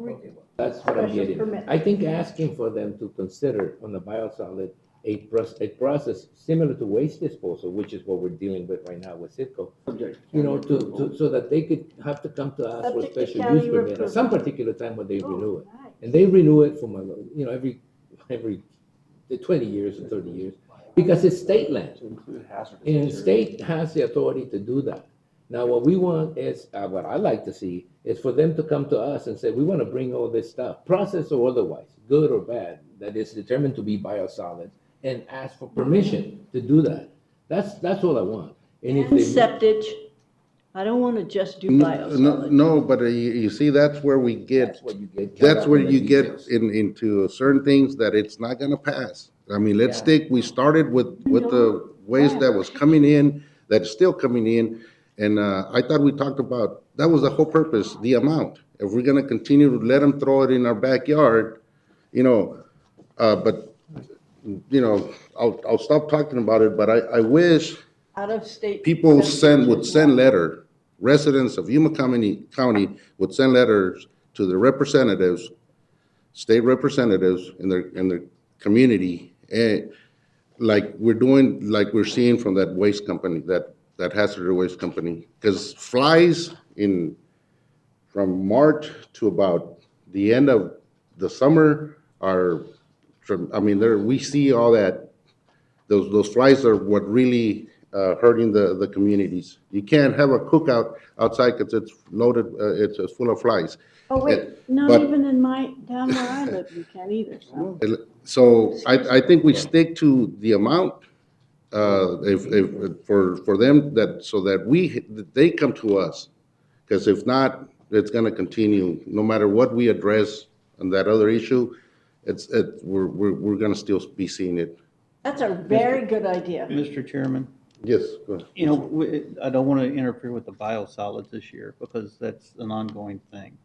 That's what I'm special getting permit. at. I think asking for them to consider on the biosolid a process similar to waste disposal, which is what we're dealing with right now with Citgo, so that they could have to come to us for a special use permit at some particular time when they renew it. And they renew it from, every 20 years or 30 years, because it's state land. And state has the authority to do that. Now, what we want is, what I like to see, is for them to come to us and say, we want to bring all this stuff, process or otherwise, good or bad, that is determined to be biosolid, and ask for permission to do that. That's all I want. And if And they, septic. I don't want to just do biosolid. No, but you see, that's where we get. That's where you get into certain things that it's not gonna pass. I mean, we started with the waste that was coming in, that is still coming in. And I thought we talked about, that was the whole purpose, the amount. If we're gonna continue to let them throw it in our backyard, but, I'll stop talking about it, but I wish Out of state. people would send letter, residents of Yuma County would send letters to the representatives, state representatives in their community, and like we're seeing from that waste company, that hazardous waste company, because flies from March to about the end of the summer we see all that. Those flies are what really hurting the communities. You can't have a cookout outside because it's loaded, it's full of flies. Oh, wait, not even down where I live, you can't either, so. So I think we stick to the amount, for them, so that they come to us. Because if not, it's gonna continue, no matter what we address on that other issue, we're gonna still be seeing it. That's a very good idea. Mr. Chairman, Yes, go ahead. I don't want to interfere with the biosolids this year because that's an ongoing thing.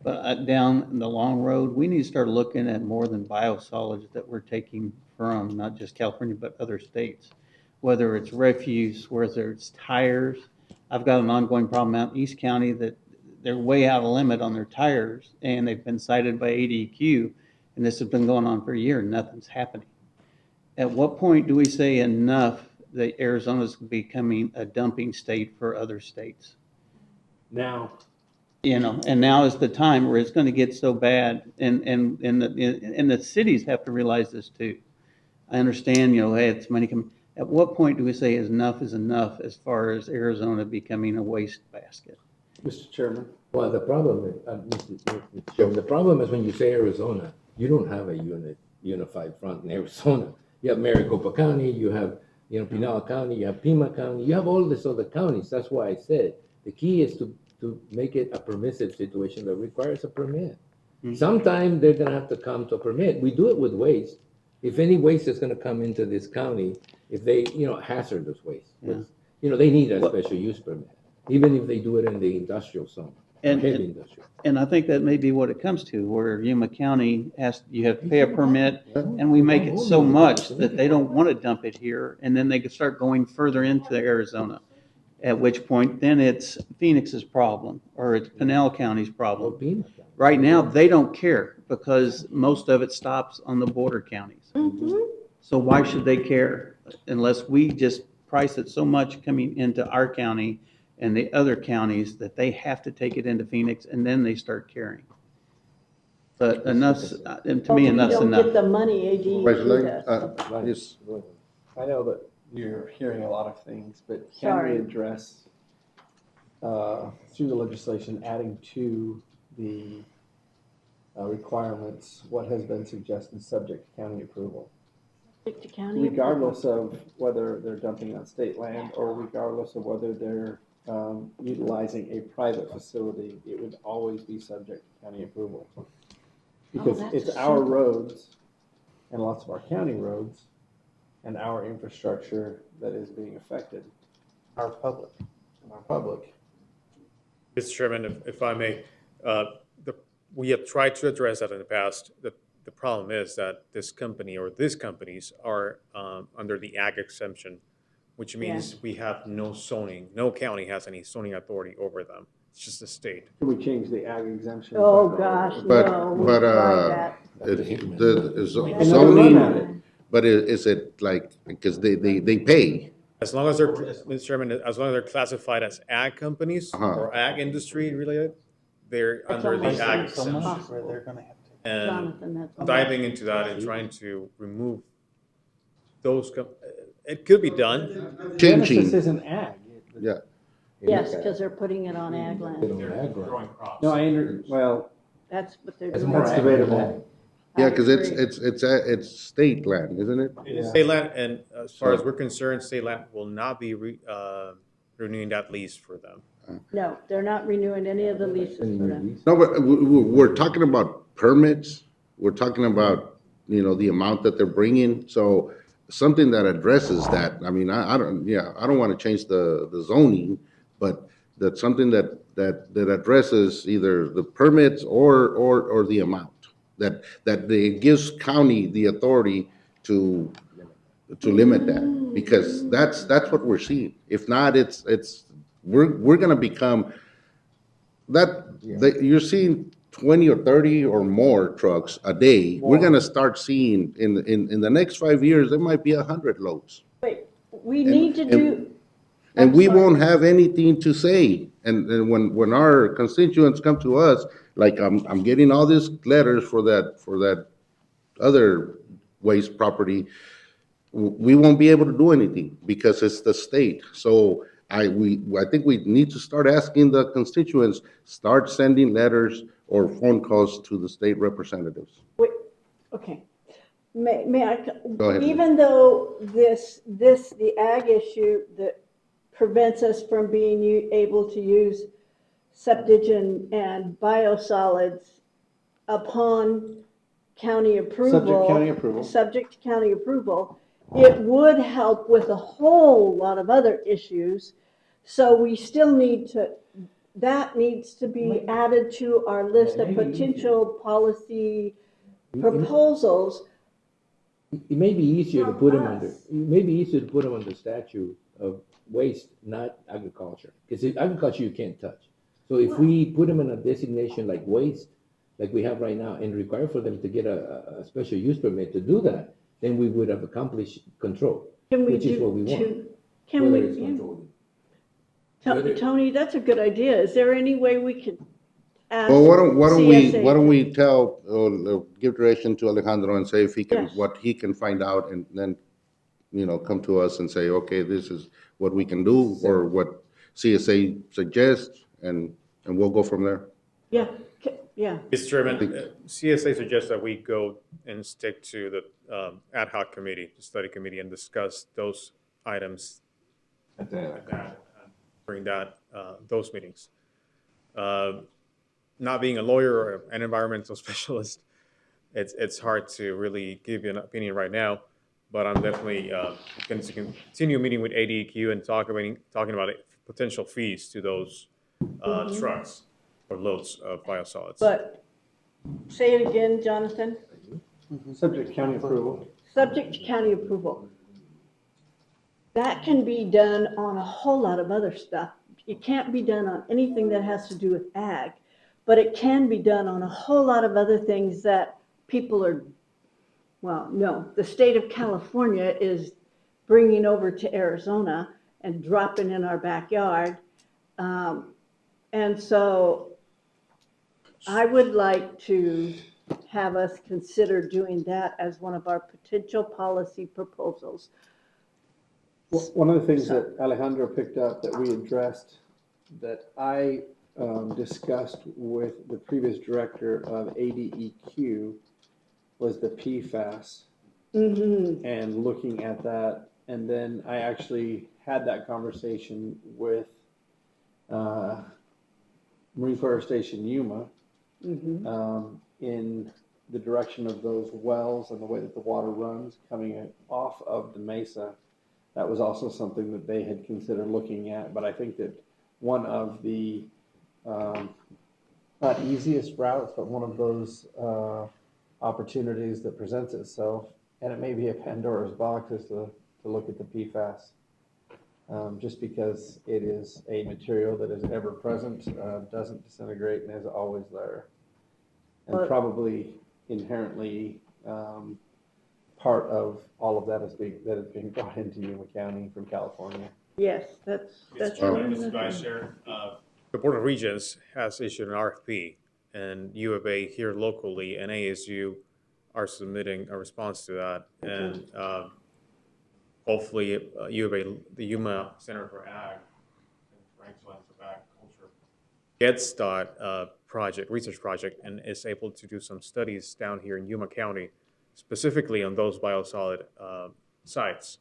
But down in the long road, we need to start looking at more than biosolids that we're taking from not just California, but other states. Whether it's refuse, whether it's tires. I've got an ongoing problem out in East County that they're way out of limit on their tires, and they've been cited by ADQ, and this has been going on for a year and nothing's happening. At what point do we say enough that Arizona's becoming a dumping state for other states? now, And now is the time where it's going to get so bad, and the cities have to realize this too. I understand, hey, it's money coming. At what point do we say enough is enough as far as Arizona becoming a waste basket? Mr. Chairman? Well, the problem is, Mr. Chairman, the problem is when you say Arizona, you don't have a unified front in Arizona. You have Maricopa County, you have, Pinal County, you have Pima County, you have all these other counties. That's why I said, the key is to make it a permissive situation that requires a permit. Sometime they're gonna have to come to a permit. We do it with waste. If any waste is gonna come into this county, if they, hazardous waste, they need a special use permit, even if they do it in the industrial zone, heavy industrial. And I think that may be what it comes to, where Yuma County you have to pay a permit, and we make it so much that they don't want to dump it here, and then they could start going further into Arizona. At which point, then it's Phoenix's problem, or it's Pinal County's problem. Right now, they don't care, because most of it stops on the border counties. So why should they care, unless we just price it so much coming into our county and the other counties that they have to take it into Phoenix, and then they start caring. But enough's, to me, enough's You don't get enough. the money, AD. Yes. I know that you're hearing a lot of things, but can Sorry. we address, through the legislation, adding to the requirements, what has been suggested, subject to county approval? Subject to county Regardless of whether they're dumping on state land or regardless of whether they're utilizing a private facility, it would always be subject to county approval. Because that's it's a our simple- roads and lots of our county roads and our infrastructure that is being affected. Our public. And our public. Mr. Chairman, if I may, we have tried to address that in the past. The problem is that this company or these companies are under the ag exemption, which means we have no zoning, no county has any zoning authority over them. It's just the state. Can we change the ag exemption? Oh, gosh, But, no. we but, tried that. zoning, but is it like, because they pay? As long as they're, Mr. Chairman, as long as they're classified as ag companies or ag industry related, they're under the ag exemption. Where they're gonna have to. And Jonathan, that's- diving into that and trying to remove those, it could be done. Genesis isn't ag. Yeah. Yes, because they're putting it on ag land. No, well. That's what they're That's doing. more debatable. Yeah, because it's state land, isn't it? State land, and as far as we're concerned, state land will not be renewing that lease for them. No, they're not renewing any of the leases for them. No, but we're talking about permits. We're talking about, the amount that they're bringing. So something that addresses that. I mean, I don't want to change the zoning, but that's something that addresses either the permits or the amount. That it gives county the authority to limit that, because that's what we're seeing. If not, we're gonna become you're seeing 20 or 30 or more trucks a day. We're gonna start seeing in the next 5 years, there might be 100 loads. Wait, we need to do. And we won't have anything to say. And when our constituents come to us, like I'm getting all these letters for that other waste property, we won't be able to do anything because it's the state. So I think we need to start asking the constituents, start sending letters or phone calls to the state representatives. Wait, okay. May I? Go ahead. Even though the ag issue that prevents us from being able to use septic and biosolids upon county approval. Subject to county approval. It would help with a whole lot of other issues. So we still that needs to be added to our list of potential policy proposals. It may be easier to put them under statute of waste, not agriculture. Because agriculture you can't touch. So if we put them in a designation like waste, like we have right now, and require for them to get a special use permit to do that, then we would have accomplished control, which is what we want. Can we, Tony, that's a good idea. Is there any way we could ask Well, why CSA? don't we give direction to Alejandro and say if he can, what he can find out, and then come to us and say, okay, this is what we can do, or what CSA suggests, and we'll go from there. Yeah, yeah. Mr. Chairman, CSA suggests that we go and stick to the ad hoc committee, the study committee, and discuss those items at that, during those meetings. Not being a lawyer or an environmental specialist, it's hard to really give you an opinion right now, but I'm definitely going to continue meeting with ADEQ and talking about potential fees to those trucks or loads of biosolids. But say it again, Jonathan. Subject to county approval. Subject to county approval. That can be done on a whole lot of other stuff. It can't be done on anything that has to do with ag, but it can be done on a whole lot of other things that people are, well, no, the state of California is bringing over to Arizona and dropping in our backyard. And so I would like to have us consider doing that as one of our potential policy proposals. One of the things that Alejandro picked up that we addressed, that I discussed with the previous director of ADEQ, was the PFAS. And looking at that. And then I actually had that conversation with Marine Fire Station Yuma in the direction of those wells and the way that the water runs coming off of the mesa. That was also something that they had considered looking at. But I think that one of the, not easiest routes, but one of those opportunities that presents itself, and it may be a Pandora's box, is to look at the PFAS. Just because it is a material that is ever present, doesn't disintegrate, and is always there. And probably inherently part of all of that is being brought into Yuma County from California. Yes, that's Mr. Vice Chair, the Board of Regents has issued an RFP, and U of A here locally and ASU are submitting a response to that. And hopefully U of A, the Yuma Center for Ag, and Frank's Land for Agriculture, gets that research project, and is able to do some studies down here in Yuma County, specifically on those biosolid sites.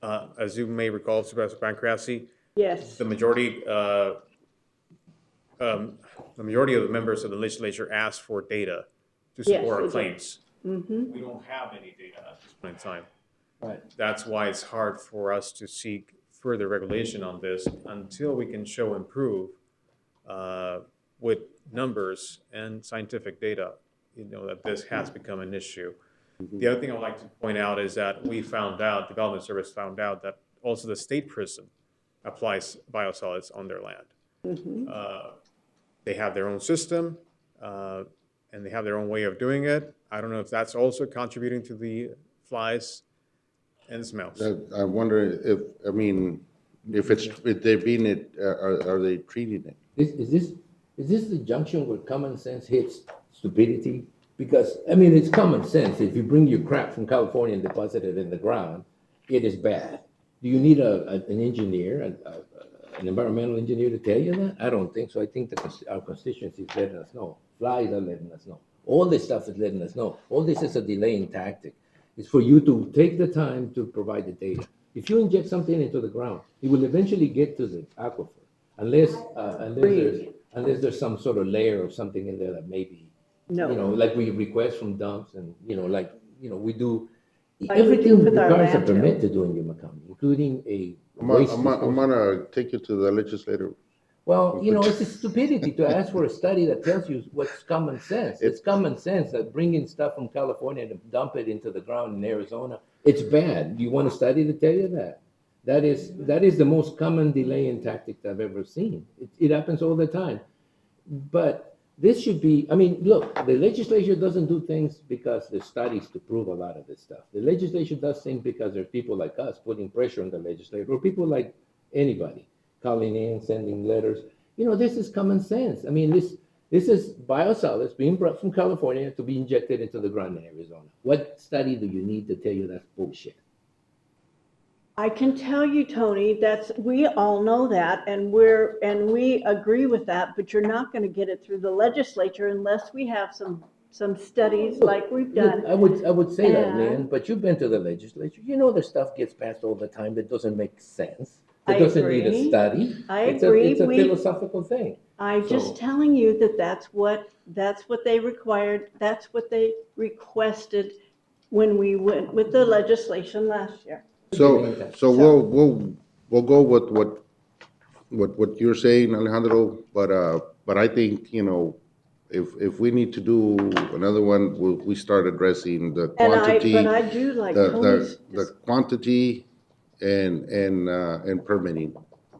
As you may recall, Supervisor Pancrasi, yes, the majority of the members of the legislature asked for data to support our claims. We don't have any data at this point in time. Right. That's why it's hard for us to seek further regulation on this until we can show and prove with numbers and scientific data, that this has become an issue. The other thing I would like to point out is that Development Service found out that also the state prison applies biosolids on their land. They have their own system, and they have their own way of doing it. I don't know if that's also contributing to the flies and smells. I wonder if they're being it, are they treating it? Is this the junction where common sense hits stupidity? Because, it's common sense. If you bring your crap from California and deposit it in the ground, it is bad. Do you need an engineer, an environmental engineer to tell you that? I don't think so. I think our constituency is letting us know. Flies are letting us know. All this stuff is letting us know. All this is a delaying tactic. It's for you to take the time to provide the data. If you inject something into the ground, it will eventually get to the aquifer, unless there's some sort of layer of something in there that maybe, like we request from dumps, and we do. Everything requires a permit to do in Yuma County, including a waste. I'm gonna take you to the legislator. Well, it's a stupidity to ask for a study that tells you what's common sense. It's common sense that bringing stuff from California to dump it into the ground in Arizona, it's bad. Do you want a study to tell you that? That is the most common delaying tactic I've ever seen. It happens all the time. But this should be, look, the legislature doesn't do things because there's studies to prove a lot of this stuff. The legislature does things because there are people like us putting pressure on the legislature, or people like anybody calling in, sending letters. This is common sense. This This is biosolids being brought from California to be injected into the ground in Arizona. What study do you need to tell you that's bullshit? I can tell you, Tony, we all know that, and we agree with that, but you're not gonna get it through the legislature unless we have some studies like we've done. I would say that, And- Lynn, but you've been to the legislature. You know the stuff gets passed all the time that doesn't make sense. I It doesn't need a agree. study. I It's agree. It's a We- philosophical thing. I'm So- just telling you that that's what they required, that's what they requested when we went with the legislation last year. So we'll go with what you're saying, Alejandro, but I think, you know, if we need to do another one, we start addressing the quantity. But I do like the Tony's, quantity and permitting.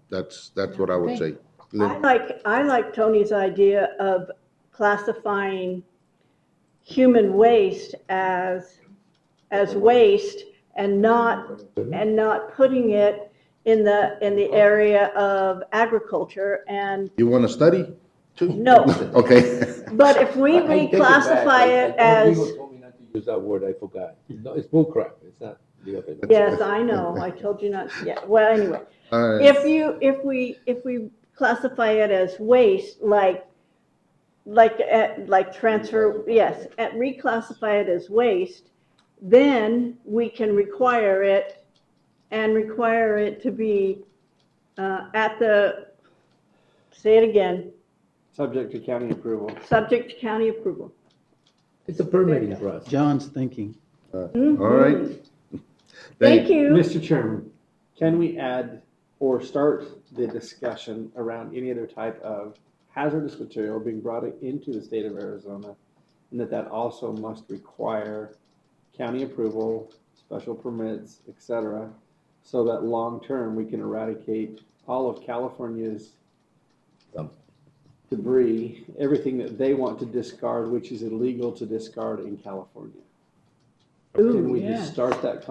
That's what I would say. I like Tony's idea of classifying human waste as waste and not putting it in the area of agriculture and, You want to study too? no. Okay. But if we I take it back. reclassify it as, Legal told me not to use that word, I forgot. No, it's bullcrap, it's not the other. yes, I know, I told you not, yeah, well, anyway. All right. If we classify it as waste, like transfer, yes, reclassify it as waste, then we can require it to be at the, say it again, Subject to county approval. subject to county approval. It's a permitting process. John's thinking. All right. Thank you. Mr. Chairman, can we add or start the discussion around any other type of hazardous material being brought into the state of Arizona, and that also must require county approval, special permits, et cetera, so that long-term we can eradicate all of California's debris, everything that they want to discard, which is illegal to discard in California. Can we just start that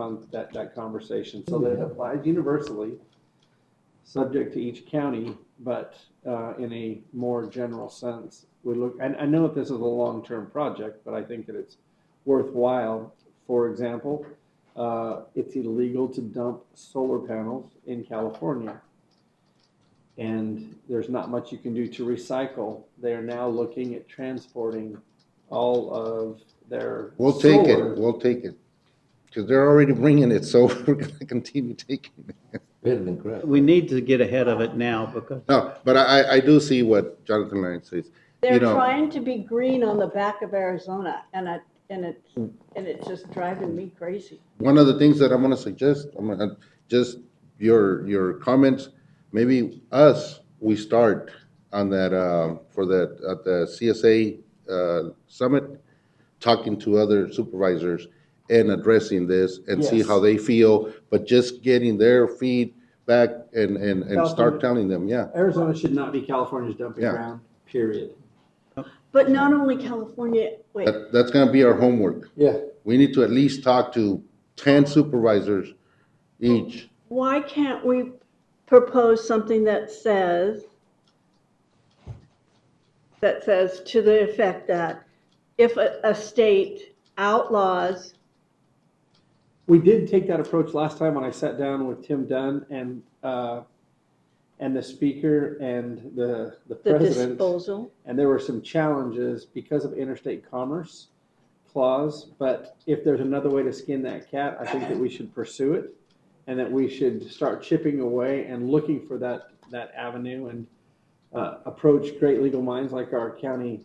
conversation so that it applies universally, subject to each county, but in a more general sense? We look, I know that this is a long-term project, but I think that it's worthwhile. For example, it's illegal to dump solar panels in California. And there's not much you can do to recycle. They are now looking at transporting all of their We'll take solar. it, we'll take it. Because they're already bringing it, so we're going to continue taking it. Better than crap. We need to get ahead of it now because No, but I do see what Jonathan Lyon says. They're You know, trying to be green on the back of Arizona, and it's just driving me crazy. one of the things that I'm gonna suggest, just your comments, maybe we start on that, at the CSA summit, talking to other supervisors and addressing this and see Yes. how they feel, but just getting their feedback and start California- telling them, yeah. Arizona should not be California's dumping Yeah. ground, period. But not only California, wait, That's gonna be our homework. Yeah. We need to at least talk to 10 supervisors each. why can't we propose something that says to the effect that if a state outlaws, We did take that approach last time when I sat down with Tim Dunn and the speaker and the the president. disposal, And there were some challenges because of interstate commerce clause, but if there's another way to skin that cat, I think that we should pursue it, and that we should start chipping away and looking for that avenue and approach great legal minds like our county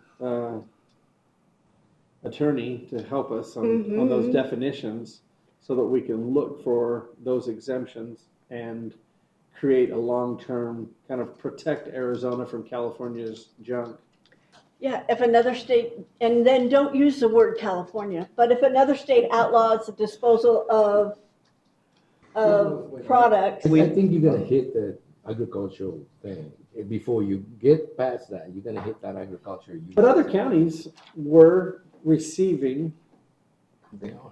attorney to help us on those definitions, so that we can look for those exemptions and create a long-term kind of protect Arizona from California's junk. yeah, if another state, and then don't use the word California, but if another state outlaws the disposal of products. I think you're gonna hit the agricultural thing. Before you get past that, you're gonna hit that agriculture. But other counties were receiving They are.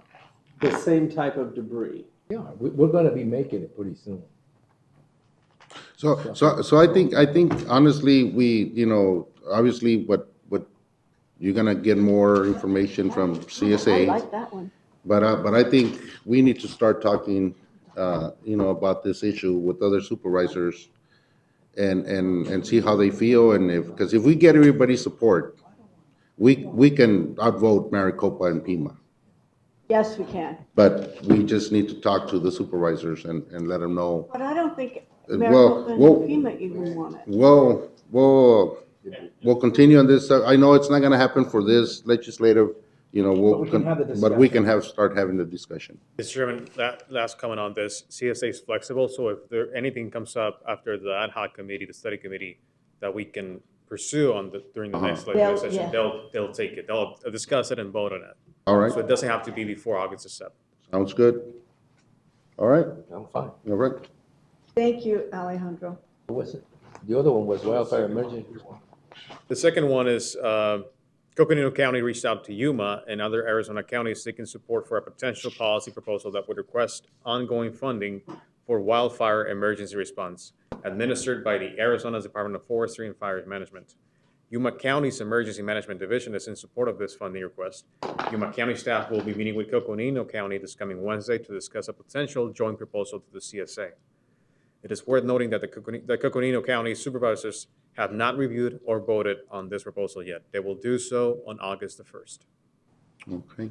the same type of debris. Yeah, we're gonna be making it pretty soon. So I think honestly, we, you know, obviously what You're gonna get more information from CSA. I like that one. But I think we need to start talking, about this issue with other supervisors and see how they feel, and because if we get everybody's support, we can outvote Maricopa and Pima. Yes, we can. But we just need to talk to the supervisors and let them know. But I don't think Well, Maricopa well- and Pima even want it. We'll continue on this. I know it's not gonna happen for this legislative, But we can have the but we can start having the discussion. Mr. Chairman, last comment on this, CSA is flexible, so if anything comes up after the ad hoc committee, the study committee, that we can pursue during the next legislative session, they'll take it, they'll discuss it and vote on it. All right. So it doesn't have to be before August the 7th. Sounds good. All right, I'm fine. all right. Thank you, Alejandro. What was it? The other one was wildfire emergency. The second one is Coconino County reached out to Yuma and other Arizona counties seeking support for a potential policy proposal that would request ongoing funding for wildfire emergency response administered by the Arizona Department of Forestry and Fire Management. Yuma County's Emergency Management Division is in support of this funding request. Yuma County staff will be meeting with Coconino County this coming Wednesday to discuss a potential joint proposal to the CSA. It is worth noting that the Coconino County supervisors have not reviewed or voted on this proposal yet. They will do so on August the 1st. Okay.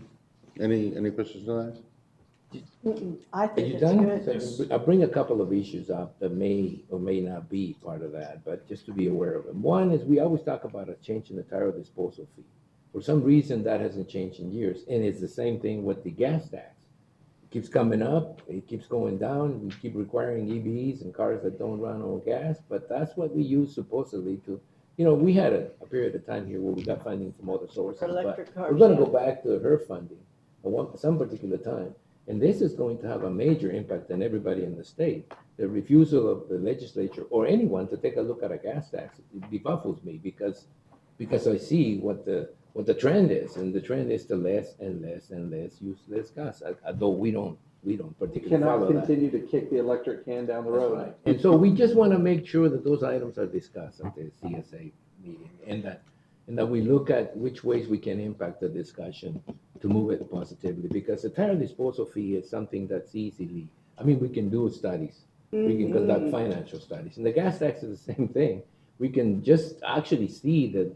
Any questions on that? I Are think you it's done? good. So I'll bring a couple of issues up that may or may not be part of that, but just to be aware of them. One is we always talk about a change in the tire disposal fee. For some reason, that hasn't changed in years, and it's the same thing with the gas tax. It keeps coming up, it keeps going down, we keep requiring EVs and cars that don't run on gas, but that's what we use supposedly to, we had a period of time here where we got funding from other sources, but Electric cars, we're gonna yeah. go back to her funding at some particular time. And this is going to have a major impact on everybody in the state. The refusal of the legislature or anyone to take a look at a gas tax, it befuddles me because I see what the trend is, and the trend is to less and less and less use less gas, although we don't particularly Cannot follow that. continue to kick the electric can down the road. And so we just want to make sure that those items are discussed at the CSA meeting, and that we look at which ways we can impact the discussion to move it positively, because the tire disposal fee is something that's we can do studies. We can conduct financial studies. And the gas tax is the same thing. We can just actually see the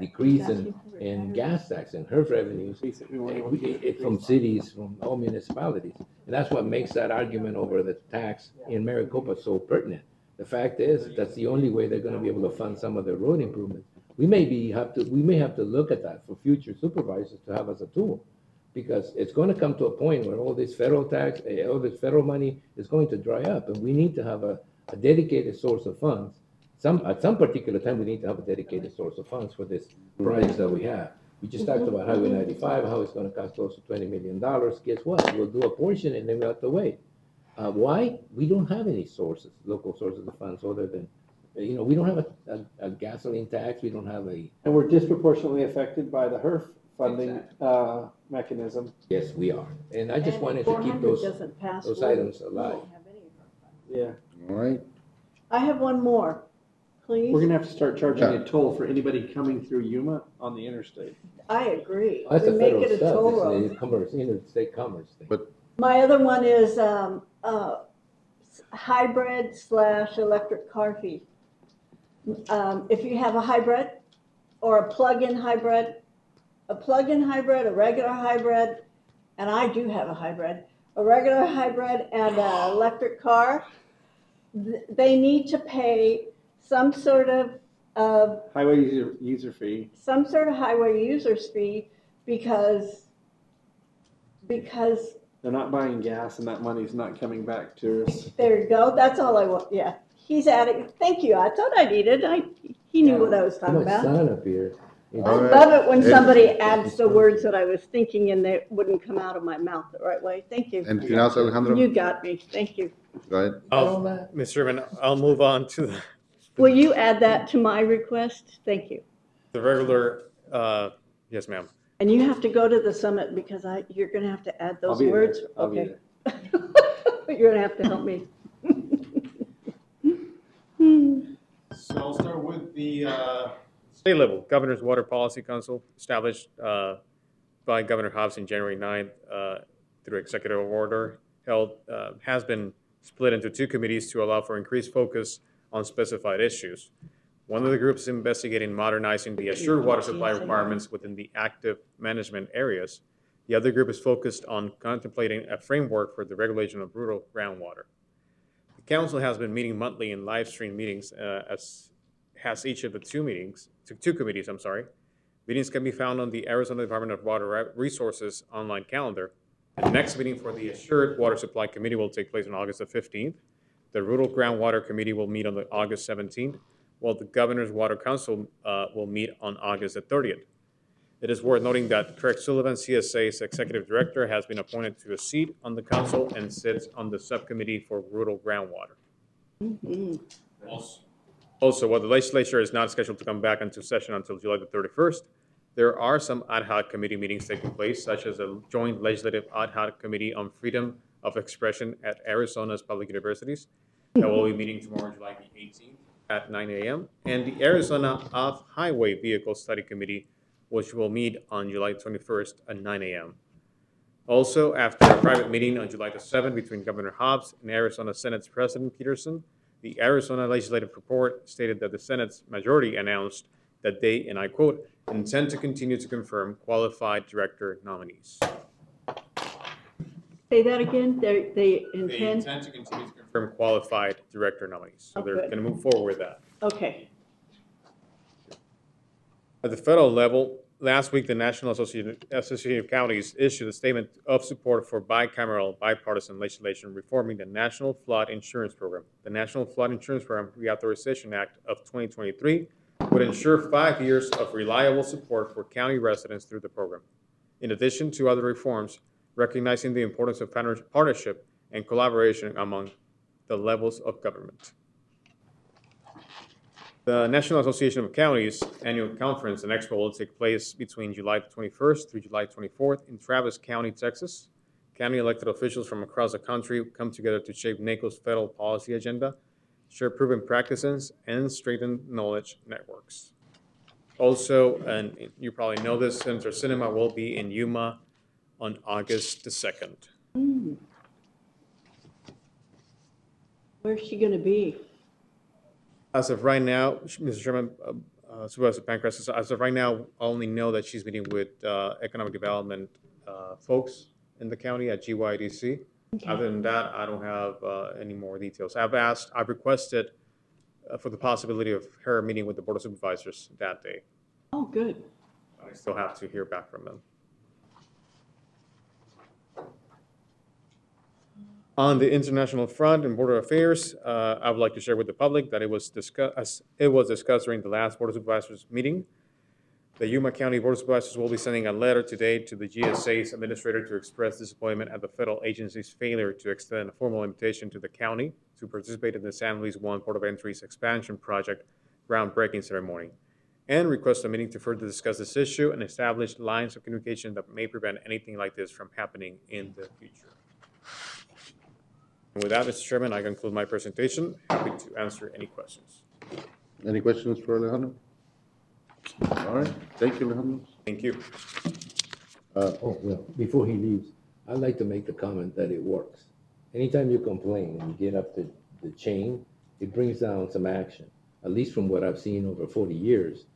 decrease in gas tax and HERF revenues from cities, from all municipalities. And that's what makes that argument over the tax in Maricopa so pertinent. The fact is, that's the only way they're gonna be able to fund some of their road improvements. We may have to look at that for future supervisors to have as a tool, because it's gonna come to a point where all this federal tax, all this federal money is going to dry up, and we need to have a dedicated source of funds. At some particular time, we need to have a dedicated source of funds for this project that we have. We just talked about Highway 95, how it's gonna cost close to $20 million. Guess what? We'll do a portion and then we'll have to wait. Why? We don't have any sources, local sources of funds other than, we don't have a gasoline tax, we don't have a. And we're disproportionately affected by the HERF funding mechanism. Yes, we are. And I just wanted to keep 400 those doesn't pass items we alive. won't have any of our funds. Yeah. All right. I have one more, please. We're gonna have to start charging Yeah. a toll for anybody coming through Yuma on the interstate. I agree. That's We a make federal it a toll stuff, road. it's a commerce, interstate commerce thing. But My other one is hybrid/electric car fee. If you have a hybrid or a plug-in hybrid, a regular hybrid, and I do have a hybrid, a regular hybrid and an electric car, they need to pay some sort of Highway user fee. some sort of highway users fee because They're not buying gas and that money's not coming back to us. there you go. That's all I want. Yeah, he's adding. Thank you. I thought I needed. He knew what I was talking My about. son up here. I love it when somebody adds the words that I was thinking and they wouldn't come out of my mouth the right way. Thank you. anything else, Alejandro? You got me. Thank you. Go ahead. Mr. Chairman, I'll move on to Will you add that to my request? Thank you. the regular, yes, ma'am. And you have to go to the summit because you're going to have to add those be there. words. I'll be Okay. But you're going to have to help me. So I'll start with the State level, Governor's Water Policy Council, established by Governor Hobbs in January 9th through executive order, has been split into two committees to allow for increased focus on specified issues. One of the groups is investigating modernizing the assured water supply requirements within the active management areas. The other group is focused on contemplating a framework for the regulation of rural groundwater. The council has been meeting monthly in live stream meetings, as has each of the two committees. Meetings can be found on the Arizona Department of Water Resources online calendar. The next meeting for the Assured Water Supply Committee will take place on August the 15th. The Rural Groundwater Committee will meet on August 17th, while the Governor's Water Council will meet on August the 30th. It is worth noting that Craig Sullivan, CSA's Executive Director, has been appointed to a seat on the council and sits on the subcommittee for rural groundwater. Also, while the legislature is not scheduled to come back into session until July the 31st, there are some ad hoc committee meetings taking place, such as a joint legislative ad hoc committee on freedom of expression at Arizona's public universities that will be meeting tomorrow, July the 18th at 9 a.m., and the Arizona Off-Highway Vehicle Study Committee, which will meet on July 21st at 9 a.m. Also, after a private meeting on July the 7th between Governor Hobbs and Arizona Senate's President Peterson, the Arizona Legislative Report stated that the Senate's majority announced that they, and I quote, intend to continue to confirm qualified director nominees. Say that again, they They intend? intend to continue to confirm qualified director nominees. So they're Okay. going to move forward with that. Okay, At the federal level, last week, the National Association of Counties issued a statement of support for bicameral bipartisan legislation reforming the National Flood Insurance Program. The National Flood Insurance Program Reauthorization Act of 2023 would ensure 5 years of reliable support for county residents through the program. In addition to other reforms, recognizing the importance of partnership and collaboration among the levels of government. The National Association of Counties annual conference and expo will take place between July 21st through July 24th in Travis County, Texas. County elected officials from across the country come together to shape NACO's federal policy agenda, share proven practices, and strengthen knowledge networks. Also, and you probably know this, Senator Sinema will be in Yuma on August the 2nd. where's she gonna be? As of right now, Mr. Chairman, Supervisor Pancras, as of right now, I only know that she's meeting with economic development folks in the county at GYDC. Other than that, I don't have any more details. I've requested for the possibility of her meeting with the Board of Supervisors that day. Oh, good. I still have to hear back from them. On the international front and border affairs, I would like to share with the public that it was discussed during the last Board of Supervisors meeting. The Yuma County Board of Supervisors will be sending a letter today to the GSA's administrator to express disappointment at the federal agency's failure to extend a formal invitation to the county to participate in the San Luis One Port of Entry's expansion project groundbreaking ceremony, and request a meeting to further discuss this issue and establish lines of communication that may prevent anything like this from happening in the future. And with that, Mr. Chairman, I conclude my presentation. Happy to answer any questions. Any questions for Alejandro? All right, thank you, Alejandro. Thank you. Oh, well, before he leaves, I'd like to make the comment that it works. Anytime you complain and you get up the chain, it brings down some action, at least from what I've seen over 40 years.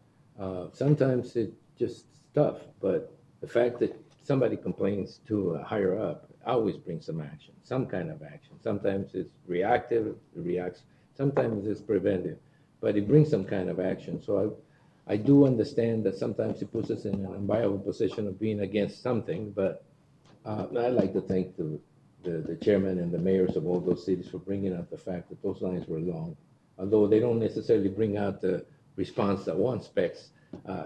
Sometimes it's just tough, but the fact that somebody complains to a higher up always brings some action, some kind of action. Sometimes it's reactive, it reacts. Sometimes it's preventive, but it brings some kind of action. So I do understand that sometimes it puts us in an unviable position of being against something, but I'd like to thank the chairman and the mayors of all those cities for bringing out the fact that those lines were long. Although they don't necessarily bring out the response that one expects,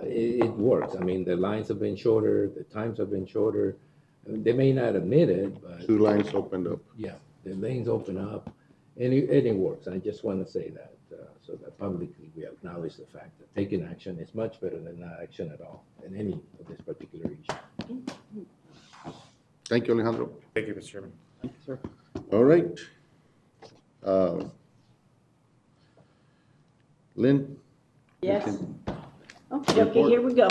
it works. I mean, the lines have been shorter, the times have been shorter. They may not admit it, but 2 lines opened up. yeah, the lanes open up, and it works. I just want to say that so that publicly we acknowledge the fact that taking action is much better than not action at all in any of this particular issue. Thank you, Alejandro. Thank you, Mr. Chairman. Thank you, sir. All right. Lynn? Yes. Okay, here we go.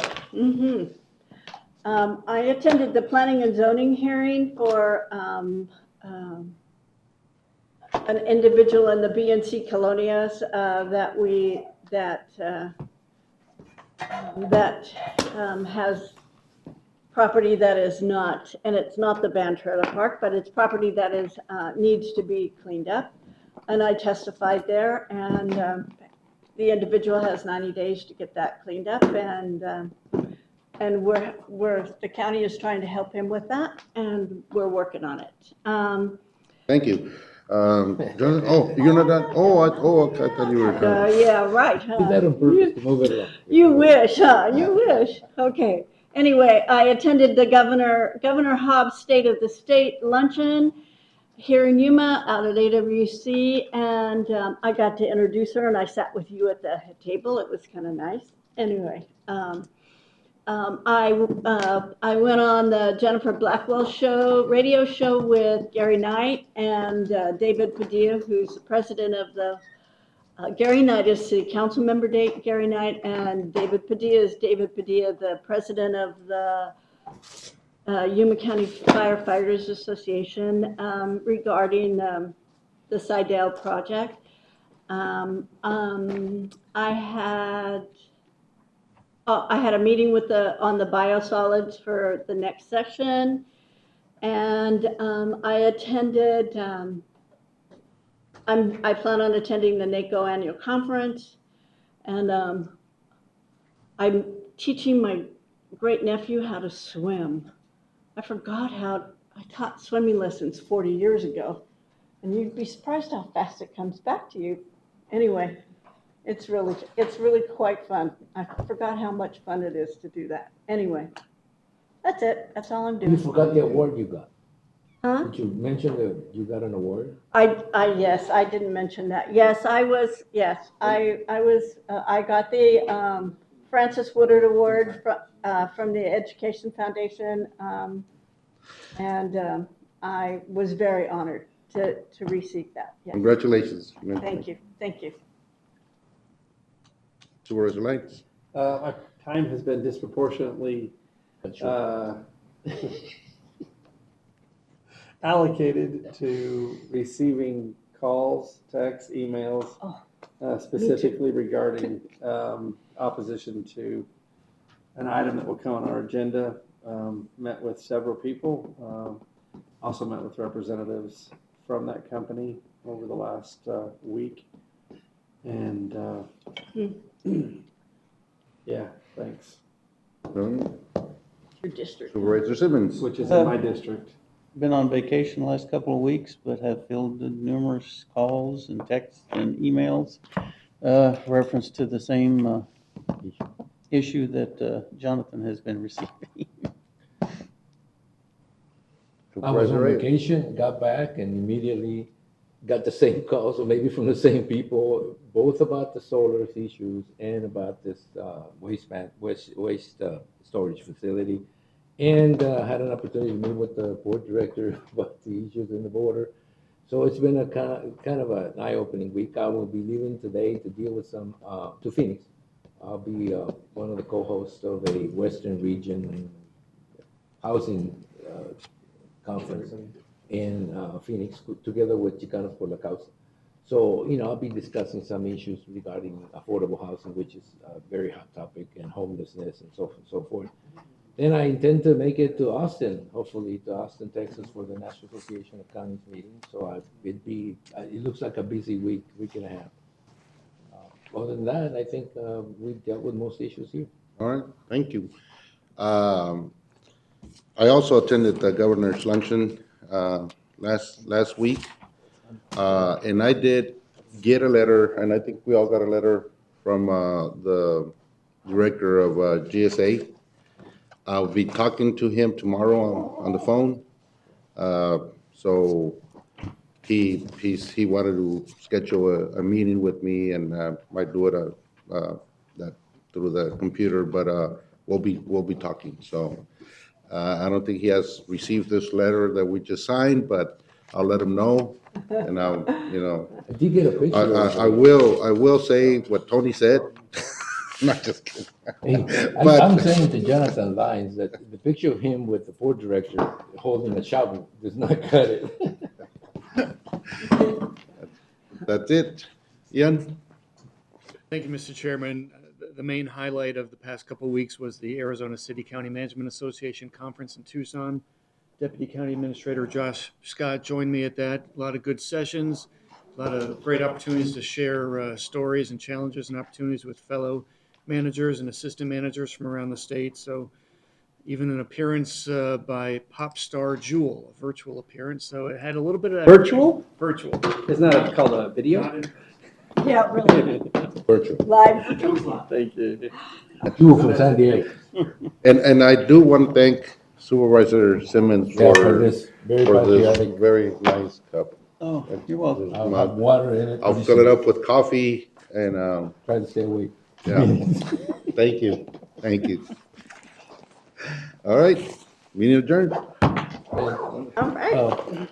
I attended the planning and zoning hearing for an individual in the BNC Colonias that has property that is not, and it's not the band trailer park, but it's property that is needs to be cleaned up. And I testified there, and the individual has 90 days to get that cleaned up, and the county is trying to help him with that, and we're working on it. Thank you. Jonathan, oh, you're not done? Okay, I thought you were done. Yeah, right, huh? Did that on purpose to move it along. You wish, huh? You wish. Okay. Anyway, I attended the Governor Hobbs State of the State luncheon here in Yuma out at AWC, and I got to introduce her, and I sat with you at the table. It was kind of nice. Anyway, I went on the Jennifer Blackwell radio show with Gary Knight and David Padilla, who's the president of the Gary Knight is city council member Gary Knight, and David Padilla is David Padilla, the president of the Yuma County Firefighters Association, regarding the Sidell project. I had a meeting with on the biosolids for the next session, and I attended. I plan on attending the NACO annual conference, and I'm teaching my great nephew how to swim. I forgot how I taught swimming lessons 40 years ago, and you'd be surprised how fast it comes back to you. Anyway, it's really quite fun. I forgot how much fun it is to do that. Anyway, that's it. That's all I'm doing. You forgot the award you got. Huh? Did you mention that you got an award? Yes, I didn't mention that. Yes, I was. Yes, I was. I got the Francis Woodard Award from the Education Foundation, and I was very honored to receive that. Yes. Congratulations. Thank you. Thank you. Supervisor Lights. My time has been disproportionately allocated to receiving calls, texts, emails, specifically regarding opposition to an item that will come on our agenda. Met with several people. Also met with representatives from that company over the last week. And yeah, thanks. Your district. Supervisor Simmons. Which is in my district. Been on vacation the last couple of weeks, but have fielded numerous calls and texts and emails reference to the same issue that Jonathan has been receiving. I was on vacation, got back, and immediately got the same calls, or maybe from the same people, both about the solar issues and about this waste storage facility. And had an opportunity to meet with the board director about the issues in the border. So it's been a kind of an eye-opening week. I will be leaving today to deal with some, to Phoenix. I'll be one of the co-hosts of a Western Region housing conference in Phoenix, together with Chicanos por la Causa. So, I'll be discussing some issues regarding affordable housing, which is a very hot topic, and homelessness and so forth. Then I intend to make it to Austin, hopefully to Austin, Texas, for the National Association of Counties meeting. So it looks like a busy week and a half. Other than that, I think we dealt with most issues here. All right, thank you. I also attended the governor's luncheon last week, and I did get a letter, and I think we all got a letter from the director of GSA. I'll be talking to him tomorrow on the phone. So he wanted to schedule a meeting with me, and might do it through the computer, but we'll be talking. So I don't think he has received this letter that we just signed, but I'll let him know, and I did get a picture. I will say what Tony said. Not just kidding. Hey, But- I'm saying to Jonathan Lyons that the picture of him with the board director holding a shovel does not cut it. That's it. Ian? Thank you, Mr. Chairman. The main highlight of the past couple of weeks was the Arizona City County Management Association Conference in Tucson. Deputy County Administrator Josh Scott joined me at that. A lot of good sessions, a lot of great opportunities to share stories and challenges and opportunities with fellow managers and assistant managers from around the state. So even an appearance by pop star Jewel, a virtual appearance. So it had a little bit of that. Virtual? Virtual. Isn't that called a video? Yeah, really. Virtual. Live. Thank you. Jewel from San Diego. And I do want to thank Supervisor Simmons Yeah, for for this very for this patriotic. very nice cup. Oh, you're welcome. I'll have water in it. I'll pretty fill it soon. up with coffee and, Try to stay awake. yeah. Thank you. Thank you. All right, meeting adjourned. All right. Oh,